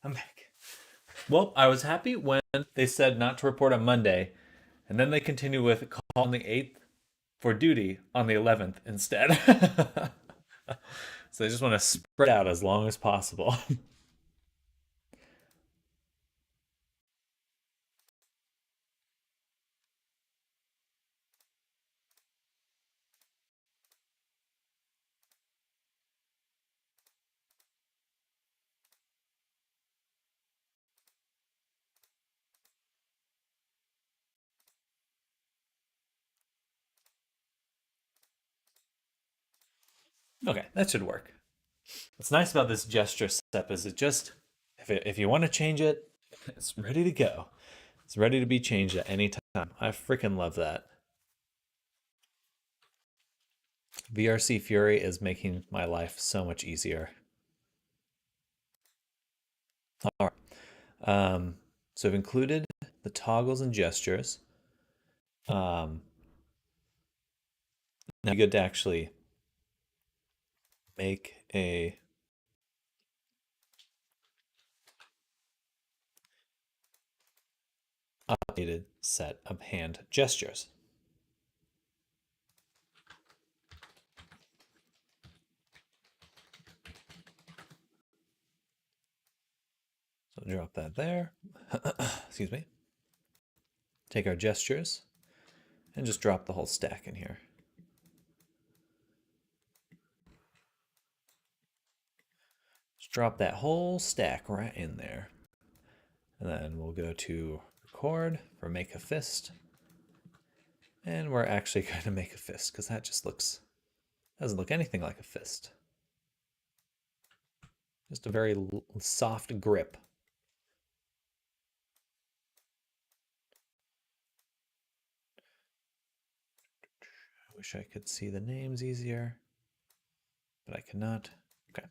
I'm back. Well, I was happy when they said not to report on Monday, and then they continue with call on the 8th for duty on the 11th instead. So they just want to spread out as long as possible. Okay, that should work. What's nice about this gesture step is it just, if you want to change it, it's ready to go. It's ready to be changed at any time. I freaking love that. VRC Fury is making my life so much easier. All right. So I've included the toggles and gestures. Now it'd be good to actually make a updated set of hand gestures. So drop that there. Excuse me. Take our gestures and just drop the whole stack in here. drop that whole stack right in there. And then we'll go to record for make a fist. And we're actually going to make a fist because that just doesn't look anything like a fist. Just a very soft grip. I wish I could see the names easier, but I cannot. Okay.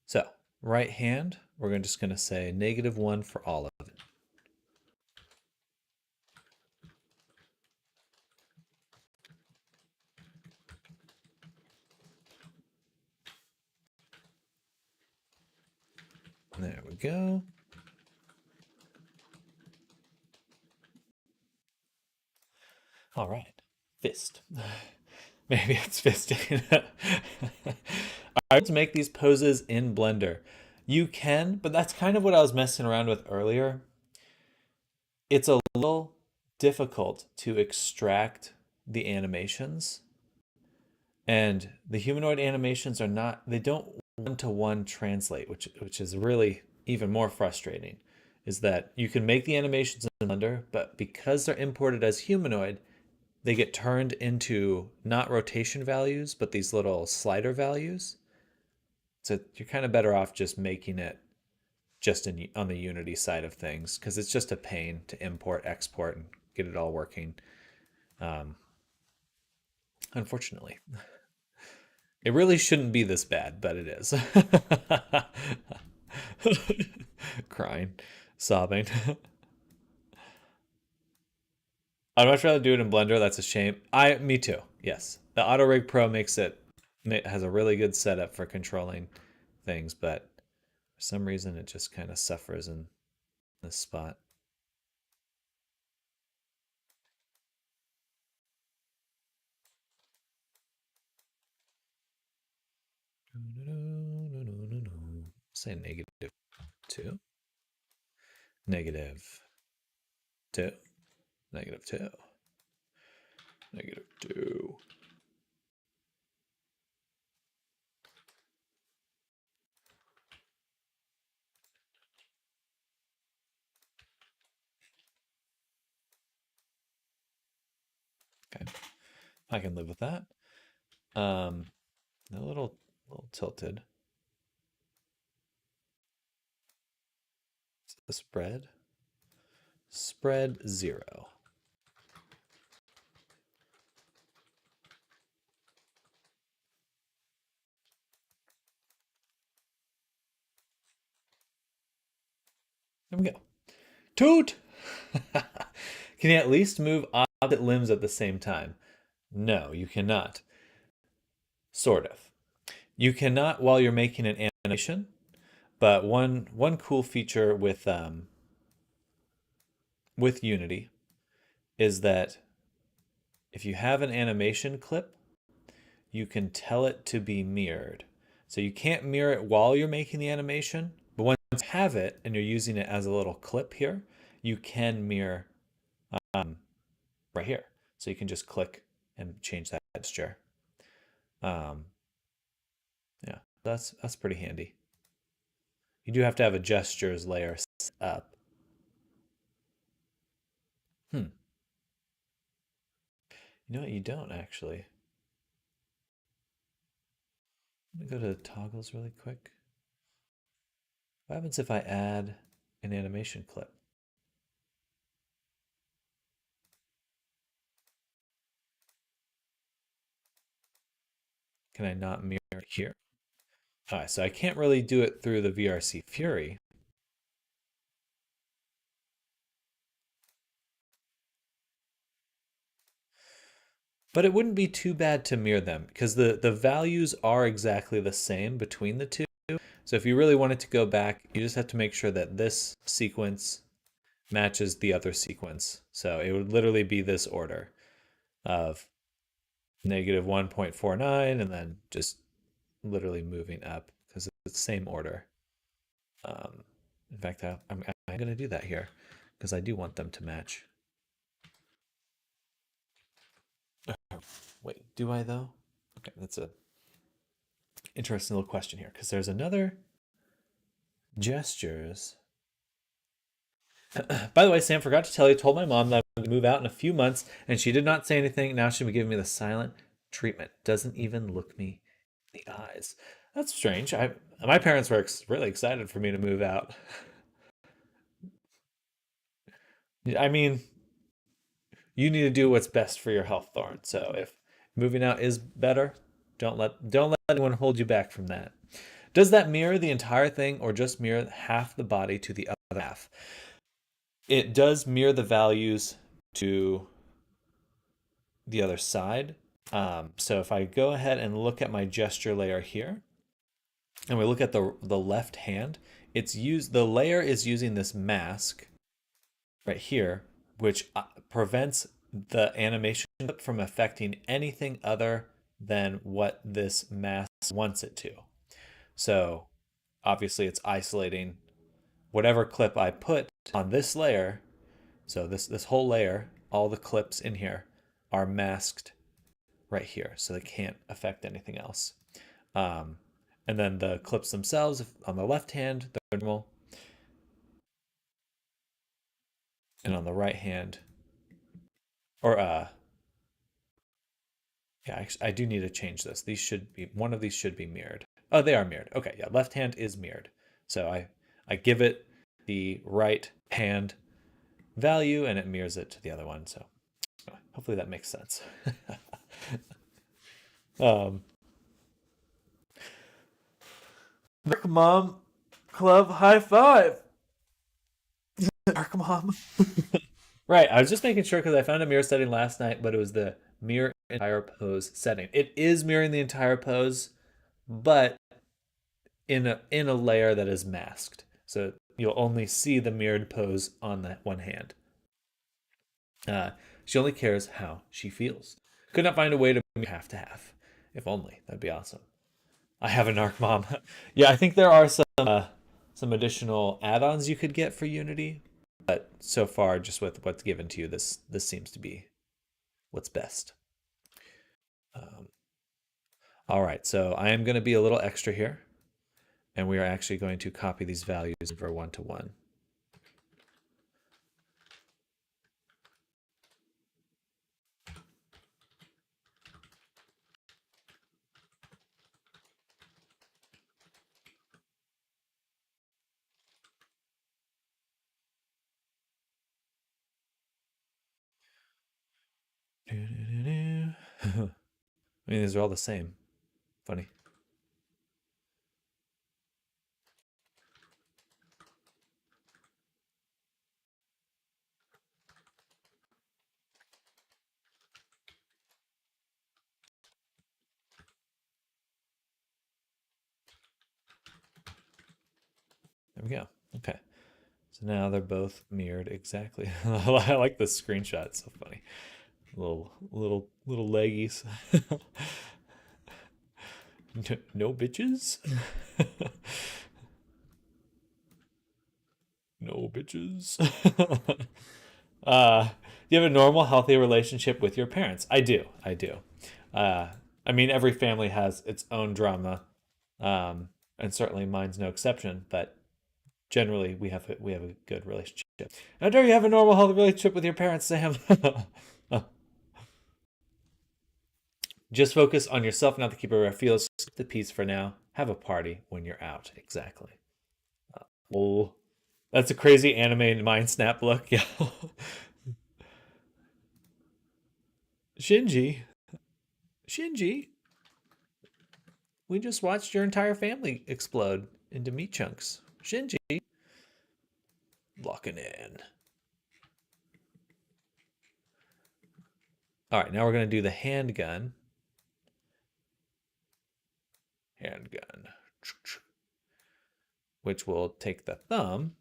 So right hand, we're just going to say -1 for all of it. There we go. All right, fist. Maybe it's fisting. I would make these poses in Blender. You can, but that's kind of what I was messing around with earlier. It's a little difficult to extract the animations. And the humanoid animations are not, they don't one-to-one translate, which is really even more frustrating, is that you can make the animations in Blender, but because they're imported as humanoid, they get turned into not rotation values, but these little slider values. So you're kind of better off just making it just on the Unity side of things, because it's just a pain to import, export, and get it all working. Unfortunately. It really shouldn't be this bad, but it is. Crying, sobbing. I'd much rather do it in Blender. That's a shame. Me too. Yes, the AutoRig Pro has a really good setup for controlling things, but for some reason it just kind of suffers in this spot. Say -2, -2, -2, -2. Okay, I can live with that. A little tilted. The spread 0. There we go. Toot! Can you at least move opposite limbs at the same time? No, you cannot. Sort of. You cannot while you're making an animation, but one cool feature with Unity is that if you have an animation clip, you can tell it to be mirrored. So you can't mirror it while you're making the animation, but once you have it and you're using it as a little clip here, you can mirror right here. So you can just click and change that gesture. Yeah, that's pretty handy. You do have to have a gestures layer set up. You know what? You don't actually. I'm gonna go to toggles really quick. What happens if I add an animation clip? Can I not mirror it here? All right, so I can't really do it through the VRC Fury. But it wouldn't be too bad to mirror them because the values are exactly the same between the two. So if you really wanted to go back, you just have to make sure that this sequence matches the other sequence. So it would literally be this order of -1.49 and then just literally moving up because it's the same order. In fact, I'm going to do that here because I do want them to match. Wait, do I though? Okay, that's a interesting little question here, because there's another gestures. By the way, Sam, forgot to tell you, told my mom that I'm going to move out in a few months, and she did not say anything. Now she'll be giving me the silent treatment. Doesn't even look me in the eyes. That's strange. My parents were really excited for me to move out. I mean, you need to do what's best for your health, Thorn. So if moving out is better, don't let anyone hold you back from that. Does that mirror the entire thing or just mirror half the body to the other half? It does mirror the values to the other side. So if I go ahead and look at my gesture layer here, and we look at the left hand, the layer is using this mask right here, which prevents the animation from affecting anything other than what this mask wants it to. So obviously it's isolating whatever clip I put on this layer. So this whole layer, all the clips in here are masked right here, so they can't affect anything else. And then the clips themselves on the left hand, they're normal. And on the right hand, or yeah, I do need to change this. One of these should be mirrored. Oh, they are mirrored. Okay, yeah, left hand is mirrored. So I give it the right hand value and it mirrors it to the other one. So hopefully that makes sense. Dark Mom Club high five. Dark Mom. Right, I was just making sure because I found a mirror setting last night, but it was the mirror entire pose setting. It is mirroring the entire pose, but in a layer that is masked. So you'll only see the mirrored pose on that one hand. She only cares how she feels. Could not find a way to mirror half to half. If only. That'd be awesome. I have a Narc Mom. Yeah, I think there are some additional add-ons you could get for Unity, but so far, just with what's given to you, this seems to be what's best. All right, so I am going to be a little extra here, and we are actually going to copy these values over one-to-one. I mean, these are all the same. Funny. There we go. Okay. So now they're both mirrored exactly. I like this screenshot. It's so funny. Little leggies. No bitches. No bitches. Do you have a normal, healthy relationship with your parents? I do. I mean, every family has its own drama, and certainly mine's no exception. But generally, we have a good relationship. How dare you have a normal, healthy relationship with your parents, Sam? Just focus on yourself, not to keep it feels the peace for now. Have a party when you're out. Exactly. Oh, that's a crazy anime mind snap look. Yeah. Shinji, we just watched your entire family explode into meat chunks. Shinji, locking in. All right, now we're going to do the handgun. Which will take the thumb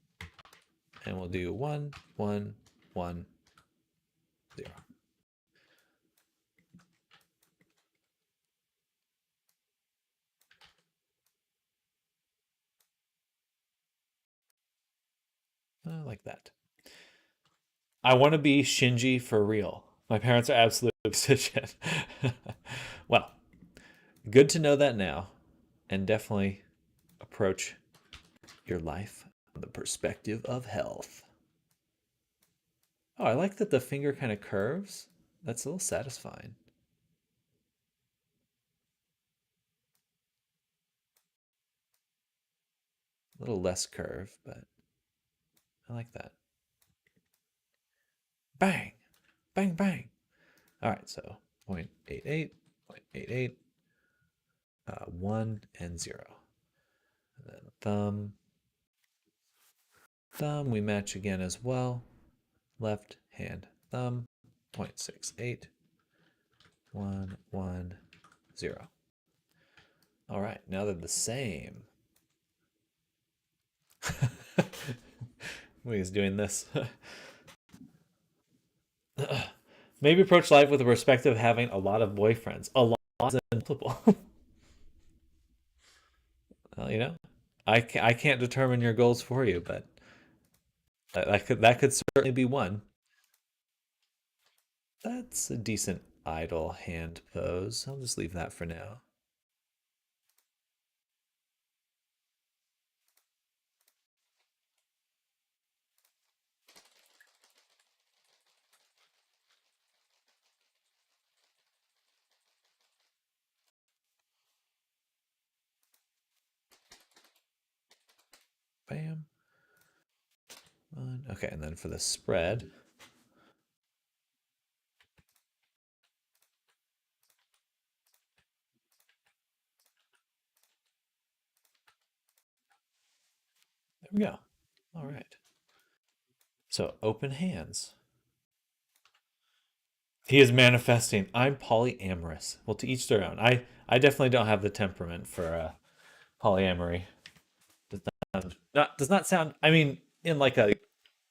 and we'll do 1 1 1 0. Like that. I want to be Shinji for real. My parents are absolute shit. Well, good to know that now. and definitely approach your life from the perspective of health. Oh, I like that the finger kind of curves. That's a little satisfying. A little less curve, but I like that. Bang, bang, bang. All right, so 0.88, 0.88, 1, and 0. And then thumb, we match again as well. Left hand thumb, 0.68, 1, 1, 0. All right, now they're the same. He's doing this. Maybe approach life with the perspective of having a lot of boyfriends. A lot of multiple. Well, I can't determine your goals for you, but that could certainly be one. That's a decent idle hand pose. I'll just leave that for now. Bam. Okay, and then for the spread. There we go. All right. So open hands. He is manifesting. I'm polyamorous. Well, to each their own. I definitely don't have the temperament for polyamory. Does not sound. I mean, in like a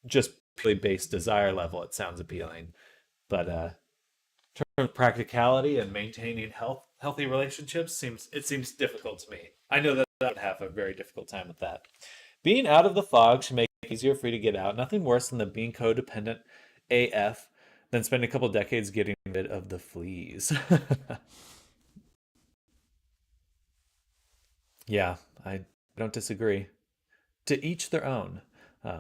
just purely based desire level, it sounds appealing, but in terms of practicality and maintaining healthy relationships seems difficult to me. I know that I would have a very difficult time with that. Being out of the fog should make it easier for you to get out. Nothing worse than the being codependent AF than spend a couple decades getting rid of the fleas. Yeah, I don't disagree. To each their own.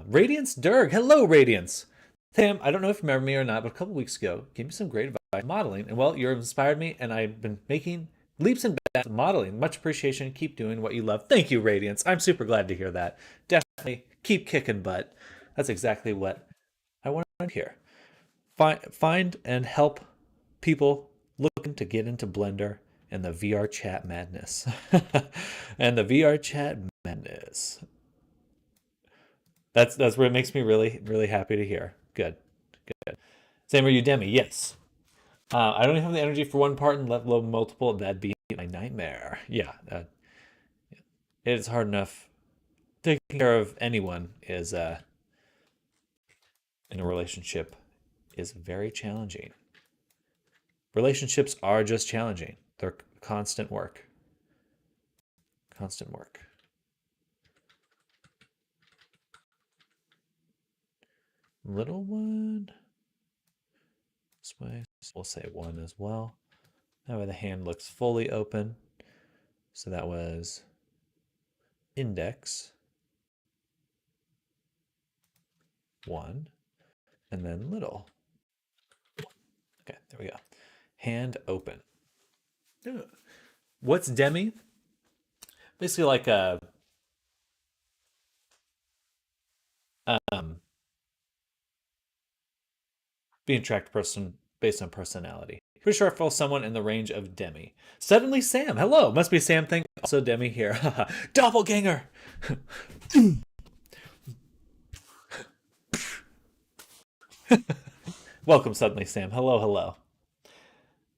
Radiance Durg. Hello, Radiance. Tim, I don't know if you remember me or not, but a couple weeks ago, gave me some great advice on modeling. And well, you've inspired me, and I've been making leaps and bounds in modeling. Much appreciation. Keep doing what you love. Thank you, Radiance. I'm super glad to hear that. Definitely keep kicking butt. That's exactly what I want to hear. Find and help people looking to get into Blender and the VR chat madness. And the VR chat madness. That's where it makes me really really happy to hear. Good, good. Same are you, Demi? Yes. I don't have the energy for one part and let alone multiple. That'd be my nightmare. Yeah, it is hard enough. Taking care of anyone is in a relationship is very challenging. Relationships are just challenging. They're constant work. Constant work. Little one. This way. We'll say 1 as well. That way the hand looks fully open. So that was index 1 and then little. Okay, there we go. Hand open. What's Demi? Basically like a being attracted person based on personality. Pretty sure I follow someone in the range of Demi. Suddenly Sam. Hello. Must be a Sam thing. Also Demi here. Doppelganger. Welcome suddenly Sam. Hello, hello.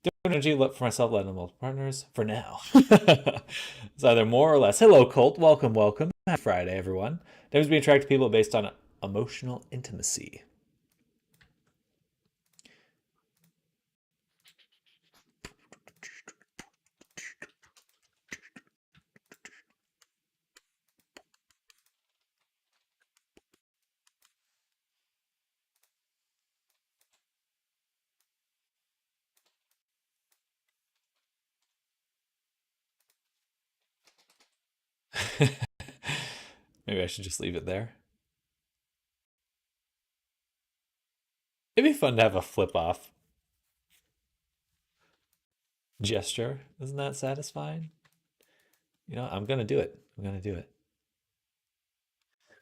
Different energy look for myself, letting multiple partners for now. It's either more or less. Hello, Colt. Welcome, welcome. Happy Friday, everyone. Demi's being attracted to people based on emotional intimacy. Maybe I should just leave it there. It'd be fun to have a flip off gesture. Isn't that satisfying? I'm gonna do it. I'm gonna do it.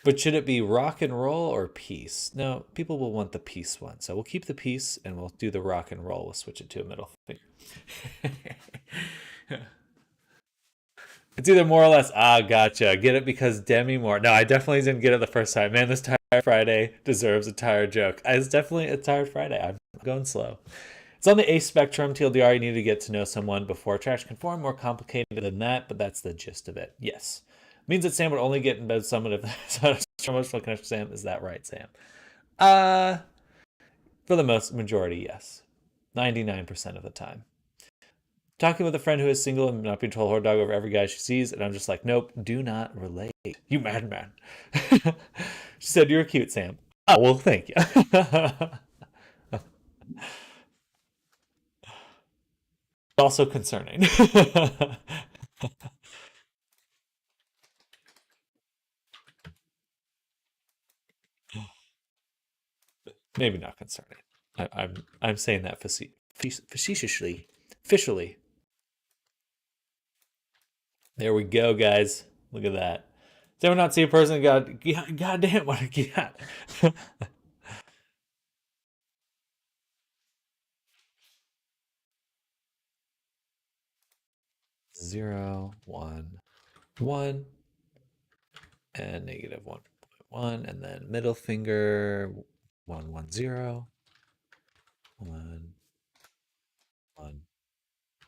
But should it be rock and roll or peace? No, people will want the peace one. So we'll keep the peace and we'll do the rock and roll. We'll switch it to a middle finger. It's either more or less. Ah, gotcha. Get it because Demi Moore. No, I definitely didn't get it the first time. Man, this Tired Friday deserves a tired joke. It's definitely a Tired Friday. I'm going slow. It's on the A spectrum. TLDR, you need to get to know someone before attraction can form. More complicated than that, but that's the gist of it. Yes. Means that Sam would only get in bed with someone if there's not a strong emotional connection. Sam, is that right, Sam? Uh, for the most majority, yes. 99% of the time. Talking with a friend who is single and not being told hard dog over every guy she sees, and I'm just like, nope, do not relate. You madman. She said, you're cute, Sam. Oh, well, thank you. Also concerning. Maybe not concerning. I'm saying that facetiously, officially. There we go, guys. Look at that. Does anyone not see a person? God damn, what a cat. 0, 1, 1, and negative 1.1, and then middle finger 1, 1, 0, 1, 1,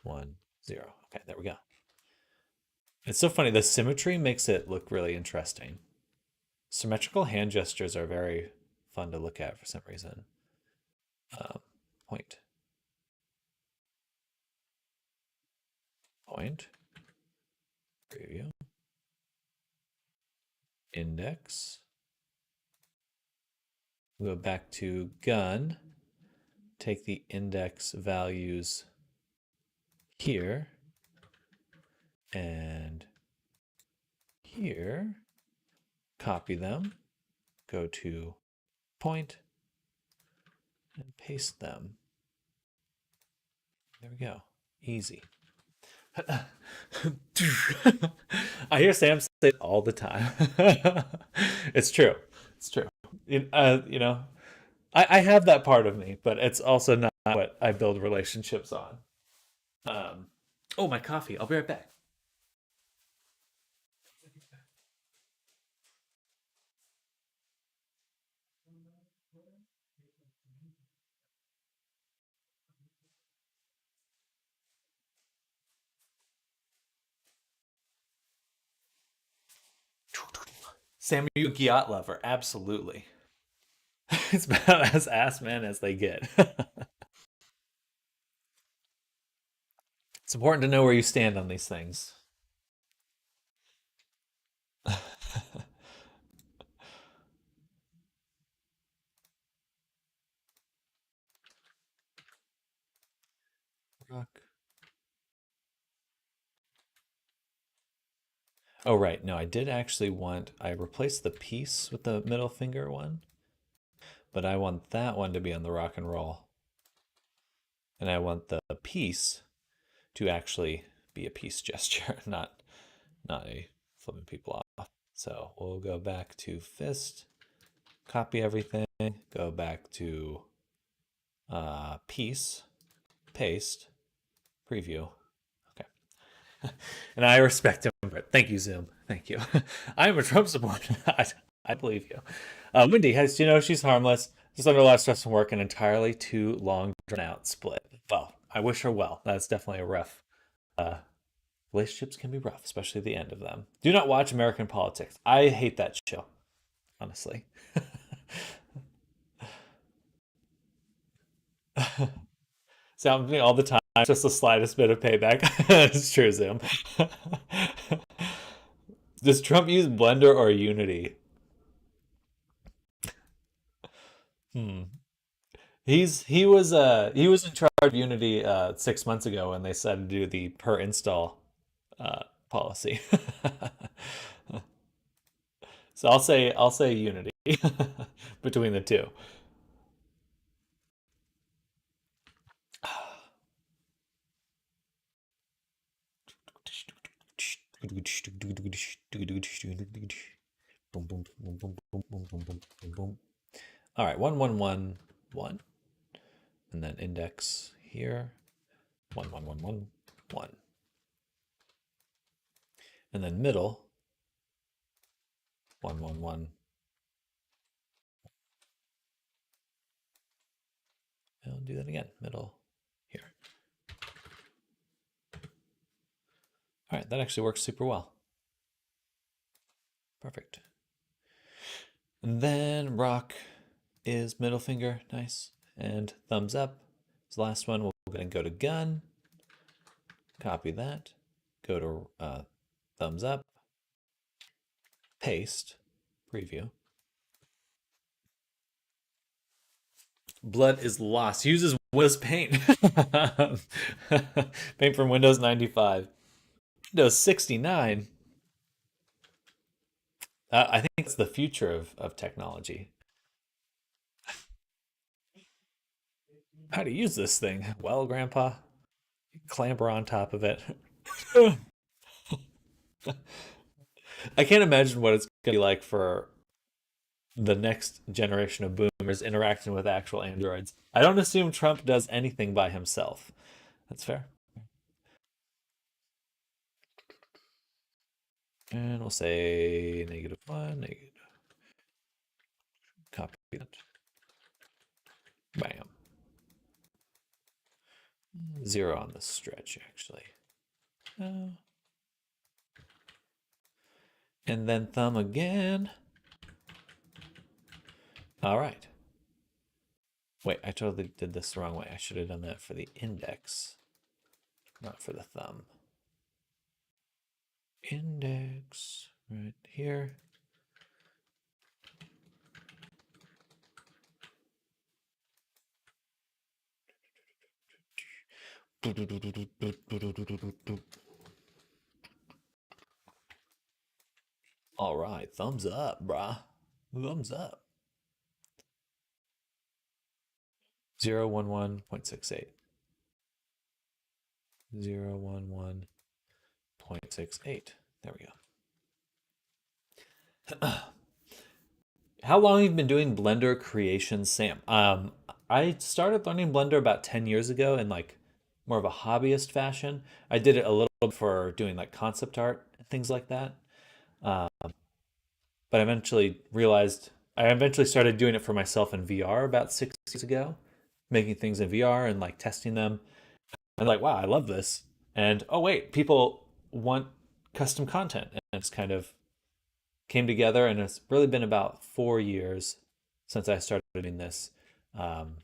1, 0. Okay, there we go. It's so funny. The symmetry makes it look really interesting. Symmetrical hand gestures are very fun to look at for some reason. Point. Point. Preview. Index. We go back to gun. Take the index values here and here. Copy them. Go to point and paste them. There we go. Easy. I hear Sam say it all the time. It's true. It's true. I have that part of me, but it's also not what I build relationships on. Oh, my coffee. I'll be right back. Sam, are you a Giat lover? Absolutely. It's about as ass man as they get. It's important to know where you stand on these things. Rock. Oh, right. No, I did actually I replaced the piece with the middle finger one, but I want that one to be on the rock and roll. And I want the piece to actually be a peace gesture, not a flipping people off. So we'll go back to fist, copy everything, go back to piece, paste, preview. Okay. And I respect him for it. Thank you, Zoom. Thank you. I am a Trump supporter. I believe you. Wendy, she's harmless. Just under a lot of stress from work, an entirely too long drawn out split. Well, I wish her well. That's definitely a rough. Uh, Relationships can be rough, especially the end of them. Do not watch American Politics. I hate that show, honestly. Sound me all the time. Just the slightest bit of payback. It's true, Zoom. Does Trump use Blender or Unity? Hmm. He was in charge of Unity 6 months ago when they decided to do the per install policy. So I'll say unity between the two. All right, 1 1 1 1, and then index here 1 1 1 1 1, and then middle 1 1 1. I'll do that again. Middle here. All right, that actually works super well. Perfect. And then rock is middle finger, nice, and thumbs up. This last one, we're going to go to gun, copy that, go to thumbs up, paste, preview. Blood is lost. Uses Windows Paint. Paint from Windows 95. Windows 69. I think it's the future of technology. How to use this thing? Well, Grandpa, clamber on top of it. I can't imagine what it's going to be like for the next generation of boomers interacting with actual androids. I don't assume Trump does anything by himself. That's fair. And we'll say -1, negative. Copy that. Bam. 0 on the stretch, actually. And then thumb again. All right. Wait, I totally did this the wrong way. I should have done that for the index, not for the thumb. Index right here. All right, thumbs up, brah. Thumbs up. 011.68. 011.68. There we go. How long have you been doing Blender creation, Sam? I started learning Blender about 10 years ago in like more of a hobbyist fashion. I did it a little bit for doing like concept art and things like that. Uh, but I eventually started doing it for myself in VR about 6 years ago, making things in VR and like testing them. And like, wow, I love this. And oh wait, people want custom content, and it's kind of came together. And it's really been about 4 years since I started doing this. Um,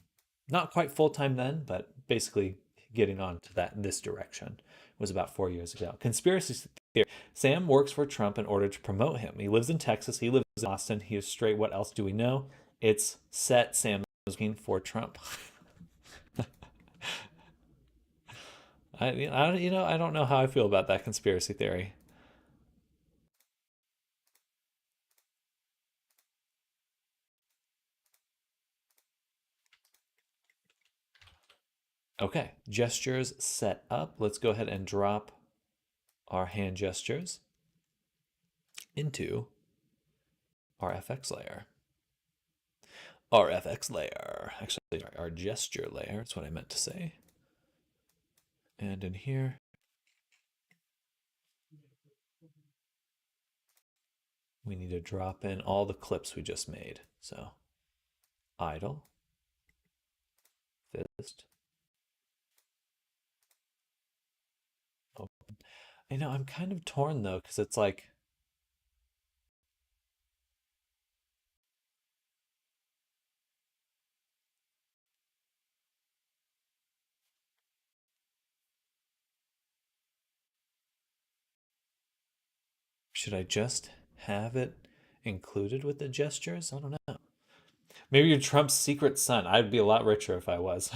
Not quite full time then, but basically getting on to this direction was about 4 years ago. Conspiracy theory. Sam works for Trump in order to promote him. He lives in Texas. He lives in Austin. He is straight. What else do we know? It's set. Sam is working for Trump. I don't know how I feel about that conspiracy theory. Okay, gestures set up. Let's go ahead and drop our hand gestures into our FX layer. Our FX layer, actually our gesture layer, that's what I meant to say. And in here, we need to drop in all the clips we just made. So idle, fist, open. I know I'm kind of torn though, because it's like, should I just have it included with the gestures? I don't know. Maybe you're Trump's secret son. I'd be a lot richer if I was.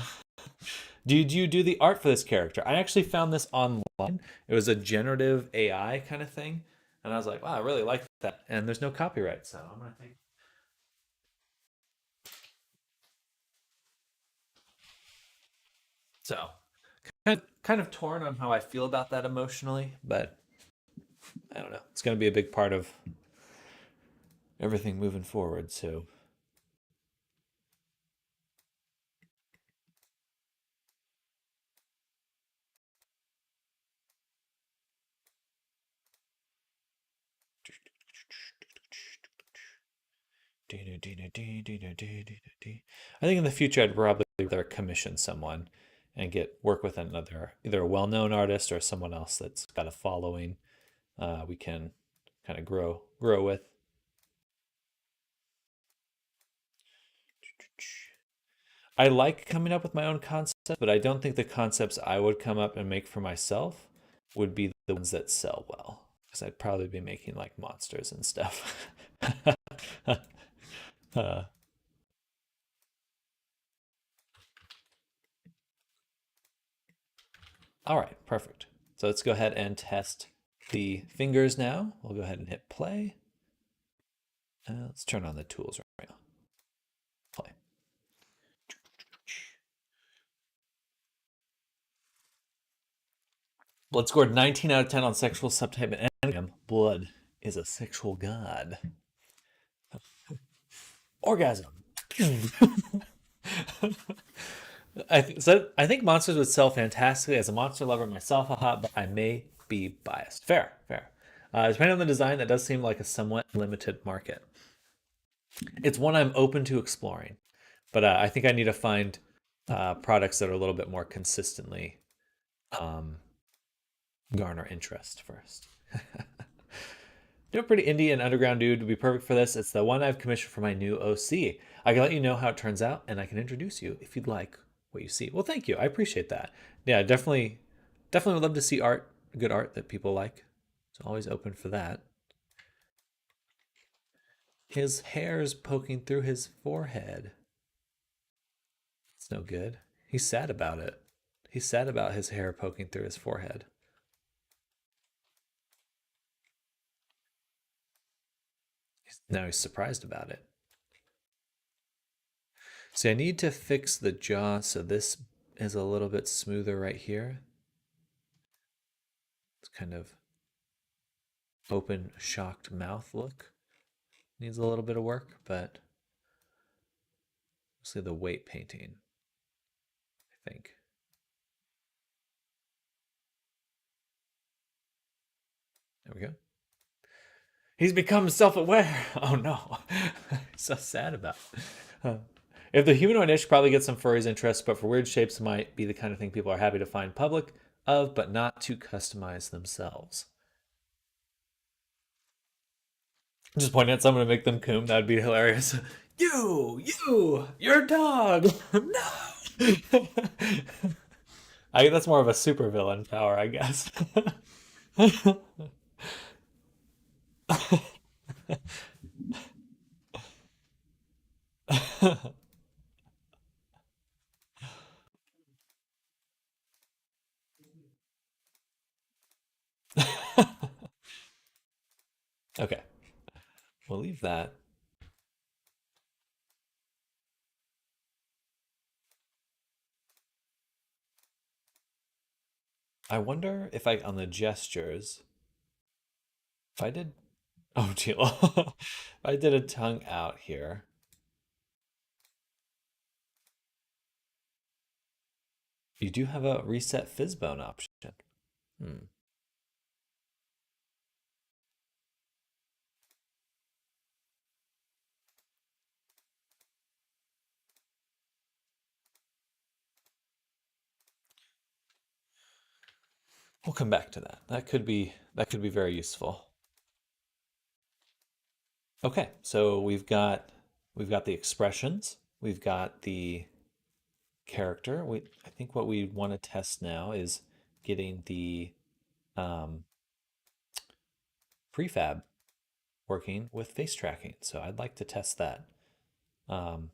Do you do the art for this character? I actually found this online. It was a generative AI kind of thing. And I was like, wow, I really like that, and there's no copyright, so I'm gonna think. So kind of torn on how I feel about that emotionally, but I don't know. It's gonna be a big part of everything moving forward. So I think in the future I'd probably rather commission someone and get work with another, either a well-known artist or someone else that's got a following. We can kind of grow with. I like coming up with my own concepts, but I don't think the concepts I would come up and make for myself would be the ones that sell well, because I'd probably be making like monsters and stuff. uh, all right, perfect. So let's go ahead and test the fingers now. We'll go ahead and hit play. Let's turn on the tools right now. Play. Blood scored 19 out of 10 on sexual subtype and enneagram. Blood is a sexual god. Orgasm. I think monsters would sell fantastically as a monster lover myself, but I may be biased. Fair, fair. Depending on the design, that does seem like a somewhat limited market. It's one I'm open to exploring, but I think I need to find products that are a little bit more consistently um, garner interest first. You're a pretty indie and underground dude to be perfect for this. It's the one I've commissioned for my new OC. I can let you know how it turns out, and I can introduce you if you'd like what you see. Well, thank you. I appreciate that. Yeah, definitely would love to see art, good art that people like. So always open for that. His hair's poking through his forehead. It's no good. He's sad about it. He's sad about his hair poking through his forehead. Now he's surprised about it. See, I need to fix the jaw so this is a little bit smoother right here. It's kind of open, shocked mouth look. Needs a little bit of work, but mostly the weight painting, I think. There we go. He's become self-aware. Oh no. So sad about it. If the humanoid niche probably gets some furries interest, but for weird shapes might be the kind of thing people are happy to find public of, but not to customize themselves. Just pointing at someone to make them coom, that'd be hilarious. Your dog. No. That's more of a supervillain power, I guess. Okay, we'll leave that. I wonder if I, on the gestures, if I did, oh, deal. If I did a tongue out here, you do have a reset fizzbone option. Hmm. We'll come back to that. That could be very useful. Okay, so we've got the expressions, we've got the character. I think what we want to test now is getting the um, prefab working with face tracking. So I'd like to test that. Um,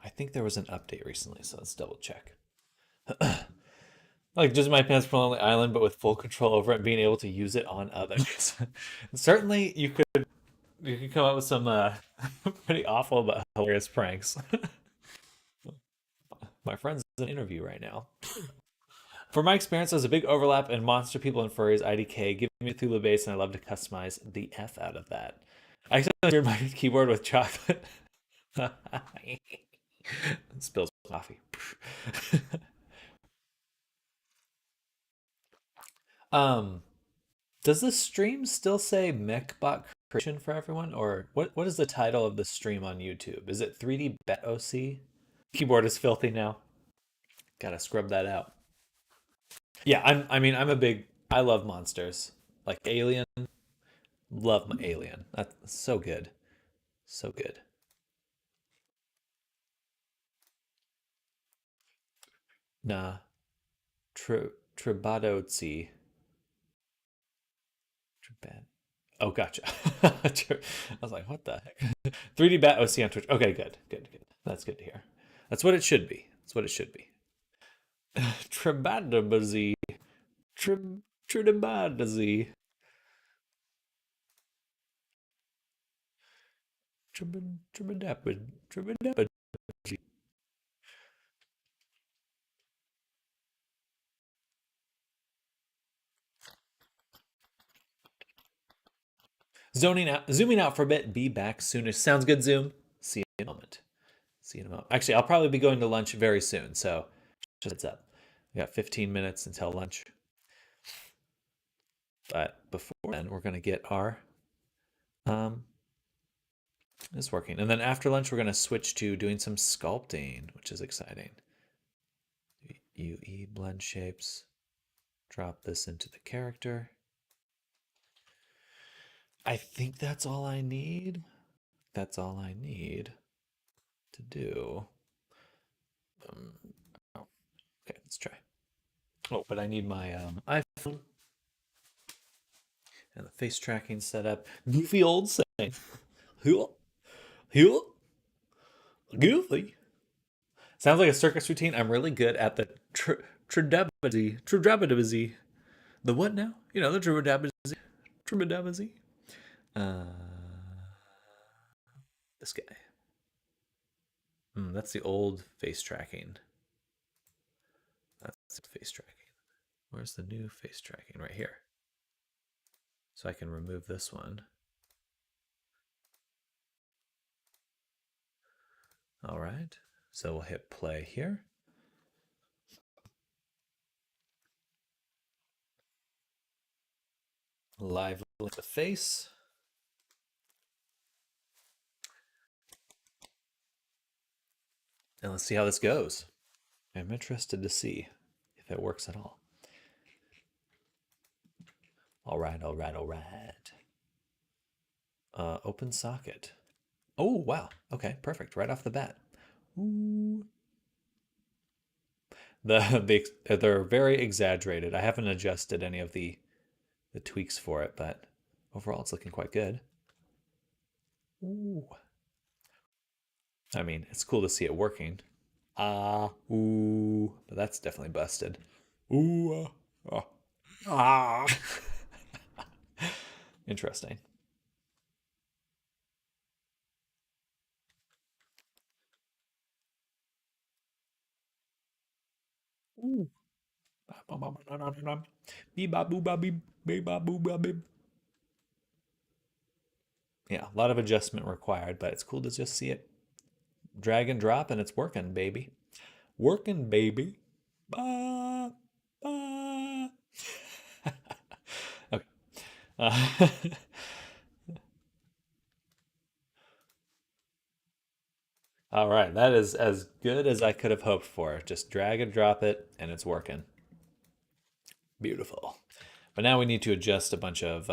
I think there was an update recently, so let's double check. Like just my pants for Lonely Island, but with full control over it and being able to use it on others. Certainly, you could come up with some pretty awful but hilarious pranks. My friend's in an interview right now. For my experience, there's a big overlap in monster people and furries. IDK, give me a Thule base, and I love to customize the F out of that. I accidentally smeared my keyboard with chocolate. Spills coffee. um, does the stream still say MechBot creation for everyone, or what is the title of the stream on YouTube? Is it 3D Bet OC? Keyboard is filthy now. Gotta scrub that out. Yeah, I'm a big. I love monsters like Alien. Love my Alien. That's so good, so good. Nah, Tribadotsi. Tribad. Oh, gotcha. I was like, what the heck? 3D Bat OC on Twitch. Okay, good, good, good. That's good to hear. That's what it should be. That's what it should be. Tribadabazi. Tribadabazi. Tribadabad. Zooming out for a bit. Be back soonish. Sounds good, Zoom. See you in a moment. See you in a moment. Actually, I'll probably be going to lunch very soon, so just heads up. We got 15 minutes until lunch. But before then, we're gonna get our it's working. And then after lunch, we're gonna switch to doing some sculpting, which is exciting. UE blend shapes. Drop this into the character. I think that's all I need. That's all I need to do. Oh, okay, let's try. Oh, but I need my iPhone and the face tracking set up. Goofy old saying. Goofy. Sounds like a circus routine. I'm really good at the Tribadabazi. The what now? You know, the Tribadabazi. Uh, this guy. That's the old face tracking. That's the face tracking. Where's the new face tracking? Right here. So I can remove this one. All right. So we'll hit play here. Live with the face. And let's see how this goes. I'm interested to see if it works at all. All right, all right, all right. Open socket. Oh, wow. Okay, perfect. Right off the bat. Ooh. They're very exaggerated. I haven't adjusted any of the tweaks for it, but overall it's looking quite good. Ooh. I mean, it's cool to see it working. Ooh, but that's definitely busted. Ooh, ah. Interesting. Ooh. Yeah, a lot of adjustment required, but it's cool to just see it drag and drop and it's working, baby. Working, baby. Bah, bah. Okay. All right, that is as good as I could have hoped for. Just drag and drop it, and it's working. Beautiful. But now we need to adjust a bunch of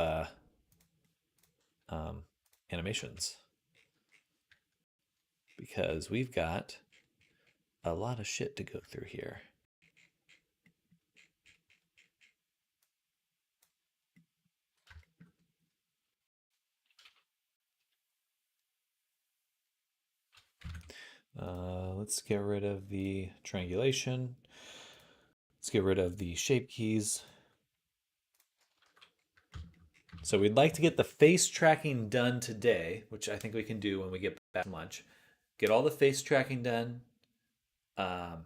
animations because we've got a lot of shit to go through here. Let's get rid of the triangulation. Let's get rid of the shape keys. So we'd like to get the face tracking done today, which I think we can do when we get back from lunch. Get all the face tracking done,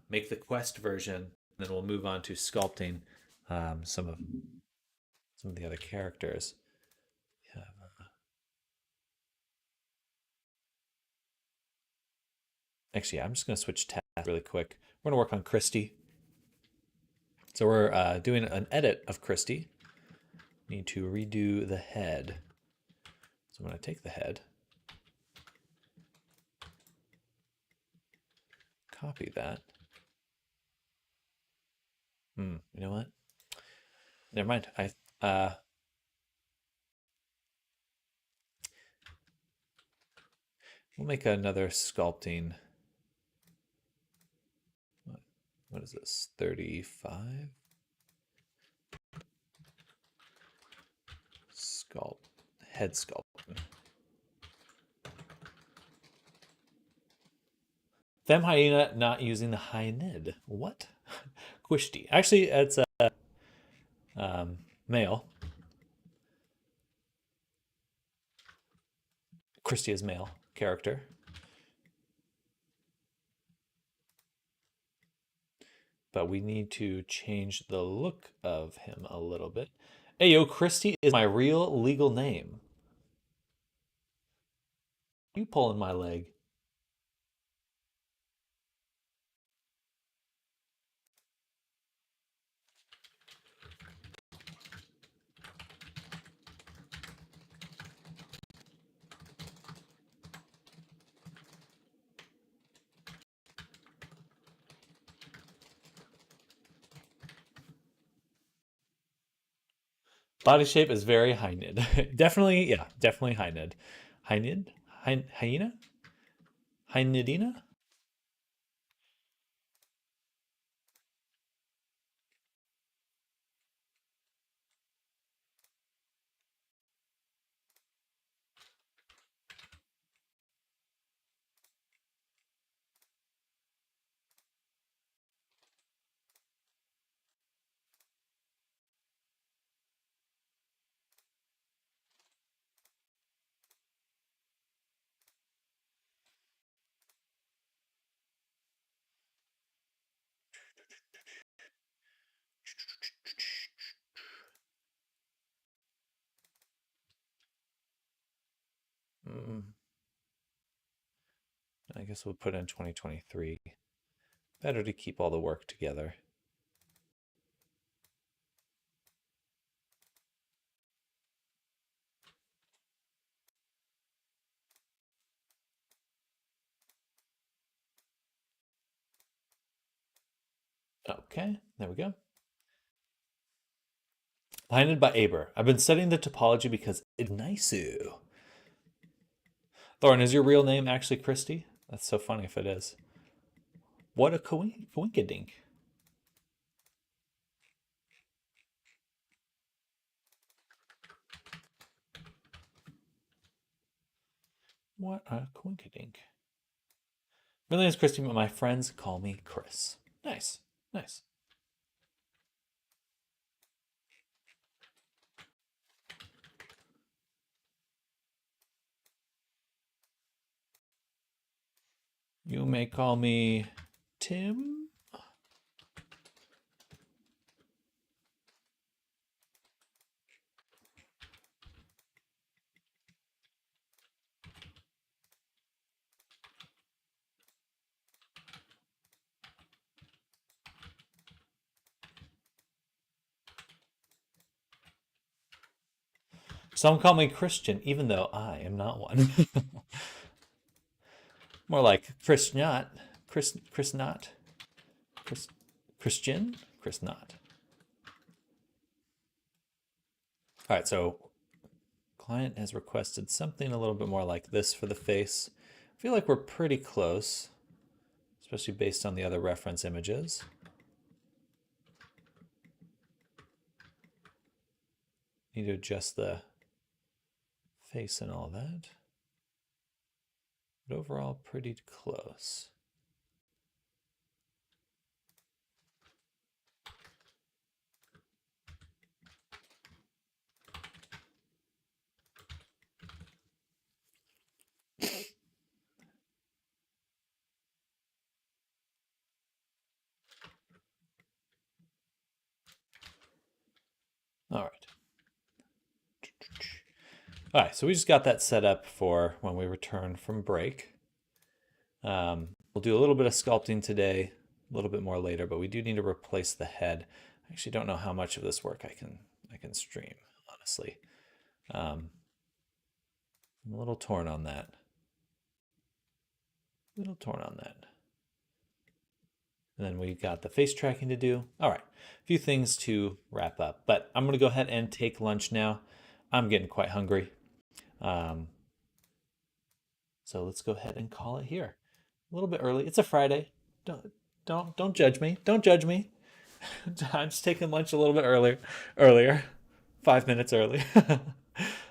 make the quest version, and then we'll move on to sculpting some of the other characters. Yeah. Actually, I'm just going to switch tabs really quick. We're going to work on Christy. So we're doing an edit of Christy. Need to redo the head. So I'm going to take the head, copy that. You know what? Never mind. We'll make another sculpting. What is this? 35? Head sculpt. Fem hyena not using the hynid. What? Quishti. Actually, it's a male. Christy is male character. But we need to change the look of him a little bit. Ayo, Christy is my real legal name. You pulling my leg. Body shape is very hynid. Definitely, yeah, definitely hynid. Hynid? Hyena? Hynidina? I guess we'll put in 2023. Better to keep all the work together. Okay, there we go. Blinded by Aber. I've been studying the topology because it's nice. Thorin, is your real name actually Christy? That's so funny if it is. What a coinkydink. What a coinkydink. My name is Christy, but my friends call me Chris. Nice, nice. You may call me Tim. Some call me Christian, even though I am not one. More like Chris Not. Chris Not. Christian? Chris Not. All right, so client has requested something a little bit more like this for the face. I feel like we're pretty close, especially based on the other reference images. Need to adjust the face and all that. But overall, pretty close. All right, so we just got that set up for when we return from break. We'll do a little bit of sculpting today, a little bit more later, but we do need to replace the head. I actually don't know how much of this work I can stream, honestly. I'm a little torn on that. And then we got the face tracking to do. All right, a few things to wrap up, but I'm going to go ahead and take lunch now. I'm getting quite hungry. So let's go ahead and call it here. A little bit early. It's a Friday. Don't judge me. Don't judge me. I'm just taking lunch a little bit earlier, 5 minutes early.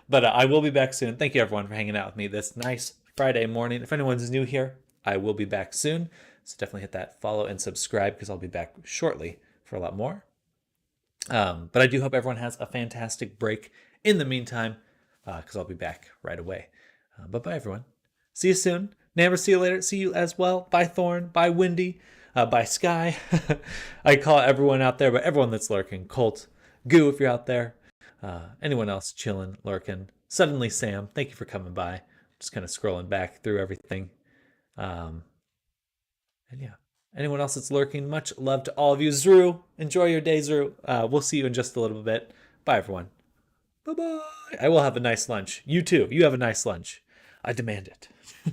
But I will be back soon. Thank you everyone for hanging out with me this nice Friday morning. If anyone's new here, I will be back soon. So definitely hit that follow and subscribe because I'll be back shortly for a lot more. But I do hope everyone has a fantastic break in the meantime, because I'll be back right away. But bye everyone. See you soon. Never see you later. See you as well. Bye Thorn. Bye Windy. Bye Sky. I call everyone out there, but everyone that's lurking. Colt. Goo if you're out there. Anyone else chilling, lurking. Suddenly Sam. Thank you for coming by. Just kind of scrolling back through everything. And yeah. Anyone else that's lurking, much love to all of you. Zru, enjoy your day, Zru. We'll see you in just a little bit. Bye, everyone. Bye-bye. I will have a nice lunch. You too. You have a nice lunch. I demand it.